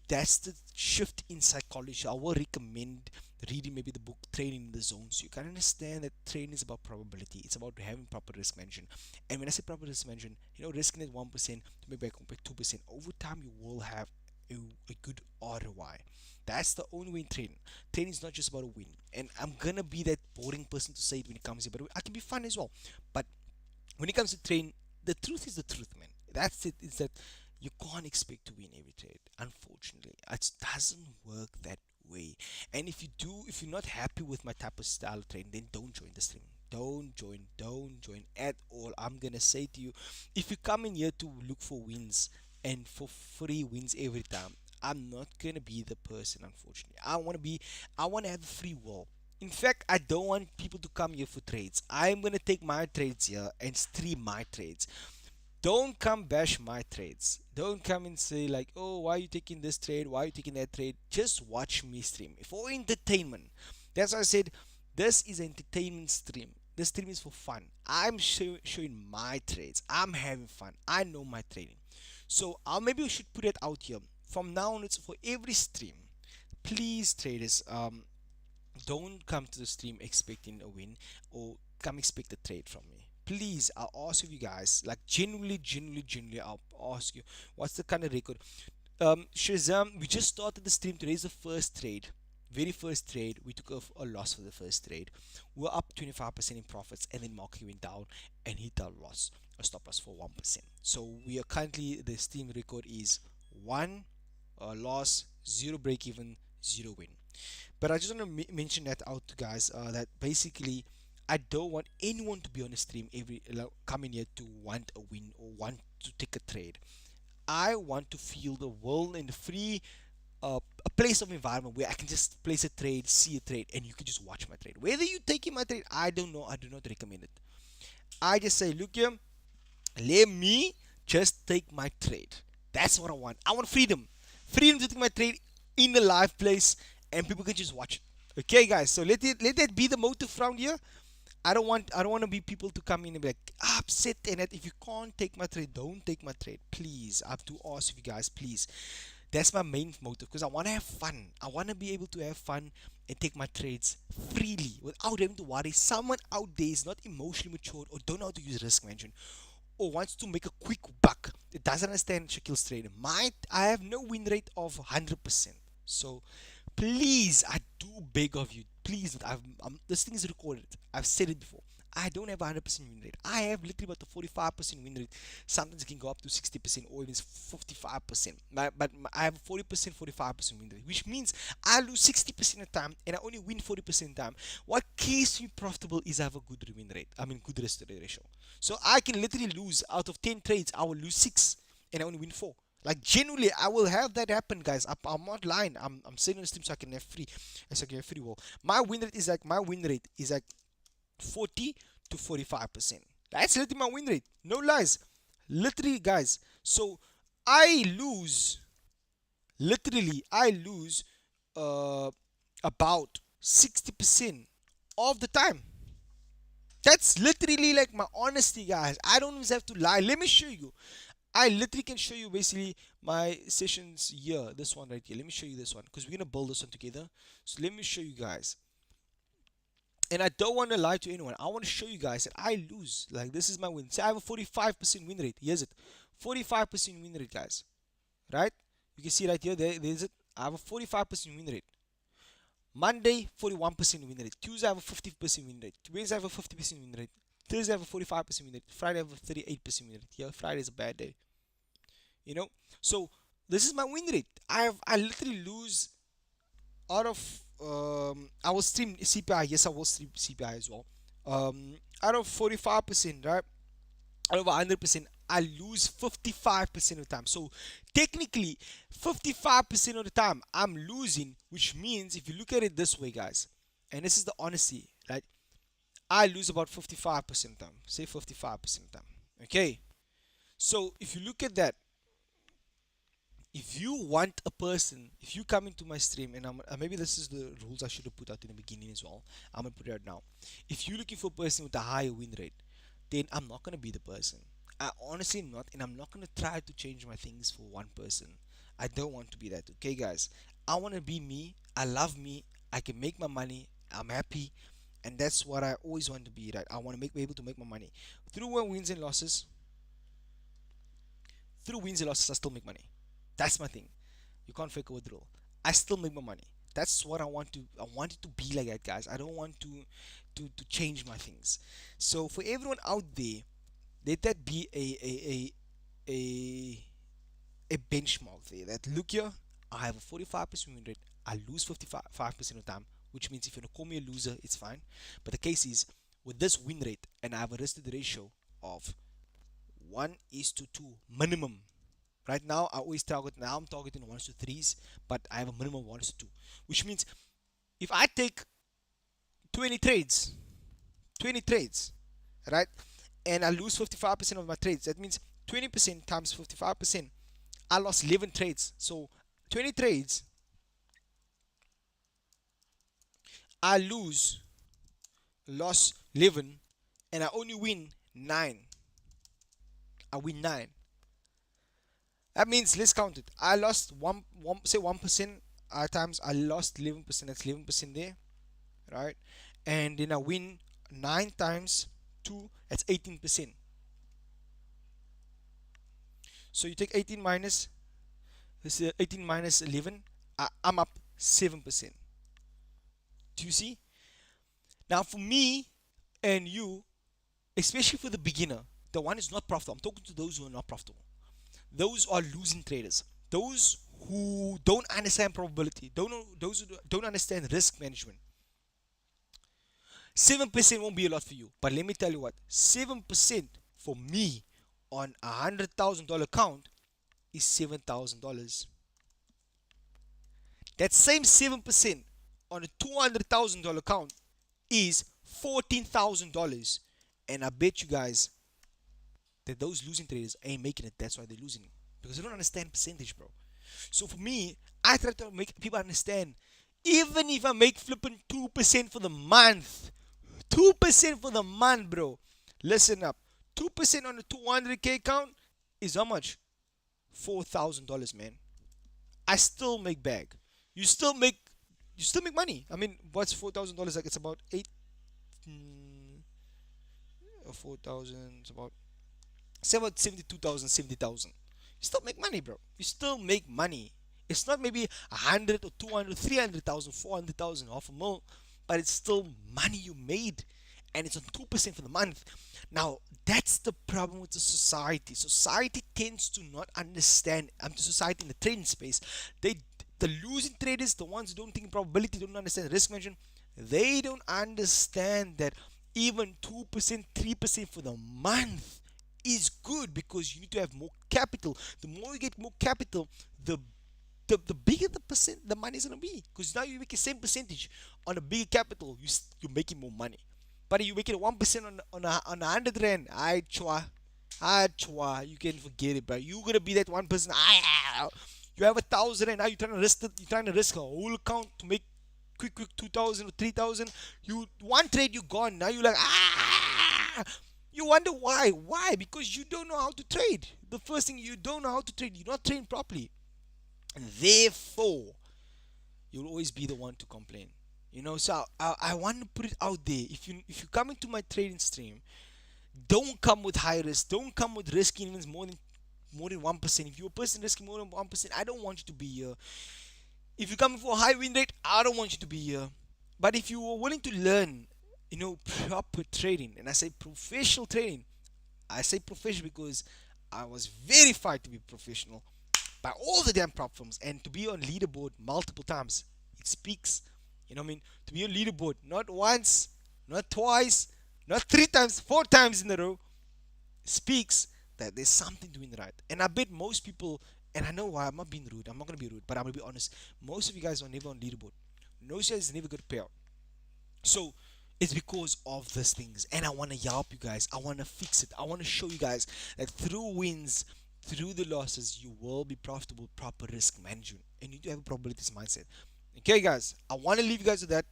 That's the shift in psychology. I will recommend reading maybe the book Trading in the Zone, so you can understand that trading is about probability. It's about having proper risk management. And when I say proper risk management, risking at 1% to maybe 2%, over time you will have a good ROI. That's the only way in trading. Trading is not just about a win. And I'm gonna be that boring person to say it when it comes here, but I can be fun as well. But when it comes to trading, the truth is the truth, man. That's it. Is that you can't expect to win every trade. Unfortunately, it doesn't work that way. And if you're not happy with my type of style of trading, then don't join the stream. Don't join at all. I'm gonna say to you, if you come in here to look for wins and for free wins every time, I'm not gonna be the person, unfortunately. I wanna have a free will. In fact, I don't want people to come here for trades. I'm gonna take my trades here and stream my trades. Don't come bash my trades. Don't come and say like, oh, why are you taking this trade? Why are you taking that trade? Just watch me stream for entertainment. That's why I said this is an entertainment stream. This stream is for fun. I'm showing my trades. I'm having fun. I know my trading. So maybe we should put it out here. From now on, it's for every stream. Please, traders, don't come to the stream expecting a win or come expect a trade from me. Please, I'll ask you guys, like genuinely, I'll ask you, what's the kind of record? Shazam, we just started the stream. Today's the first trade. Very first trade, we took a loss for the first trade. We're up 25% in profits, and then market went down and hit our loss, a stop loss for 1%. So we are currently, the stream record is one loss, zero break even, zero win. But I just want to mention that out, guys. That basically, I don't want anyone to be on the stream coming here to want a win or want to take a trade. I want to feel the world in the free, a place of environment where I can just place a trade, see a trade, and you can just watch my trade. Whether you taking my trade, I don't know. I do not recommend it. I just say, look here, let me just take my trade. That's what I want. I want freedom. Freedom to take my trade in the live place and people can just watch it. Okay guys, so let that be the motive around here. I don't want to be people to come in and be like upset and that if you can't take my trade, don't take my trade. Please. I have to ask you guys, please. That's my main motive because I want to have fun. I want to be able to have fun and take my trades freely without having to worry someone out there is not emotionally matured or don't know how to use risk management or wants to make a quick buck. It doesn't understand Shaquel's trade. I have no win rate of 100%. So please, I do beg of you, please. This thing is recorded. I've said it before. I don't have a 100% win rate. I have literally about a 45% win rate. Sometimes it can go up to 60% or even 55%. I have a 40%, 45% win rate, which means I lose 60% of the time and I only win 40% of the time. What keeps me profitable is I have a good win rate. I mean, good risk to rate ratio. So I can literally lose out of 10 trades, I will lose 6 and I only win 4. Like genuinely, I will have that happen, guys. I'm not lying. I'm saying on the stream so I can have free, so I can have free will. My win rate is like 40 to 45%. That's literally my win rate. No lies, literally, guys. So I lose, I lose uh about 60% of the time. That's literally like my honesty, guys. I don't even have to lie. Let me show you. I literally can show you basically my sessions here. This one right here. Let me show you this one because we're gonna build this one together. So let me show you guys. And I don't want to lie to anyone. I want to show you guys that I lose. Like this is my win. See, I have a 45% win rate. Here's it. 45% win rate, guys. Right? You can see right here. There's it. I have a 45% win rate. Monday, 41% win rate. Tuesday, I have a 50% win rate. Wednesday, I have a 50% win rate. Thursday, I have a 45% win rate. Friday, I have a 38% win rate. Yeah, Friday is a bad day. You know, so this is my win rate. I literally lose out of I will stream CPI. Yes, I will stream CPI as well. Out of 45%, right? Out of 100%, I lose 55% of the time. So technically, 55% of the time I'm losing, which means if you look at it this way, guys, and this is the honesty, right? I lose about 55% of the time. Say 55% of the time. Okay. So if you look at that, if you want a person, if you come into my stream, and maybe this is the rules I should have put out in the beginning as well. I'm gonna put it out now. If you're looking for a person with a higher win rate, then I'm not gonna be the person. I honestly am not, and I'm not gonna try to change my things for one person. I don't want to be that. Okay, guys. I want to be me. I love me. I can make my money. I'm happy, and that's what I always want to be. Right? I want to be able to make my money through wins and losses. Through wins and losses, I still make money. That's my thing. You can't fake a withdrawal. I still make my money. That's what I want to. I want it to be like that, guys. I don't want to change my things. So for everyone out there, let that be a benchmark there. That look here, I have a 45% win rate. I lose 55% of the time, which means if you want to call me a loser, it's fine. But the case is, with this win rate, and I have a risk to the ratio of 1:2 minimum. Right now, I always target, now I'm targeting 1:3s, but I have a minimum of 1:2, which means if I take 20 trades, 20 trades, right, and I lose 55% of my trades, that means 20% times 55%, I lost 11 trades. So 20 trades, I lost 11, and I only win 9. I win 9. That means, let's count it. I lost say 1% times I lost 11%. That's 11% there, right? And then I win 9 times 2. That's 18%. So you take 18 minus this 18 minus 11. I'm up 7%. Do you see? Now for me and you, especially for the beginner, the one is not profitable. I'm talking to those who are not profitable. Those are losing traders. Those who don't understand probability, those who don't understand risk management. 7% won't be a lot for you. But let me tell you what, 7% for me on $100,000 account is $7,000. That same 7% on a $200,000 account is $14,000. And I bet you guys that those losing traders ain't making it. That's why they're losing. Because they don't understand percentage, bro. So for me, I try to make people understand. Even if I make flipping 2% for the month, 2% for the month, bro. Listen up. 2% on a 200K account is how much? $4,000, man. I still make bag. You still make money. I mean, what's $4,000? Like, it's about 4,000. It's about 72,000, 70,000. You still make money, bro. You still make money. It's not maybe 100 or 200, 300,000, 400,000, half a mil, but it's still money you made, and it's on 2% for the month. Now, that's the problem with the society. Society tends to not understand. The society in the trading space, the losing traders, the ones who don't think in probability, don't understand risk management, they don't understand that even 2%, 3% for the month is good, because you need to have more capital. The more you get more capital, the bigger the money is gonna be, because now you make the same percentage on a bigger capital. You're making more money. But if you make it 1% on a 100 rand, you can forget it, bro. You're gonna be that 1%. You have 1,000 and now you're trying to risk it. You're trying to risk a whole account to make quick 2,000 or 3,000. You one trade, you gone. Now you're like You wonder why? Why? Because you don't know how to trade. The first thing, you don't know how to trade. You're not trained properly. And therefore, you'll always be the one to complain. So I want to put it out there. If you come into my trading stream, don't come with high risk. Don't come with risking even more than 1%. If you're a person risking more than 1%, I don't want you to be here. If you're coming for a high win rate, I don't want you to be here. But if you are willing to learn, proper trading, and I say professional trading, I say professional because I was verified to be professional by all the damn prop firms, and to be on leaderboard multiple times, it speaks. To be on leaderboard not once, not twice, not 3 times, 4 times in a row, speaks that there's something doing right. And I bet most people, and I know why, I'm not being rude, I'm not gonna be rude, but I'm gonna be honest, most of you guys are never on leaderboard. Most of you guys never get a payout. So it's because of these things, and I want to help you guys. I want to fix it. I want to show you guys that through wins, through the losses, you will be profitable. Proper risk management, and you need to have a probabilities mindset. Okay, guys, I want to leave you guys with that.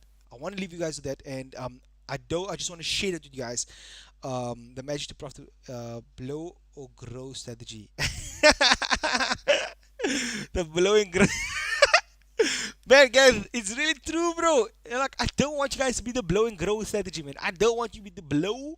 And I just want to share that with you guys. The magic to profit, blow or grow strategy. The blow and grow. Man, guys, it's really true, bro. Like, I don't want you guys to be the blow and grow strategy, man. I don't want you to be the blow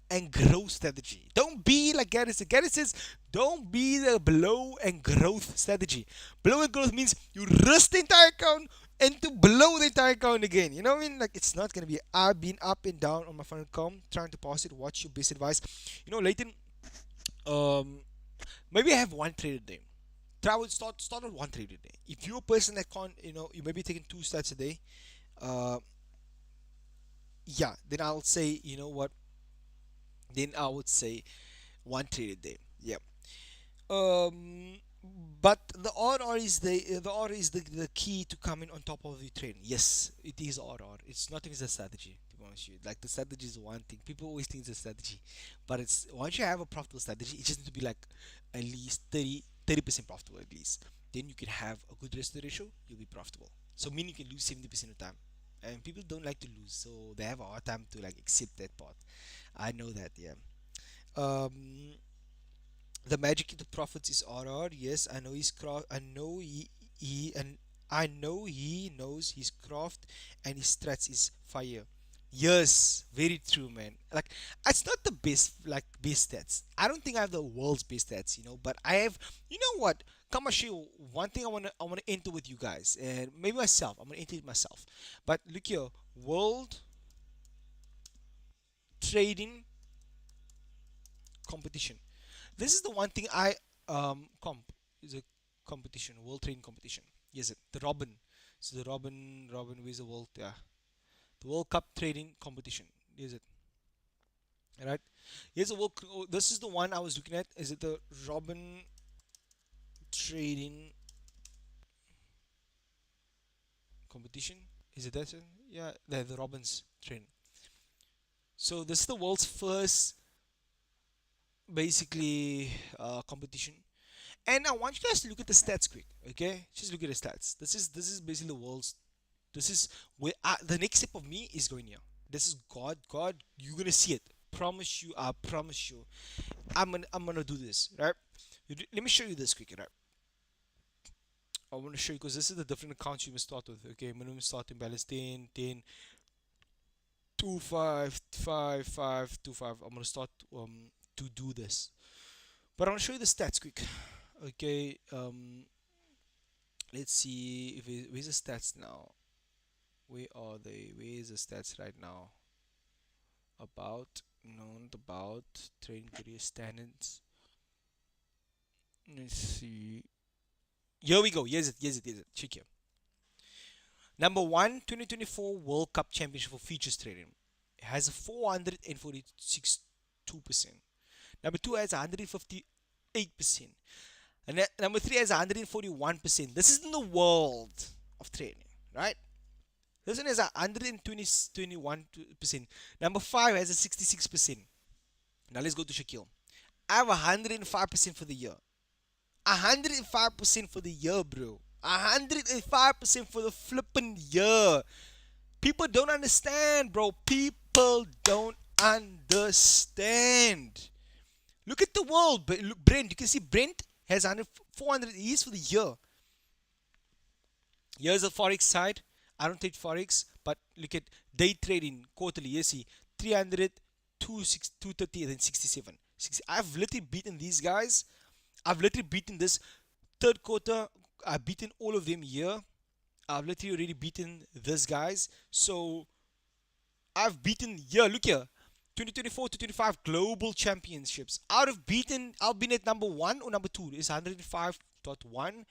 and grow strategy. Don't be like Gary says. Gary says, don't be the blow and growth strategy. Blow and growth means you risk the entire account and to blow the entire account again. You know what I mean? Like, it's not gonna be. I've been up and down on my phone account trying to pass it. What's your best advice? Leighton, maybe I have one trade a day. try with start with one trade a day. If you're a person that can't, you may be taking two stats a day, uh, yeah, then I'll say, you know what? Then I would say one trade a day. Yeah. Um, but the R is the key to coming on top of the trend. Yes, it is R. It's nothing is a strategy. To be honest with you, like the strategy is one thing. People always think it's a strategy, but it's once you have a profitable strategy, it just needs to be like at least 30% profitable at least. Then you can have a good risk to ratio. You'll be profitable. So meaning you can lose 70% of the time. And people don't like to lose, so they have a hard time to like accept that part. I know that, yeah. Um, the magic into profits is RR. Yes, I know I know he and I know he knows his craft and his strats is fire. Yes, very true, man. Like it's not the best stats. I don't think I have the world's best stats, but I have. You know what? Come on, show one thing I wanna enter with you guys and maybe myself. I'm gonna enter it myself. But look here, world trading competition. This is the one thing I comp is a competition, world trading competition. Yes, it the Robin. So the Robin where's the world? Yeah, the World Cup trading competition. Is it right? Here's the world. Oh, this is the one I was looking at. Is it the Robin trading competition? Is it that? Yeah, the Robin's trading. So this is the world's first basically competition. And I want you guys to look at the stats quick, okay? Just look at the stats. This is basically the world's. This is where the next step of me is going here. This is God. You're gonna see it. Promise you. I promise you. I'm gonna do this, right? Let me show you this quick, right? I want to show you because this is the different accounts you must start with. Okay, minimum starting balance 10, 10, 2, 5, 5, 5, 2, 5. I'm gonna start to do this, but I'm gonna show you the stats quick. Okay, let's see if where's the stats now. Where are they? Where is the stats right now? About, no, not about trading career standards. Let's see. Here we go. Here's it. Check here. Number one, 2024 World Cup Championship for futures trading. It has a 446 2%. Number two has 158%. And number three has 141%. This is in the world of trading, right? This one has 121%. Number five has a 66%. Now let's go to Shaquel. I have 105% for the year. 105% for the year, bro. 105% for the flipping year. People don't understand, bro. People don't understand. Look at the world. But look, Brent, you can see Brent has 400 E's for the year. Here's the forex side. I don't trade forex, but look at day trading quarterly. You see 300, 230, and then 67. 60. I've literally beaten these guys. I've literally beaten this third quarter. I've beaten all of them here. I've literally already beaten these guys. So I've beaten here. Look here. 2024 to 25 global championships. I've been at number one or number two. It's 105.1.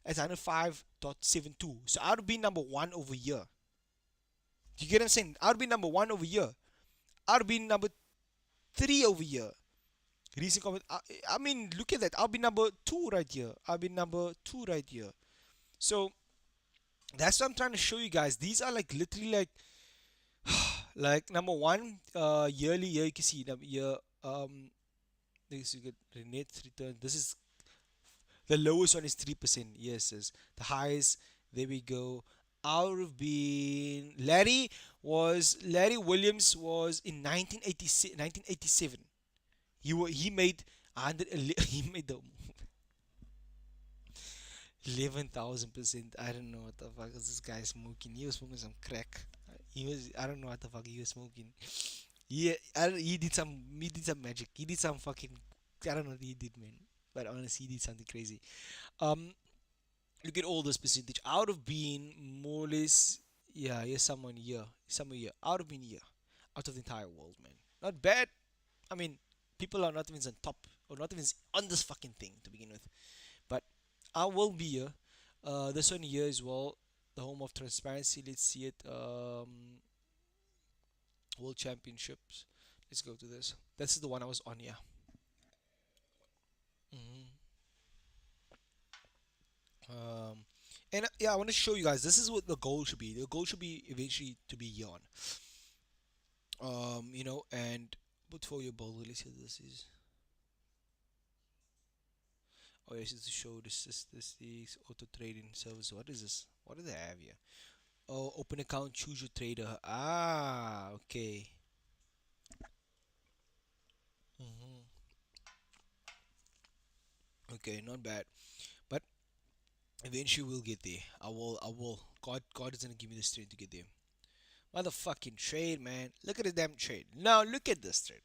It's 105.72. So I would be number one over here. Do you get what I'm saying? I would be number one over here. I would be number three over here. Recent comment. I mean, look at that. I'll be number two right here. I'll be number two right here. So that's what I'm trying to show you guys. These are like literally like number one, yearly. Here you can see year. This you get the net return. This is the lowest one is 3%. Yes, yes. The highest. There we go. Out of being Larry Williams was in 1986, 1987. He made 100 he made the 11,000%. I don't know what the fuck is this guy smoking. He was smoking some crack. I don't know what the fuck he was smoking. He did some magic. He did some fucking, I don't know what he did, man. But honestly, he did something crazy. Um, Look at all this percentage. Out of being more or less, yeah, here's somewhere here. Out of being here, out of the entire world, man. Not bad. I mean, people are not even on top or not even on this fucking thing to begin with. But I will be here. This one here as well, the home of transparency. Let's see it. World Championships. Let's go to this. This is the one I was on. Yeah. hmm Um, and yeah, I want to show you guys. This is what the goal should be. The goal should be eventually to be here on. And portfolio builder. Let's see what this is. Oh, yes, it's to show this auto trading service. What is this? What do they have here? Oh, open account, choose your trader. Ah, okay. hmm Okay, not bad. But eventually we'll get there. I will. God is gonna give me the strength to get there. Motherfucking trade, man. Look at the damn trade. Now look at this trade.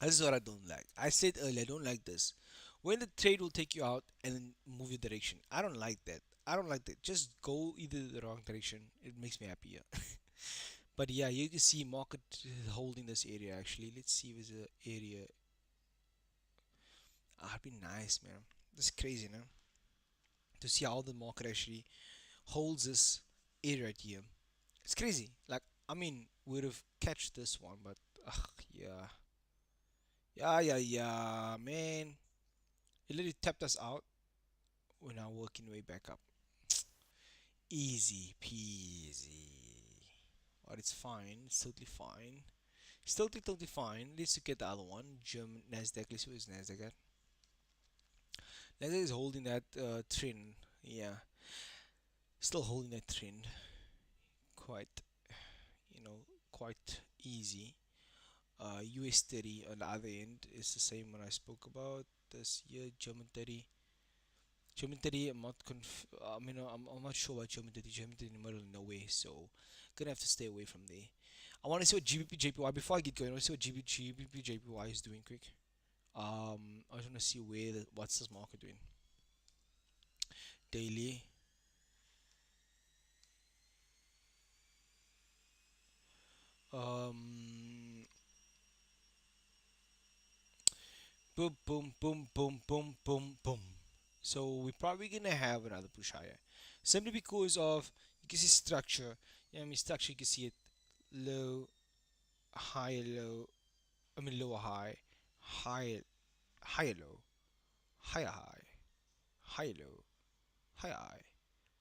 This is what I don't like. I said earlier, I don't like this. When the trade will take you out and then move your direction. I don't like that. I don't like that. Just go either the wrong direction. It makes me happier. But yeah, you can see market holding this area actually. Let's see if there's an area. Ah, it'd be nice, man. This is crazy, man. To see how the market actually holds this area right here. It's crazy. Like, I mean, we'd have catch this one, but yeah. Yeah, man. It literally tapped us out. We're now working way back up. Easy peasy. But it's fine. It's totally fine. It's totally fine. Let's look at the other one. German Nasdaq. Let's see what is Nasdaq at. Nasdaq is holding that trend. Yeah, still holding that trend. Quite, quite easy. US30 on the other end is the same one I spoke about this year. German 30. German 30, I'm not I'm not sure about German 30. German 30 in the middle of nowhere, so gonna have to stay away from there. I want to see what GBP JPY before I get going. I want to see what GBP JPY is doing quick. I just want to see what's this market doing. Daily. Um, boom, boom, boom, boom, boom, boom, boom. So we're probably gonna have another push higher, simply because of you can see structure. Yeah, I mean structure. You can see it low, higher low. I mean lower high, higher, higher low, higher high, higher low, higher high,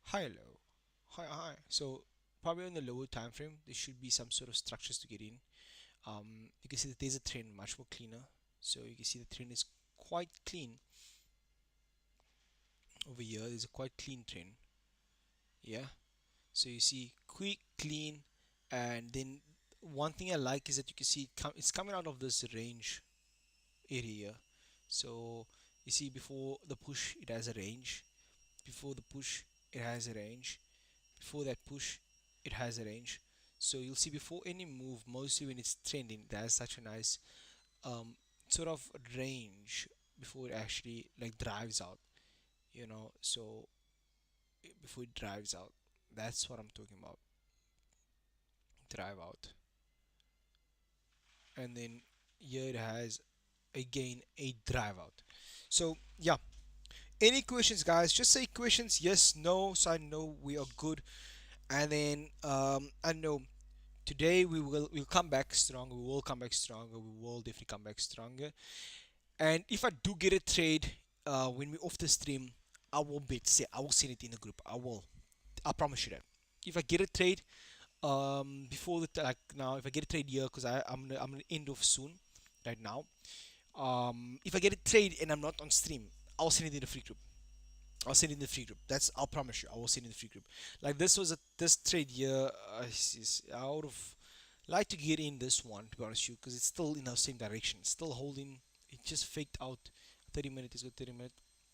higher low, higher high. So probably on the lower time frame, there should be some sort of structures to get in. You can see that there's a trend much more cleaner. So you can see the trend is quite clean over here. There's a quite clean trend. Yeah. So you see quick, clean, and then one thing I like is that you can see it's coming out of this range area. So you see before the push it has a range. Before the push it has a range. Before that push it has a range. So you'll see before any move, mostly when it's trending, it has such a nice um, sort of range before it actually like drives out, so before it drives out, that's what I'm talking about. Drive out. And then here it has again a drive out. So yeah, any questions guys, just say questions, yes, no, so I know we are good. And then I know today we'll come back stronger. We will come back stronger. We will definitely come back stronger. And if I do get a trade when we off the stream, I will I will send it in the group. I promise you that. If I get a trade before like now, if I get a trade here, because I'm gonna end off soon, right now. If I get a trade and I'm not on stream, I'll send it in the free group. I'll send it in the free group. I'll promise you, I will send it in the free group. Like this trade here, I would have liked to get in this one to be honest with you, because it's still in the same direction, still holding. It just faked out. 30 minute is good. 30 minute.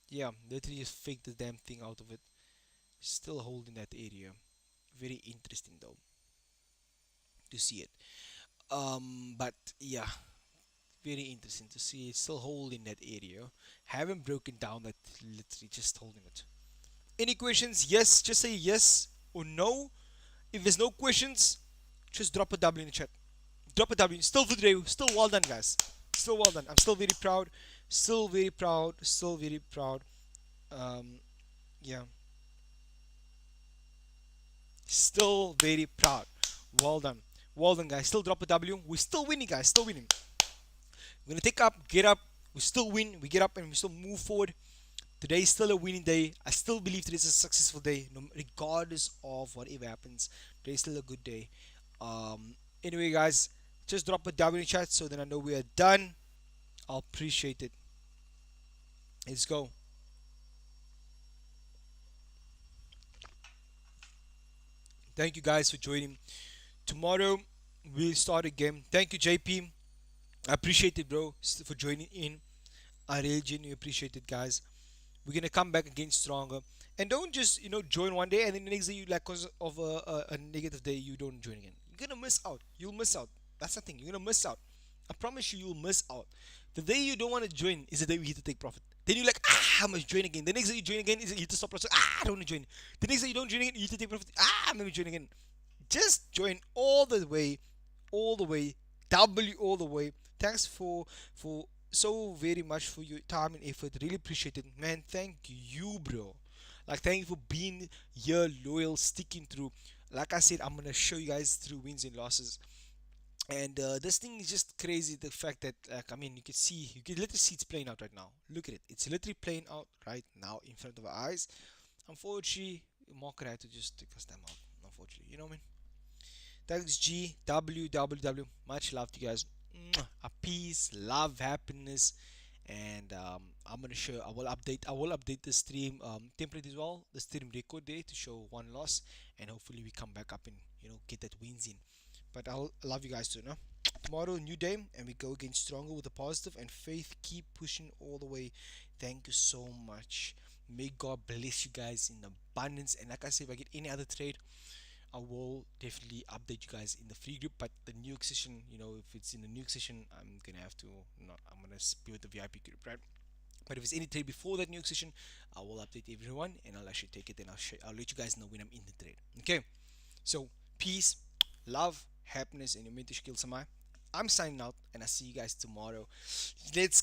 Yeah, literally just faked the damn thing out of it. Still holding that area. Very interesting though to see it. But yeah, very interesting to see it still holding that area. Haven't broken down that, literally just holding it. Any questions? Yes, just say yes or no. If there's no questions, just drop a W in the chat. Drop a W. Still video. Still well done, guys. Still well done. I'm still very proud. Still very proud. Still very proud. Um, Yeah, still very proud. Well done. Well done, guys. Still drop a W. We're still winning, guys. Still winning. We're gonna take up, get up. We still win. We get up and we still move forward. Today is still a winning day. I still believe today is a successful day, no, regardless of whatever happens. Today is still a good day. Anyway, guys, just drop a W in chat so then I know we are done. I'll appreciate it. Let's go. Thank you guys for joining. Tomorrow we'll start again. Thank you, JP. I appreciate it, bro, for joining in. I really genuinely appreciate it, guys. We're gonna come back again stronger. And don't just join one day and then the next day you like cause of a negative day you don't join again. You're gonna miss out. You'll miss out. That's the thing. You're gonna miss out. I promise you, you'll miss out. The day you don't want to join is the day we hit to take profit. Then you're like, I must join again. The next day you join again is you hit to stop profit. I don't want to join. The next day you don't join again, you hit to take profit. I'm gonna join again. Just join all the way, W all the way. Thanks for so very much for your time and effort. Really appreciate it, man. Thank you, bro. Like, thank you for being here, loyal, sticking through. Like I said, I'm gonna show you guys through wins and losses. And this thing is just crazy. The fact that, like, I mean, you can literally see it's playing out right now. Look at it. It's literally playing out right now in front of our eyes. Unfortunately, market had to just take us time out. Unfortunately, you know what I mean. Thanks G W W W. Much love to you guys. Mwah. A peace, love, happiness, and I'm gonna show. I will update the stream template as well. The stream record there to show one loss, and hopefully we come back up and get that wins in. But I love you guys too. No. Tomorrow, new day, and we go again stronger with the positive and faith. Keep pushing all the way. Thank you so much. May God bless you guys in abundance. And like I said, if I get any other trade, I will definitely update you guys in the free group. But the new session, if it's in the new session, I'm gonna have to not. I'm gonna be with the VIP group, right? But if it's any trade before that new session, I will update everyone and I'll actually take it and I'll let you guys know when I'm in the trade. Okay. So peace, love, happiness, and your mentor Shaquel Samaai. I'm signing out and I'll see you guys tomorrow. Let's